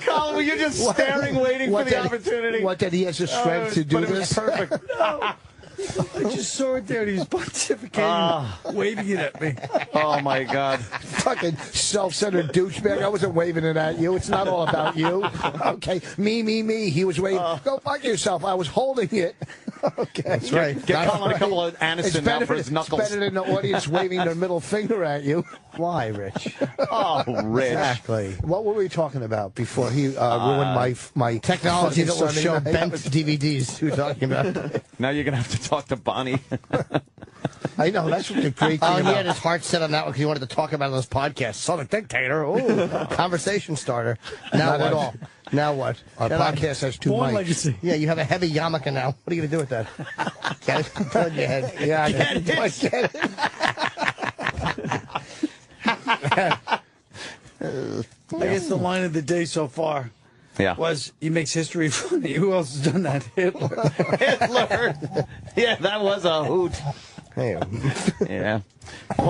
Colin, were you just staring, waiting for the opportunity? What, that he has the strength to do But it was this? perfect. I just saw it there and he was pontificating, waving it at me. Oh, my God. Fucking self-centered douchebag. I wasn't waving it at you. It's not all about you. Okay. Me. He was waving. Go fuck yourself. I was holding it. Okay. That's right. Get Colin a couple of Aniston now for his knuckles. It's better than the audience waving their middle finger at you. Why, Rich? Oh, Rich. Exactly. What were we talking about before he ruined my Technology that will fucking show Sunday night? bent DVDs. Who are talking about? Now you're going to have to talk to Bonnie. I know. That's what the great Oh, thing he about had his heart set on that one because he wanted to talk about it on his podcast. Saw the dictator. Ooh, conversation starter. Now Not what? at all. Now what? Our Get on. podcast has 2 Born mics. legacy. Yeah, you have a heavy yarmulke now. What are you going to do with that? Get it? Put it in your head. Yeah, I get it. I guess the line of the day so far Yeah. was he makes history funny. Who else has done that? Hitler. Hitler. Yeah, that was a hoot. Hey. Yeah. You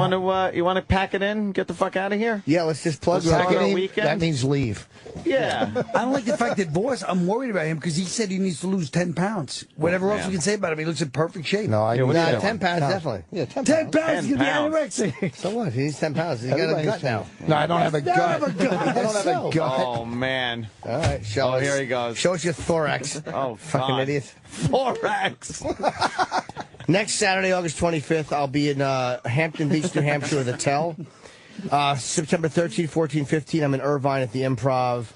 want to pack it in? Get the fuck out of here? Yeah, let's just plug Let's it start our in. weekend. That means leave. Yeah. I don't like the fact that Vos, I'm worried about him because he said he needs to lose 10 pounds. Whatever else we can say about him, he looks in perfect shape. No, I what Nah, are you 10 pounds, No. definitely. Yeah, 10 10 pounds. pounds, he's 10 going to pounds. be anorexic. So what? He needs 10 pounds. He's got a Everybody's gut now. No, I don't have a gut. have a gut. I don't have a gut. Oh, man. All right, show us. Here he goes. Show us your thorax. Oh, Fucking God. idiot. Thorax. Next Saturday, August 25th, I'll be in Hampton Beach, New Hampshire with the Tell. September 13, 14, 15, I'm in Irvine at the Improv.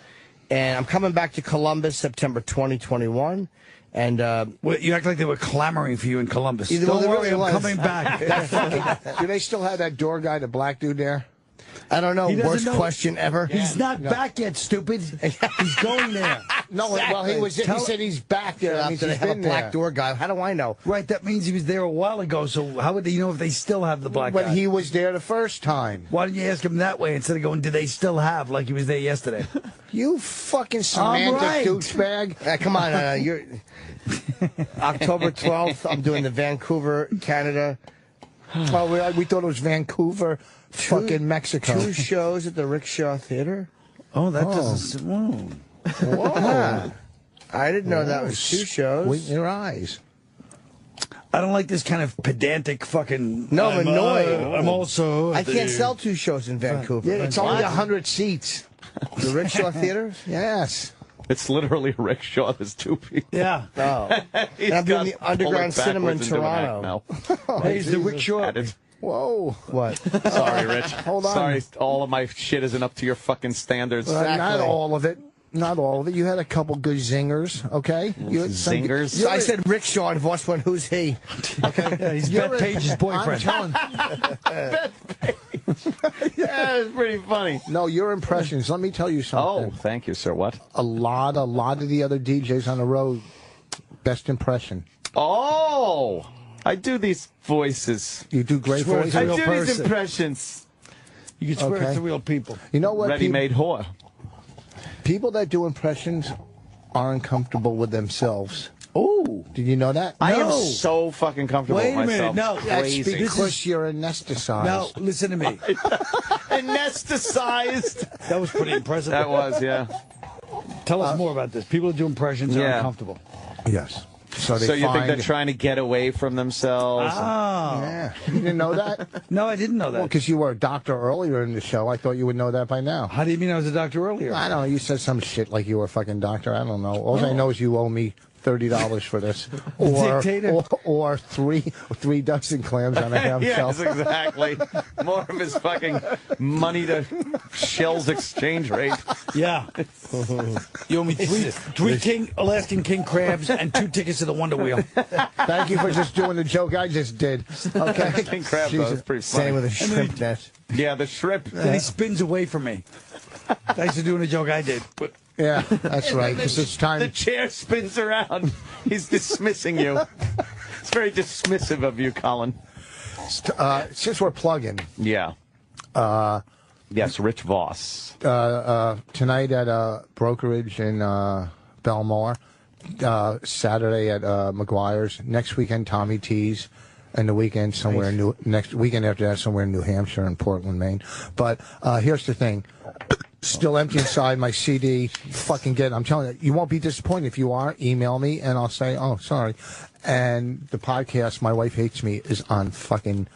And I'm coming back to Columbus September 2021. And Well, you act like they were clamoring for you in Columbus. Either- well, Don't there worry, really I'm was. coming back. Do they still have that door guy, the black dude there? I don't know, He doesn't worst know. question ever. He's not back yet, stupid. He's going there. No, well, he was. He said he's back there. That means After they he's have a been black there. door guy. How do I know? Right, that means he was there a while ago, so how would they know if they still have the black But guy? he was there the first time. Why didn't you ask him that way instead of going, do they still have, like he was there yesterday? You fucking semantic right. douchebag. Come on, you're October 12th. I'm doing the Vancouver, Canada. Oh, we thought it was Vancouver, fucking Mexico. 2 shows at the Rickshaw Theater. Oh, that doesn't... Whoa. Whoa. I didn't know that was 2 shows. With your eyes. I don't like this kind of pedantic fucking... No, I'm annoyed. I'm also... I can't sell 2 shows in Vancouver. Yeah, it's only 100 seats. The Rickshaw Theater? Yes. It's literally a rickshaw. There's 2 people. Yeah. Oh. He's And I'm doing got the to pull Underground it Cinema in backwards and do an act Toronto. now. Hey, he's the rickshaw. Added. Whoa. What? Sorry, Rich. Hold on. Sorry, all of my shit isn't up to your fucking standards. Exactly. Not all of it. Not all of it. You had a couple good zingers, okay? You had some- Zingers? So I said Rickshaw, and Voss went, who's he? Okay. Yeah, he's You're Beth Page's boyfriend. I'm telling Yeah, it's pretty funny. No, your impressions. Let me tell you Oh, something. thank you, sir. What? A lot of the other DJs on the road, best impression. Oh, I do these voices. You do great Swear voices. I real do these person. impressions. You can swear Okay. it's the real people. You know what? Ready-made whore. People that do impressions aren't comfortable with themselves. Oh. Did you know that? I am No. so fucking comfortable Wait a with minute, myself. no. That's Crazy. because you're anesthetized. Now, listen to me. Anesthetized. That was pretty impressive. That was, yeah. Tell us more about this. People that do impressions are Yeah. uncomfortable. Yes. So they So you think find- they're trying to get away from themselves? Oh. Yeah. You didn't know that? No, I didn't know that. Well, because you were a doctor earlier in the show. I thought you would know that by now. How do you mean I was a doctor earlier? I don't know. You said some shit like you were a fucking doctor. I don't know. All I know is you owe me $30 for this, Dictator. or three dozen clams on a ham Yes, shell. exactly. More of his fucking money to shells exchange rate. Yeah. You owe me three Alaskan king crabs and 2 tickets to the Wonder Wheel. Thank you for just doing the joke I just did. Okay. King crab, though, Jesus. is pretty funny. Same with a shrimp net. Yeah, the shrimp. Then he spins away from me. Thanks for doing the joke I did. But Yeah, that's right. Because it's The time. chair spins around. He's dismissing you. It's very dismissive of you, Colin. Since we're plugging, Yeah. Yes, Rich Vos. tonight at a brokerage in Belmore, Saturday at McGuire's, next weekend Tommy T's, and the weekend somewhere in next weekend after that somewhere in New Hampshire and Portland, Maine. But here's the thing. Still empty inside my CD. Fucking get it. I'm telling you, you won't be disappointed. If you are, email me and I'll say, oh, sorry. And the podcast, My Wife Hates Me, is on fucking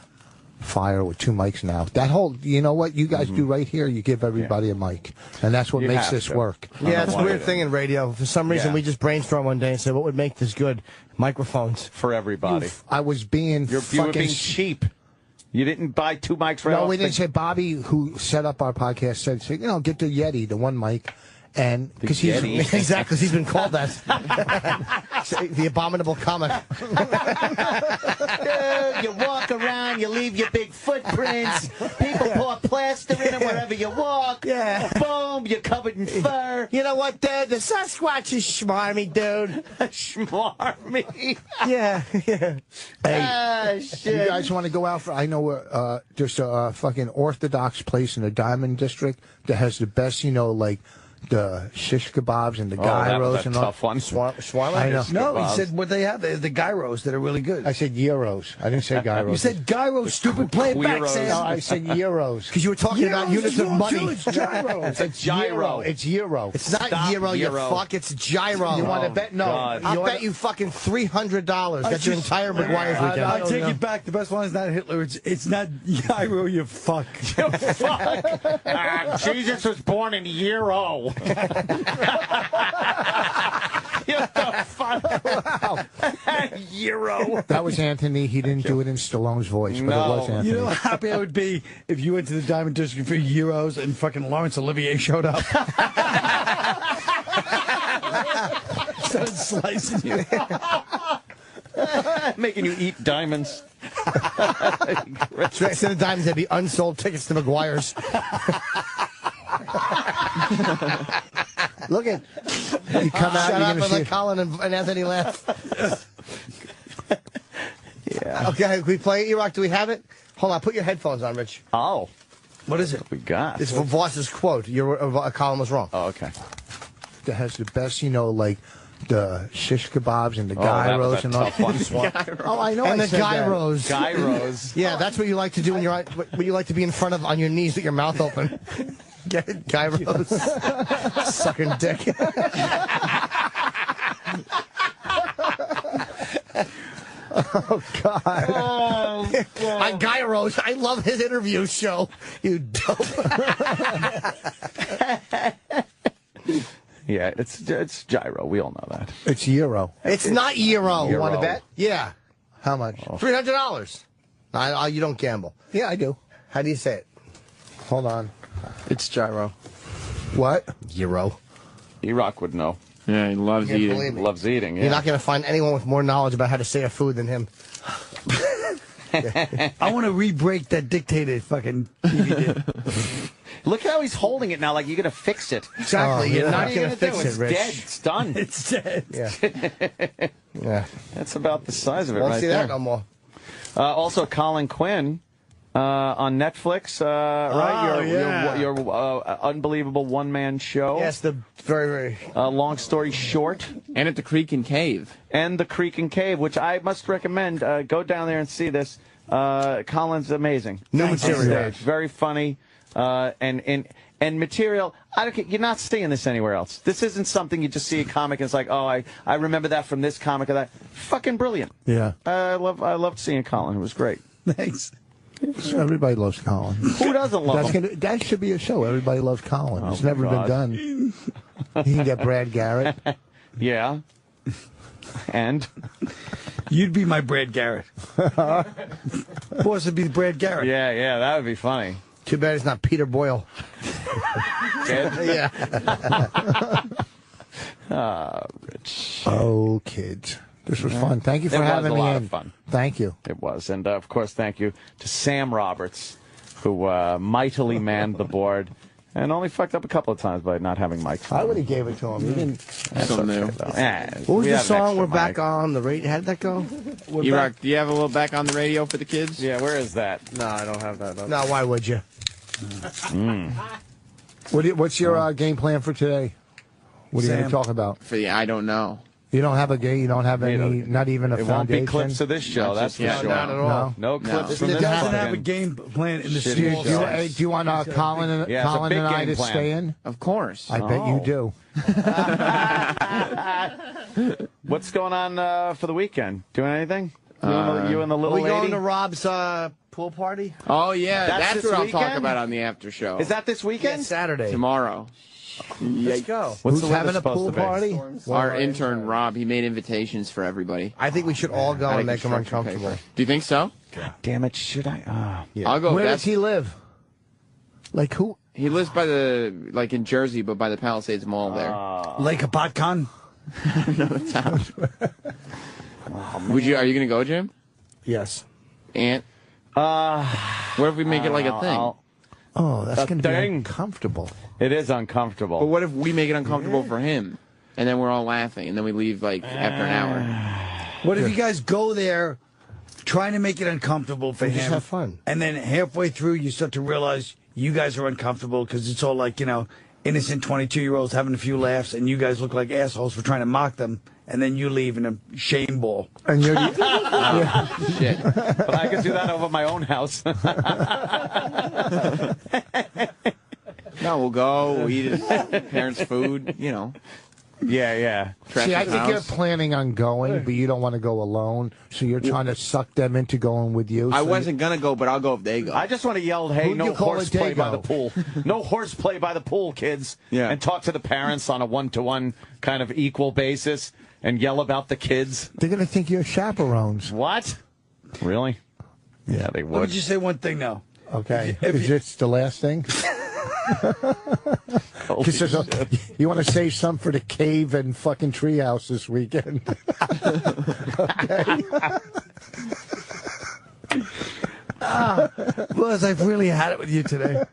fire with 2 mics now. That whole, you know what you guys do right here? You give everybody a mic. And that's what You makes have this to. work. Yeah, it's a why weird it thing in radio. For some reason, Yeah. we just brainstormed one day and said, what would make this good? Microphones. For everybody. I was being You were fucking... being cheap. You didn't buy 2 mics right No, off we the- didn't say. Bobby, who set up our podcast, said, get the Yeti, the one mic. And because he's Yeti. Exactly, 'cause he's been called that. The abominable comic. You walk around, you leave your big footprints. People pour plaster in them wherever you walk. Yeah. Boom, you're covered in fur. You know what, Dad? The Sasquatch is schmarmy, dude. Schmarmy. Yeah, yeah. Ah, You shit. guys want to go out for? I know there's a fucking Orthodox place in the Diamond District that has the best, like the shish kebabs and the that was gyros a and all. tough one. Shawarma? I know. No, he said what they have. They have the gyros that are really good. I said gyros. I didn't say gyros. You said gyros, stupid. Play it back, Queeros. Sam. No, I said euros. Because you were talking about units of money. It's gyro. It's gyro. It's euro. It's not Stop, gyro, you gyro. fuck. It's gyro. You want to bet? No. God. I'll bet you fucking $300. That's your entire McGuire's weekend. I take it back. The best line is not Hitler. It's not gyro, you fuck. Jesus was born in Euro. Euro. That was Anthony. He didn't do it in Stallone's voice, but it was Anthony. You know how happy I would be if you went to the Diamond District for euros and fucking Laurence Olivier showed up. Started slicing you. Making you eat diamonds. Instead of diamonds, there'd be unsold tickets to McGuire's. Look at you come out. Shut You're up gonna and see let Colin and Anthony laugh. Yeah. Okay, we play it, E-Rock? Do we have it? Hold on, put your headphones on, Rich. Oh, What is it? we got. It's from Vos's quote. Colin was wrong. Oh, okay. that has the best, like the shish kebabs and the that was gyros a and all. tough one. Oh, I know. And I the said that. gyros. Gyros. Yeah, that's what you like to do when you're when you like to be in front of on your knees with your mouth open. Get it, gyros. Sucking dick. Oh God. On gyros. I love his interview show. You dope. Yeah, it's gyro. We all know that. It's euro. It's not Euro. You want to bet? Yeah. How much? $300. You don't gamble. Yeah, I do. How do you say it? Hold on. It's gyro. What? Euro. E-Rock would know. Yeah, he loves Can't eating. believe me. Loves eating. Yeah. You're not going to find anyone with more knowledge about how to say a food than him. I want to re-break that dictated fucking DVD. Look how he's holding it now. Like you're gonna fix it. Exactly. You're You're not not even going to gonna do fix it. it, It's Rich. dead. It's done. It's dead. Yeah. Yeah. That's about the size of it Won't right see there. that no more. Also, Colin Quinn on Netflix, right? Your unbelievable one-man show. Yes, the very, very... Long story short. And at the Creek and Cave. And the Creek and Cave, which I must recommend. Go down there and see this. Colin's amazing. New material. Very funny. And material, you're not seeing this anywhere else. This isn't something you just see a comic and it's like, oh, I remember that from this comic or that. Fucking brilliant. Yeah. I loved seeing Colin. It was great. Thanks. Everybody loves Colin. Who doesn't love him? That should be a show. Everybody loves Colin. It's never God. been done. You can get Brad Garrett. Yeah. And? You'd be my Brad Garrett. Boss would be Brad Garrett. Yeah, that would be funny. Too bad it's not Peter Boyle. Ed? Yeah. Rich. Oh, kids. This was fun. Thank you for having me in. It was a lot of fun. Thank you. It was. And, of course, thank you to Sam Roberts, who mightily manned the board and only fucked up a couple of times by not having mics. I would have gave it to him. You didn't. Still new. What was the song? We're back on the radio. How did that go? E-Rock, do you have a little back on the radio for the kids? Yeah, where is that? No, I don't have that. No, why would you? What's your game plan for today? What are you going to talk about? For the I don't know. You don't have a game. You don't have any. Not even a It foundation. won't be clips of this show. That's for Yeah, sure. not at all. No clips from He this doesn't have a fucking- game plan in the Shitty small show. size. Do you want Colin and Yeah, it's a Colin big and I game to plan. stay in? Of course. I bet you do. What's going on for the weekend? Doing anything? You and the Are little we going lady? to Rob's pool party? Oh, yeah. That's That's this what I'll talk weekend? about on the after show. Is that this Yeah, weekend? Saturday. tomorrow? Let's go. What's Who's the weather having a supposed pool to be? party? Our intern, Rob, he made invitations for everybody. I think we should all go Out of and make them construction uncomfortable. paper. Do you think so? Damn it, should I? I'll go. Where That's- does he live? Like who? He lives by in Jersey, but by the Palisades Mall there. Lake Apatkan? Are you going to go, Jim? Yes. Aunt? What if we make it like a thing? Oh, that's A going to be thing. uncomfortable. It is uncomfortable. But what if we make it uncomfortable for him? And then we're all laughing, and then we leave after an hour. What if you guys go there trying to make it uncomfortable for him? Just have fun. And then halfway through, you start to realize you guys are uncomfortable because it's all like, innocent 22-year-olds having a few laughs, and you guys look like assholes for trying to mock them, and then you leave in a shame ball. And you're Shit. But I could do that over my own house. No, we'll go. We'll eat his parents' food. You know. Yeah. Trash See, I his think you're house. planning on going, but you don't want to go alone, so you're trying to suck them into going with you. I so wasn't gonna go, but I'll go if they go. I just want to yell, hey, Who'd no you call horseplay a by the dago? pool. No horseplay by the pool, kids. Yeah. And talk to the parents on a one-to-one kind of equal basis and yell about the kids. They're going to think you're chaperones. What? Really? Yeah, they Let me would. just say one thing now. Okay. If Is you- this the last thing? Holy Just as a- shit. you want to save some for the cave and fucking treehouse this weekend. Buzz, I've really had it with you today.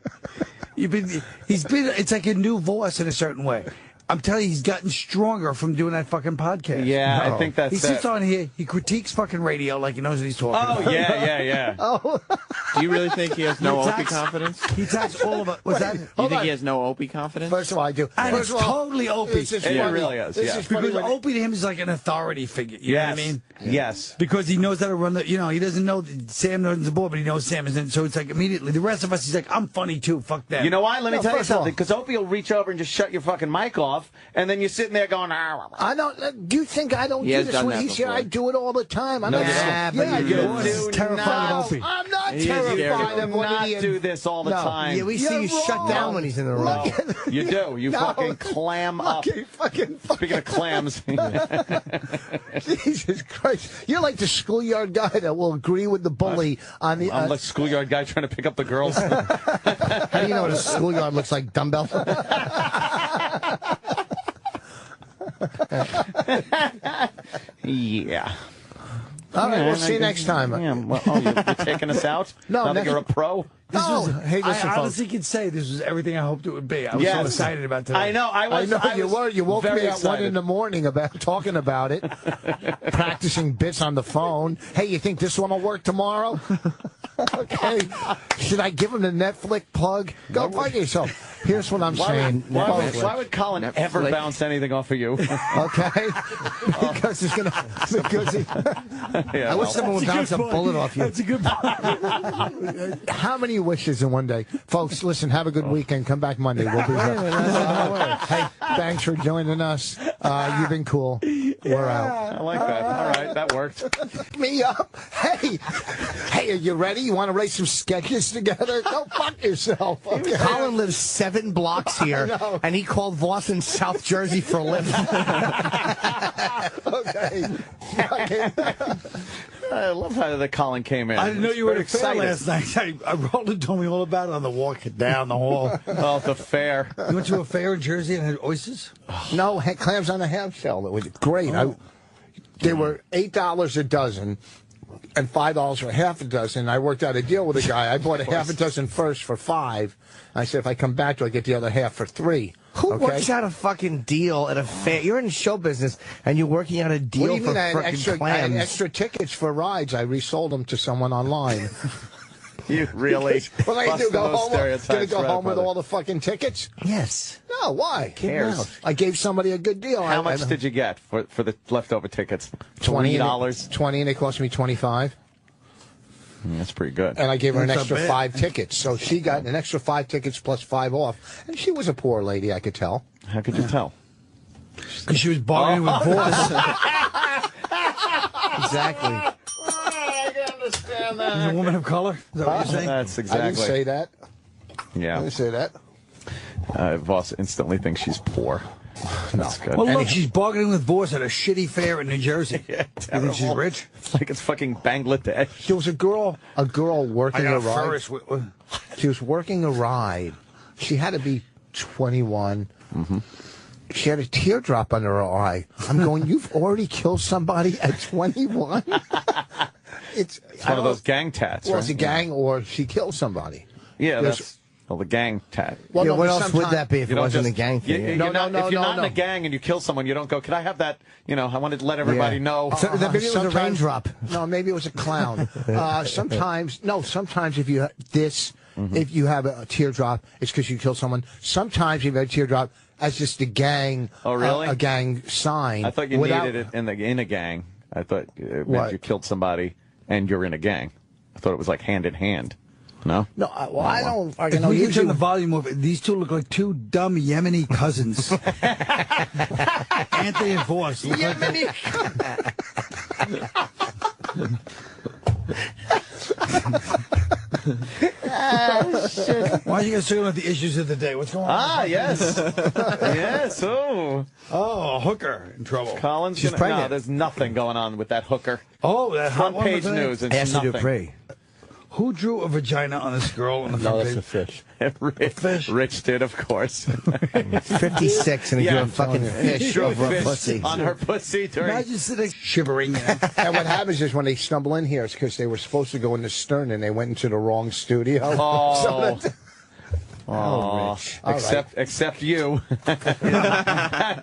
It's like a new voice in a certain way. I'm telling you, he's gotten stronger from doing that fucking podcast. Yeah, I think that's He sits it. on here, he critiques fucking radio like he knows what he's talking Oh, about. yeah. Do you really think he has no He Opie attacks- confidence? He attacks all of us. What's that? You Hold think on. he has no Opie confidence? First of all, I do. And First it's of all, totally Opie. this is It funny. really is, This yeah. is funny Because when- Opie to him is like an authority figure. You know what I mean? Yes. Because he knows how to run the, he doesn't know that Sam knows the board, but he knows Sam isn't. So it's like immediately, the rest of us, he's like, I'm funny too, fuck that. You know why? Let me No, tell you first of all- something. Because Opie will reach over and just shut your fucking mic off, and then you're sitting there going, I don't. Do you think I don't He do has this done when that he's here? before. I do it all the time. I'm No, not. you don't. Yeah, but I you do. do. This is terrifying of Opie. I'm not He is scared. terrified You of do what not he do this all the No. time. Yeah, we see You're you shut wrong. down when he's in the room. No, you do. You No. fucking clam up. Okay, fucking. Speaking of clams, Jesus Christ! You're like the schoolyard guy that will agree with the bully on the. I'm like schoolyard guy trying to pick up the girls. How do you know what a schoolyard looks like? Dumbbell? Yeah. All right, Yeah, we'll see you I- next time. Yeah, well, you're taking us out? No, Now that next- you're a pro? Hey, listen, I folks. honestly can say this was everything I hoped it would be. I was so Yes. excited about today. I know. I I was. know I you was were. You woke very me at excited. 1 in the morning about talking about it, practicing bits on the phone. Hey, you think this one will work tomorrow? Okay. Should I give him the Netflix plug? Go fuck yourself. Here's what I'm saying. Why would Colin ever Netflix. bounce anything off of you? Okay. Because it's gonna. Because he, Yeah, I wish well, someone would bounce a bullet off you. That's a good point. how many wishes in one day, folks? Listen. Have a good weekend. Come back Monday. We'll be here. Hey, thanks for joining us. You've been cool. We're out. I like that. All right, that worked. Me up. Hey, are you ready? You want to write some sketches together? Go fuck yourself. Okay. Colin lives 7 blocks here, know. and he called Vos in South Jersey for a lift. Okay. I love how the Colin came in. I didn't know you were at a fair excited. last night. Roland told me all about it on the walk down the hall. Oh, the fair. You went to a fair in Jersey and had oysters? No, clams on a half shell. It was great. They were $8 a dozen and $5 for half a dozen. I worked out a deal with a guy. I bought a half a dozen first for $5. I said if I come back, I'll get the other half for $3. Who Okay? works out a fucking deal at a fair? You're in show business, and you're working out a What do deal you for mean? I had, fucking extra, I had clams. extra tickets for rides. I resold them to someone online. You really What I do? busted Go those home? stereotypes Gonna go right home up with with all it. the fucking tickets? Yes. No, why? cares? I gave somebody a good deal. How much did you get for the leftover tickets? $20. 20, and they cost me 25. That's pretty good. And I gave her an That's extra not bad. 5 tickets. So she got an extra 5 tickets plus 5 off. And she was a poor lady, I could tell. How could you tell? Because she was bargaining with Vos. Exactly. I can understand She's a woman of color? Is that what you're saying? That's I didn't exactly. say that. I Yeah. didn't say that. Voss instantly thinks she's poor. That's good. Well, look, she's bargaining with Vos at a shitty fair in New Jersey. Yeah, You think she's terrible. rich? It's like it's fucking Bangladesh. There was a girl working a ride. Ferris with She was working a ride. She had to be 21. Mm-hmm. She had a teardrop under her eye. I'm going, you've already killed somebody at 21? It's One of those gang tats, Well, right? it's a gang or she killed somebody. Yeah, There's- that's the gang tat. Well, Yeah, no, what but else would sometime- that be if You it don't wasn't just- a gang thing? You're No, not, no, if you're no, not in no. a gang and you kill someone, you don't go, could I have that? You know, I wanted to let everybody Yeah. know. So maybe it was a Sometimes- raindrop. No, maybe it was a clown. Sometimes if you this if you have a teardrop, it's because you killed someone. Sometimes you have a teardrop as just a gang. Oh, really? A gang sign. I thought you needed it in a gang. I thought it meant you killed somebody and you're in a gang. I thought it was like hand in hand. No? No, I don't. I If know we you could turn the volume of it, these two look like two dumb Yemeni cousins. Anthony and Vos. Yemeni. Why don't you guys talking about the issues of the day? What's going on? Yes. Yes. Oh. Oh, a hooker in trouble. Colin's She's no, pregnant. there's nothing going on with that hooker. Oh, that hot Front one page with the- news. It's Ashley nothing. Dupree. Who drew a vagina on this girl on the No, front that's a page? fish. Rich, Rich did, of course. 56 and he Yeah, drew a I'm fucking fish Drew a over a fish pussy. on her pussy during. Imagine sitting shivering. And what happens is when they stumble in here, it's because they were supposed to go in the Stern and they went into the wrong studio. Oh. Oh, Rich. Except you.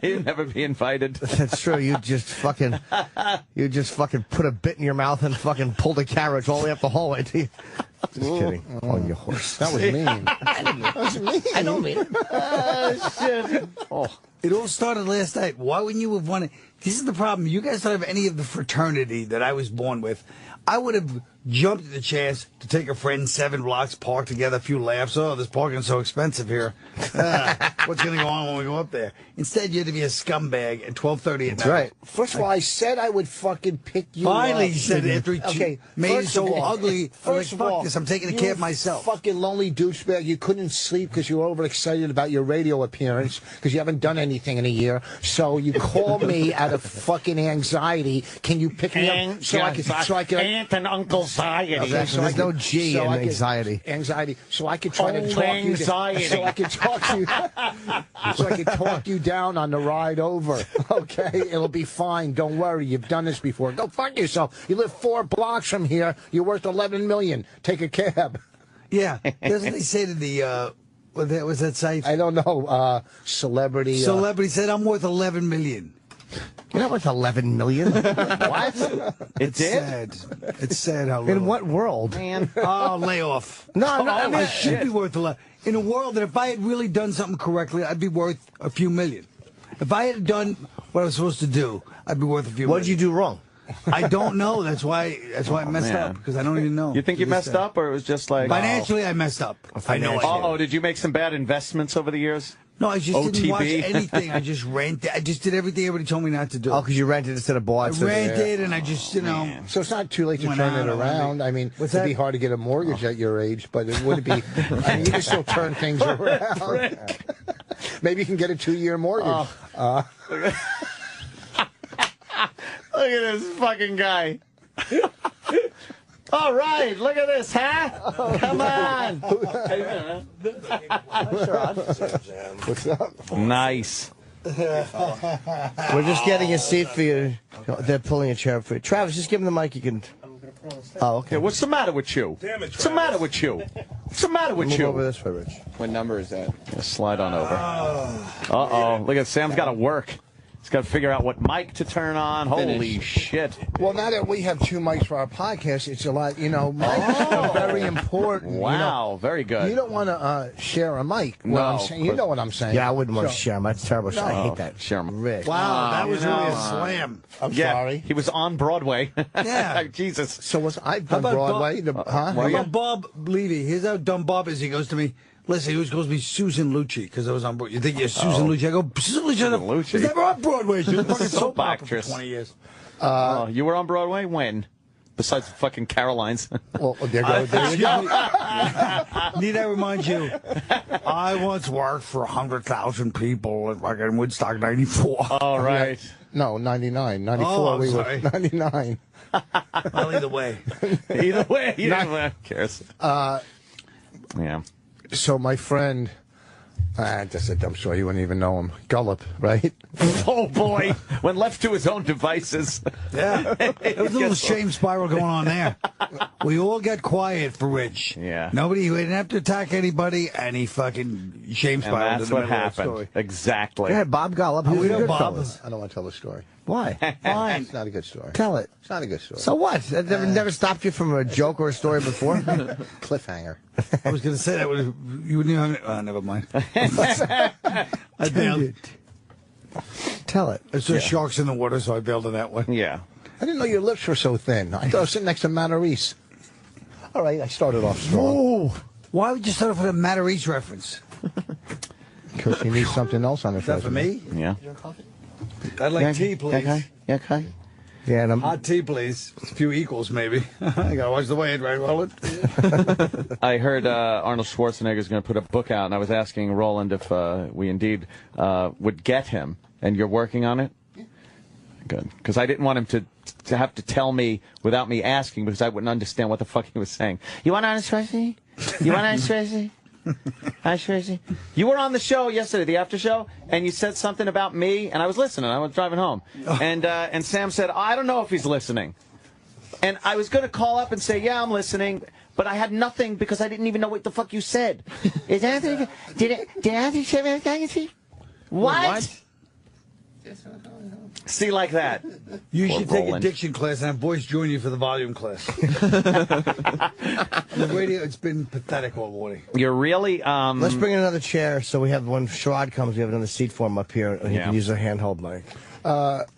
You'd never be invited. That's true. You just fucking put a bit in your mouth and fucking pulled a carriage all the way up the hallway. Just kidding. On your horse. That was mean. That was mean. I don't mean it. Shit. Oh. It all started last night. Why wouldn't you have wanted? This is the problem. You guys don't have any of the fraternity that I was born with. I would have jumped at the chance to take a friend 7 blocks, park together, a few laughs. Oh, this parking's so expensive here. What's going to go on when we go up there? Instead, you had to be a scumbag at 12:30 at night. That's right. First of all, I said I would fucking pick you Finally, up. he said it after he made it first so of all- ugly. I'm like, First of fuck all, this. I'm taking a you cab myself. Fucking lonely douchebag. You couldn't sleep because you were overexcited about your radio appearance because you haven't done anything in a year. So you call me out of fucking anxiety. Can you pick me up so I can Aunt and Uncle Anxiety. Okay, so There's I no could- G so in I could- anxiety. Anxiety. So I could try to Only talk you. anxiety. So I could talk you. So I could talk you down on the ride over. Okay, it'll be fine. Don't worry. You've done this before. Go fuck yourself. You live 4 blocks from here. You're worth $11 million. Take a cab. Yeah. Doesn't they say to the, what was that site? I don't know. Celebrity. Celebrity said, I'm worth $11 million. You're not worth $11 million. What? It did? Sad. It's sad how little. In what world? Man. Oh, lay off. No, I mean, my I should be worth a lot. In a world that if I had really done something correctly, I'd be worth a few million. If I had done what I was supposed to do, I'd be worth a few What million. did you do wrong? I don't know. That's why I messed man. up, because I don't even know. You think you messed up, or it was just like Financially, I messed up. I know I did. Oh, did you make some bad investments over the years? No, I just didn't watch OTB? anything. I just rented. I just did everything everybody told me not to do. Oh, because you rented instead of bought. I so- rented, and I just, So it's not too late to Went turn out it on around. me. I mean, What's it'd that? be hard to get a mortgage at your age, but it would be. I mean, you can still turn things around. Maybe you can get a 2-year mortgage. Look at this fucking guy. All right, look at this, huh? Come on. What's up? Nice. We're just getting a seat for you. They're pulling a chair for you. Travis, just give him the mic. You can. Oh, okay. Yeah, what's the matter with you? Damn it, What's the matter with you? What's the matter with Move you? over this way, Rich. What number is that? Yeah, slide on over. Uh-oh. Look at Sam's got to work. He's got to figure out what mic to turn on. Holy shit. Well, now that we have 2 mics for our podcast, it's a lot. You know, mics are very important. Wow, very good. You don't want to share a mic. No, I'm saying. You know what I'm saying. Yeah, I wouldn't want to share him. That's terrible. I hate that. Share 'em. Rich. wow, that was you really a know, slam. I'm Yeah, sorry. he was on Broadway. Yeah. Jesus. So I've How done about Broadway. Huh? How about Bob Levy? Here's how dumb Bob is. He goes to me, listen, he was supposed to be Susan Lucci, because I was on Broadway. You think you're Susan Lucci? I go, Susan Lucci. was never on Broadway. She was fucking Soap soap opera for actress. 20 years. Oh, you were on Broadway? When? Besides fucking Caroline's. Well, there you go. Need I remind you, I once worked for 100,000 people at fucking Woodstock 94. All right. No, 99. 94, Oh, I'm we sorry. were 99. Well, either way. Either way, who cares? Yeah. So my friend, that's a dumb story. You wouldn't even know him. Gullop, right? Oh, boy. When left to his own devices. Yeah. There was a little shame spiral going on there. We all got quiet for Rich. Yeah. Nobody, we didn't have to attack anybody, and he fucking shame And spiraled that's in the what middle of the happened. story. Exactly. Go ahead, Bob Gollop. We Who's know the Bob. Goodfellas? I don't want to tell the story. Why? Fine. It's not a good story. Tell it. It's not a good story. So what? That never stopped you from a joke or a story before? Cliffhanger. I was going to say that you wouldn't even. Never mind. I bailed. Tell it. I saw sharks in the water, so I bailed on that one. Yeah. I didn't know your lips were so thin. I thought I was sitting next to Matarese. All right, I started off strong. Ooh. Why would you start off with a Matarese reference? Because he needs something else on his Is that for resume. me? Yeah. I'd like tea, please. Okay. Yeah, okay. Yeah, and Hot tea, please. A few equals, maybe. I gotta watch the weight, right, Roland? I heard Arnold Schwarzenegger's going to put a book out, and I was asking Roland if we indeed would get him. And you're working on it? Good. Because I didn't want him to have to tell me without me asking, because I wouldn't understand what the fuck he was saying. You want Arnold Schwarzenegger? You want Arnold Schwarzenegger? Arnold Schwarzenegger? You were on the show yesterday, the after show, and you said something about me, and I was listening. I was driving home. And Sam said, I don't know if he's listening. And I was going to call up and say, yeah, I'm listening, but I had nothing because I didn't even know what the fuck you said. Is Anthony, did Anthony say anything? What? See, like that. You Poor should take a Roland. diction class and have boys join you for the volume class. On the radio, it's been pathetic all morning. You're really... let's bring in another chair so we have, when Sherrod comes, we have another seat for him up here, and he Yeah. can use a handheld mic.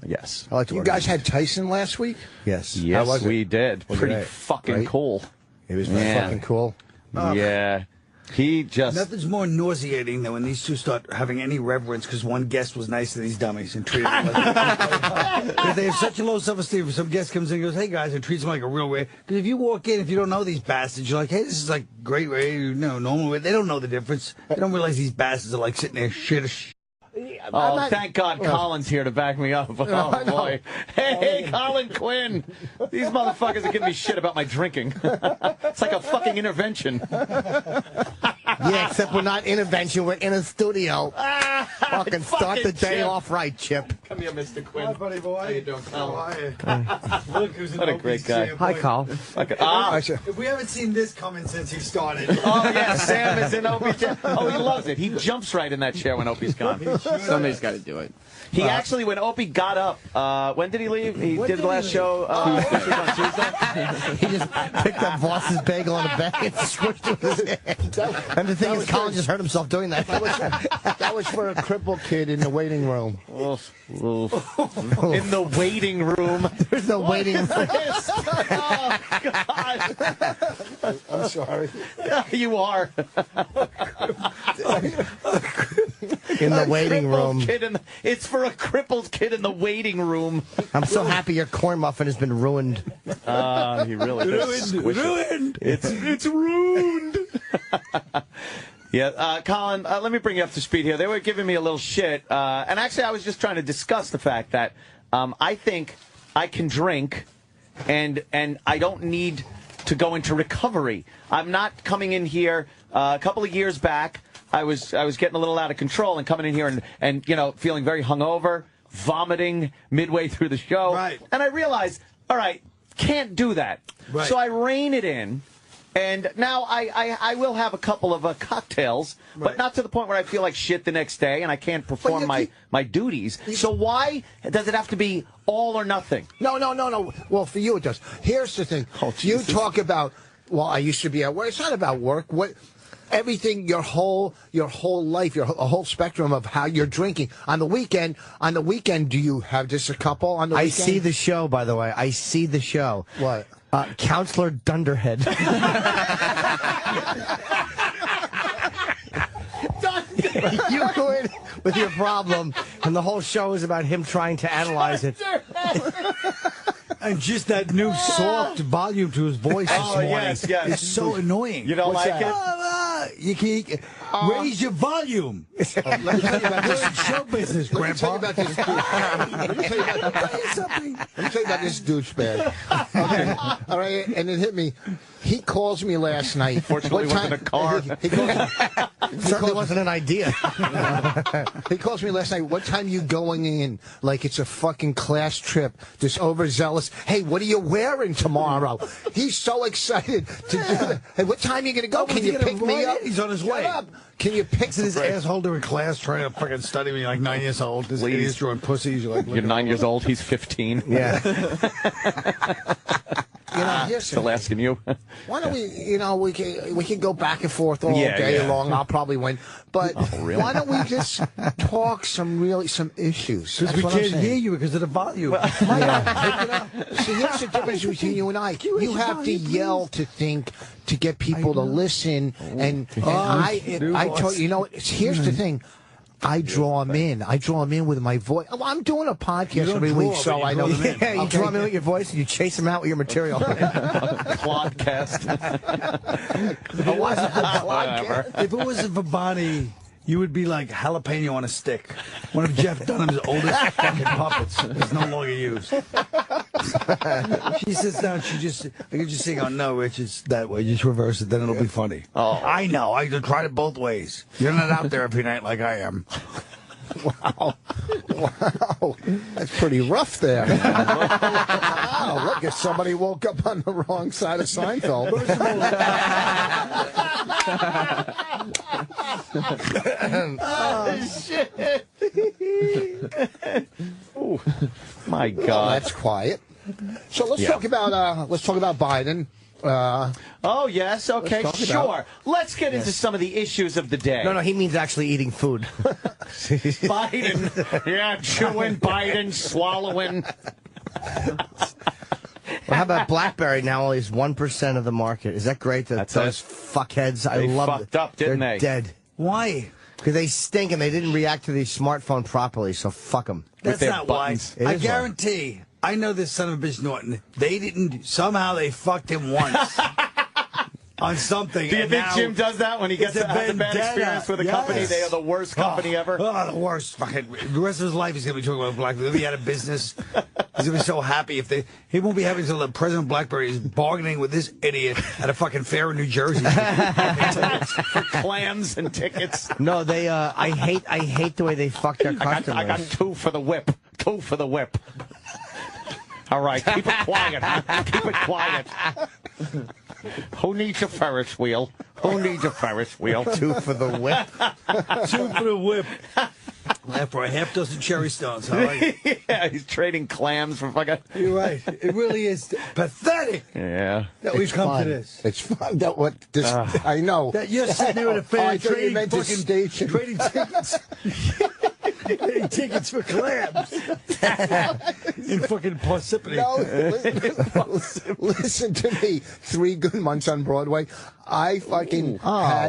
Yes. I like to You work guys on it. had Tyson last week? Yes. Yes, was it? we did. Was Pretty great. fucking Right? cool. It was Yeah. fucking cool. Yeah. He just... Nothing's more nauseating than when these two start having any reverence because one guest was nice to these dummies and treated them like because they have such a low self-esteem. If some guest comes in and goes, hey guys, and treats them like a real way. Because if you walk in, if you don't know these bastards, you're like, hey, this is like great way, normal way. They don't know the difference. They don't realize these bastards are like sitting there shit. Oh, thank God Colin's here to back me up. Oh, boy. Hey, Colin Quinn. These motherfuckers are giving me shit about my drinking. It's like a fucking intervention. Yeah, except we're not intervention, we're in a studio. Fucking start the day Chip. off right, Chip. Come here, Mr. Quinn. Hi, buddy boy. How you doing, Colin? How are you? Look who's in What a Opie's great guy. chair, Hi, boy. Carl. Okay. If we haven't seen this coming since he started. Oh, yeah, Sam is in Opie's chair. Oh, he loves it. He jumps right in that chair when Opie's gone. Somebody's got to do it. He actually, when Opie got up, when did he leave? He did the last show this week on Tuesday. He just picked up Voss's bagel on a bag and squished it with his hand. And the thing is, Colin just hurt himself doing that. That was for a crippled kid in the waiting room. In the waiting room. There's no waiting room. Oh, God. I'm sorry. You are. In the waiting room. It's for a crippled kid in the waiting room. I'm so happy your corn muffin has been ruined. He really did. Ruined. It's ruined. Yeah, Colin, let me bring you up to speed here. They were giving me a little shit. And actually, I was just trying to discuss the fact that I think I can drink and I don't need to go into recovery. I'm not coming in here a couple of years back. I was getting a little out of control and coming in here and you know, feeling very hungover, vomiting midway through the show. Right. And I realized, all right, can't do that. Right. So I rein it in. And now I will have a couple of cocktails, but Right. not to the point where I feel like shit the next day and I can't perform my duties. So why does it have to be all or nothing? No. Well, for you it does. Here's the thing. You talk about, well, I used to be at work. It's not about work. What? Everything, your whole life, a whole spectrum of how you're drinking. On the weekend, do you have just a couple on the weekend? I see the show, by the way. I see the show. What? Counselor Dunderhead. You go in with your problem, and the whole show is about him trying to analyze it. And just that new soft volume to his voice this morning. yes. It's so annoying. You don't like it? You can raise your volume. Let me tell you about this show business, Grandpa. Let me tell you about this douchebag. Okay. All right, and it hit me. He calls me last night. Fortunately, it wasn't a car. Certainly wasn't an idea. He calls me last night. What time you going in? Like it's a fucking class trip. This overzealous. Hey, what are you wearing tomorrow? He's so excited to do it. Hey, what time are you going to go? Can you pick me up? He's on his Shut way. up. Can you pick His asshole during class trying to fucking study when you're like 9 years old. This Please. idiot's drawing pussies. You're like, You're 9 years old. He's 15. Yeah. Still asking you. Why don't we can go back and forth all day long. I'll probably win. But why don't we just talk some issues? because we can't hear you because of the volume. See, here's the difference between you and I. You have to yell to think to get people to listen, and I told you, here's the thing. I draw them in. I draw them in with my voice. Well, I'm doing a podcast every week, so I know. Yeah, you draw them in with your voice and you chase them out with your material. Clodcast. If it wasn't for Bonnie, you would be like jalapeno on a stick. One of Jeff Dunham's oldest fucking puppets is no longer used. She sits down, I could just sing, "Oh no, Rich, it's that way." Just reverse it, then it'll be funny. Oh. I know. I tried it both ways. You're not out there every night like I am. Wow. That's pretty rough there. Wow, look, if somebody woke up on the wrong side of Seinfeld. Oh, shit. Ooh, my God. Well, that's quiet. So let's talk about Biden. Oh, yes, okay, Let's talk sure. about- Let's get into some of the issues of the day. No, he means actually eating food. Biden. Yeah, chewing, Biden, swallowing. Well, how about BlackBerry now only is 1% of the market? Is that great? That's Those fuckheads, I They love fucked up, didn't They're they? dead. Why? Because they stink and they didn't react to the smartphone properly, so fuck them. That's their not buttons. why. I It is guarantee. I know this son of a bitch Norton. They didn't. Somehow they fucked him once on something. Do you and think now Jim does that when he gets it's has a bad vendetta. experience with a Yes. company? They are the worst company ever. Oh, the worst. Fucking, the rest of his life he's going to be talking about BlackBerry. If he had a business, he's going to be so happy. He won't be happy until the president of BlackBerry is bargaining with this idiot at a fucking fair in New Jersey. For clams and tickets. No, they. I hate the way they fuck their customers. I got 2 for the whip. 2 for the whip. All right, keep it quiet, huh? Keep it quiet. Who needs a Ferris wheel? Who needs a Ferris wheel? 2 for the whip. 2 for the whip. After a half dozen cherry stones. All right. Yeah, he's trading clams for fucking... You're right. It really is pathetic Yeah. that we've come fun. to this. It's fun. I know. That you're sitting there with a Oh, fan I thought you trading meant the fucking station. trading tickets. Trading tickets for clams. In fucking Parsippany. No, listen to me. 3 good months on Broadway. I fucking had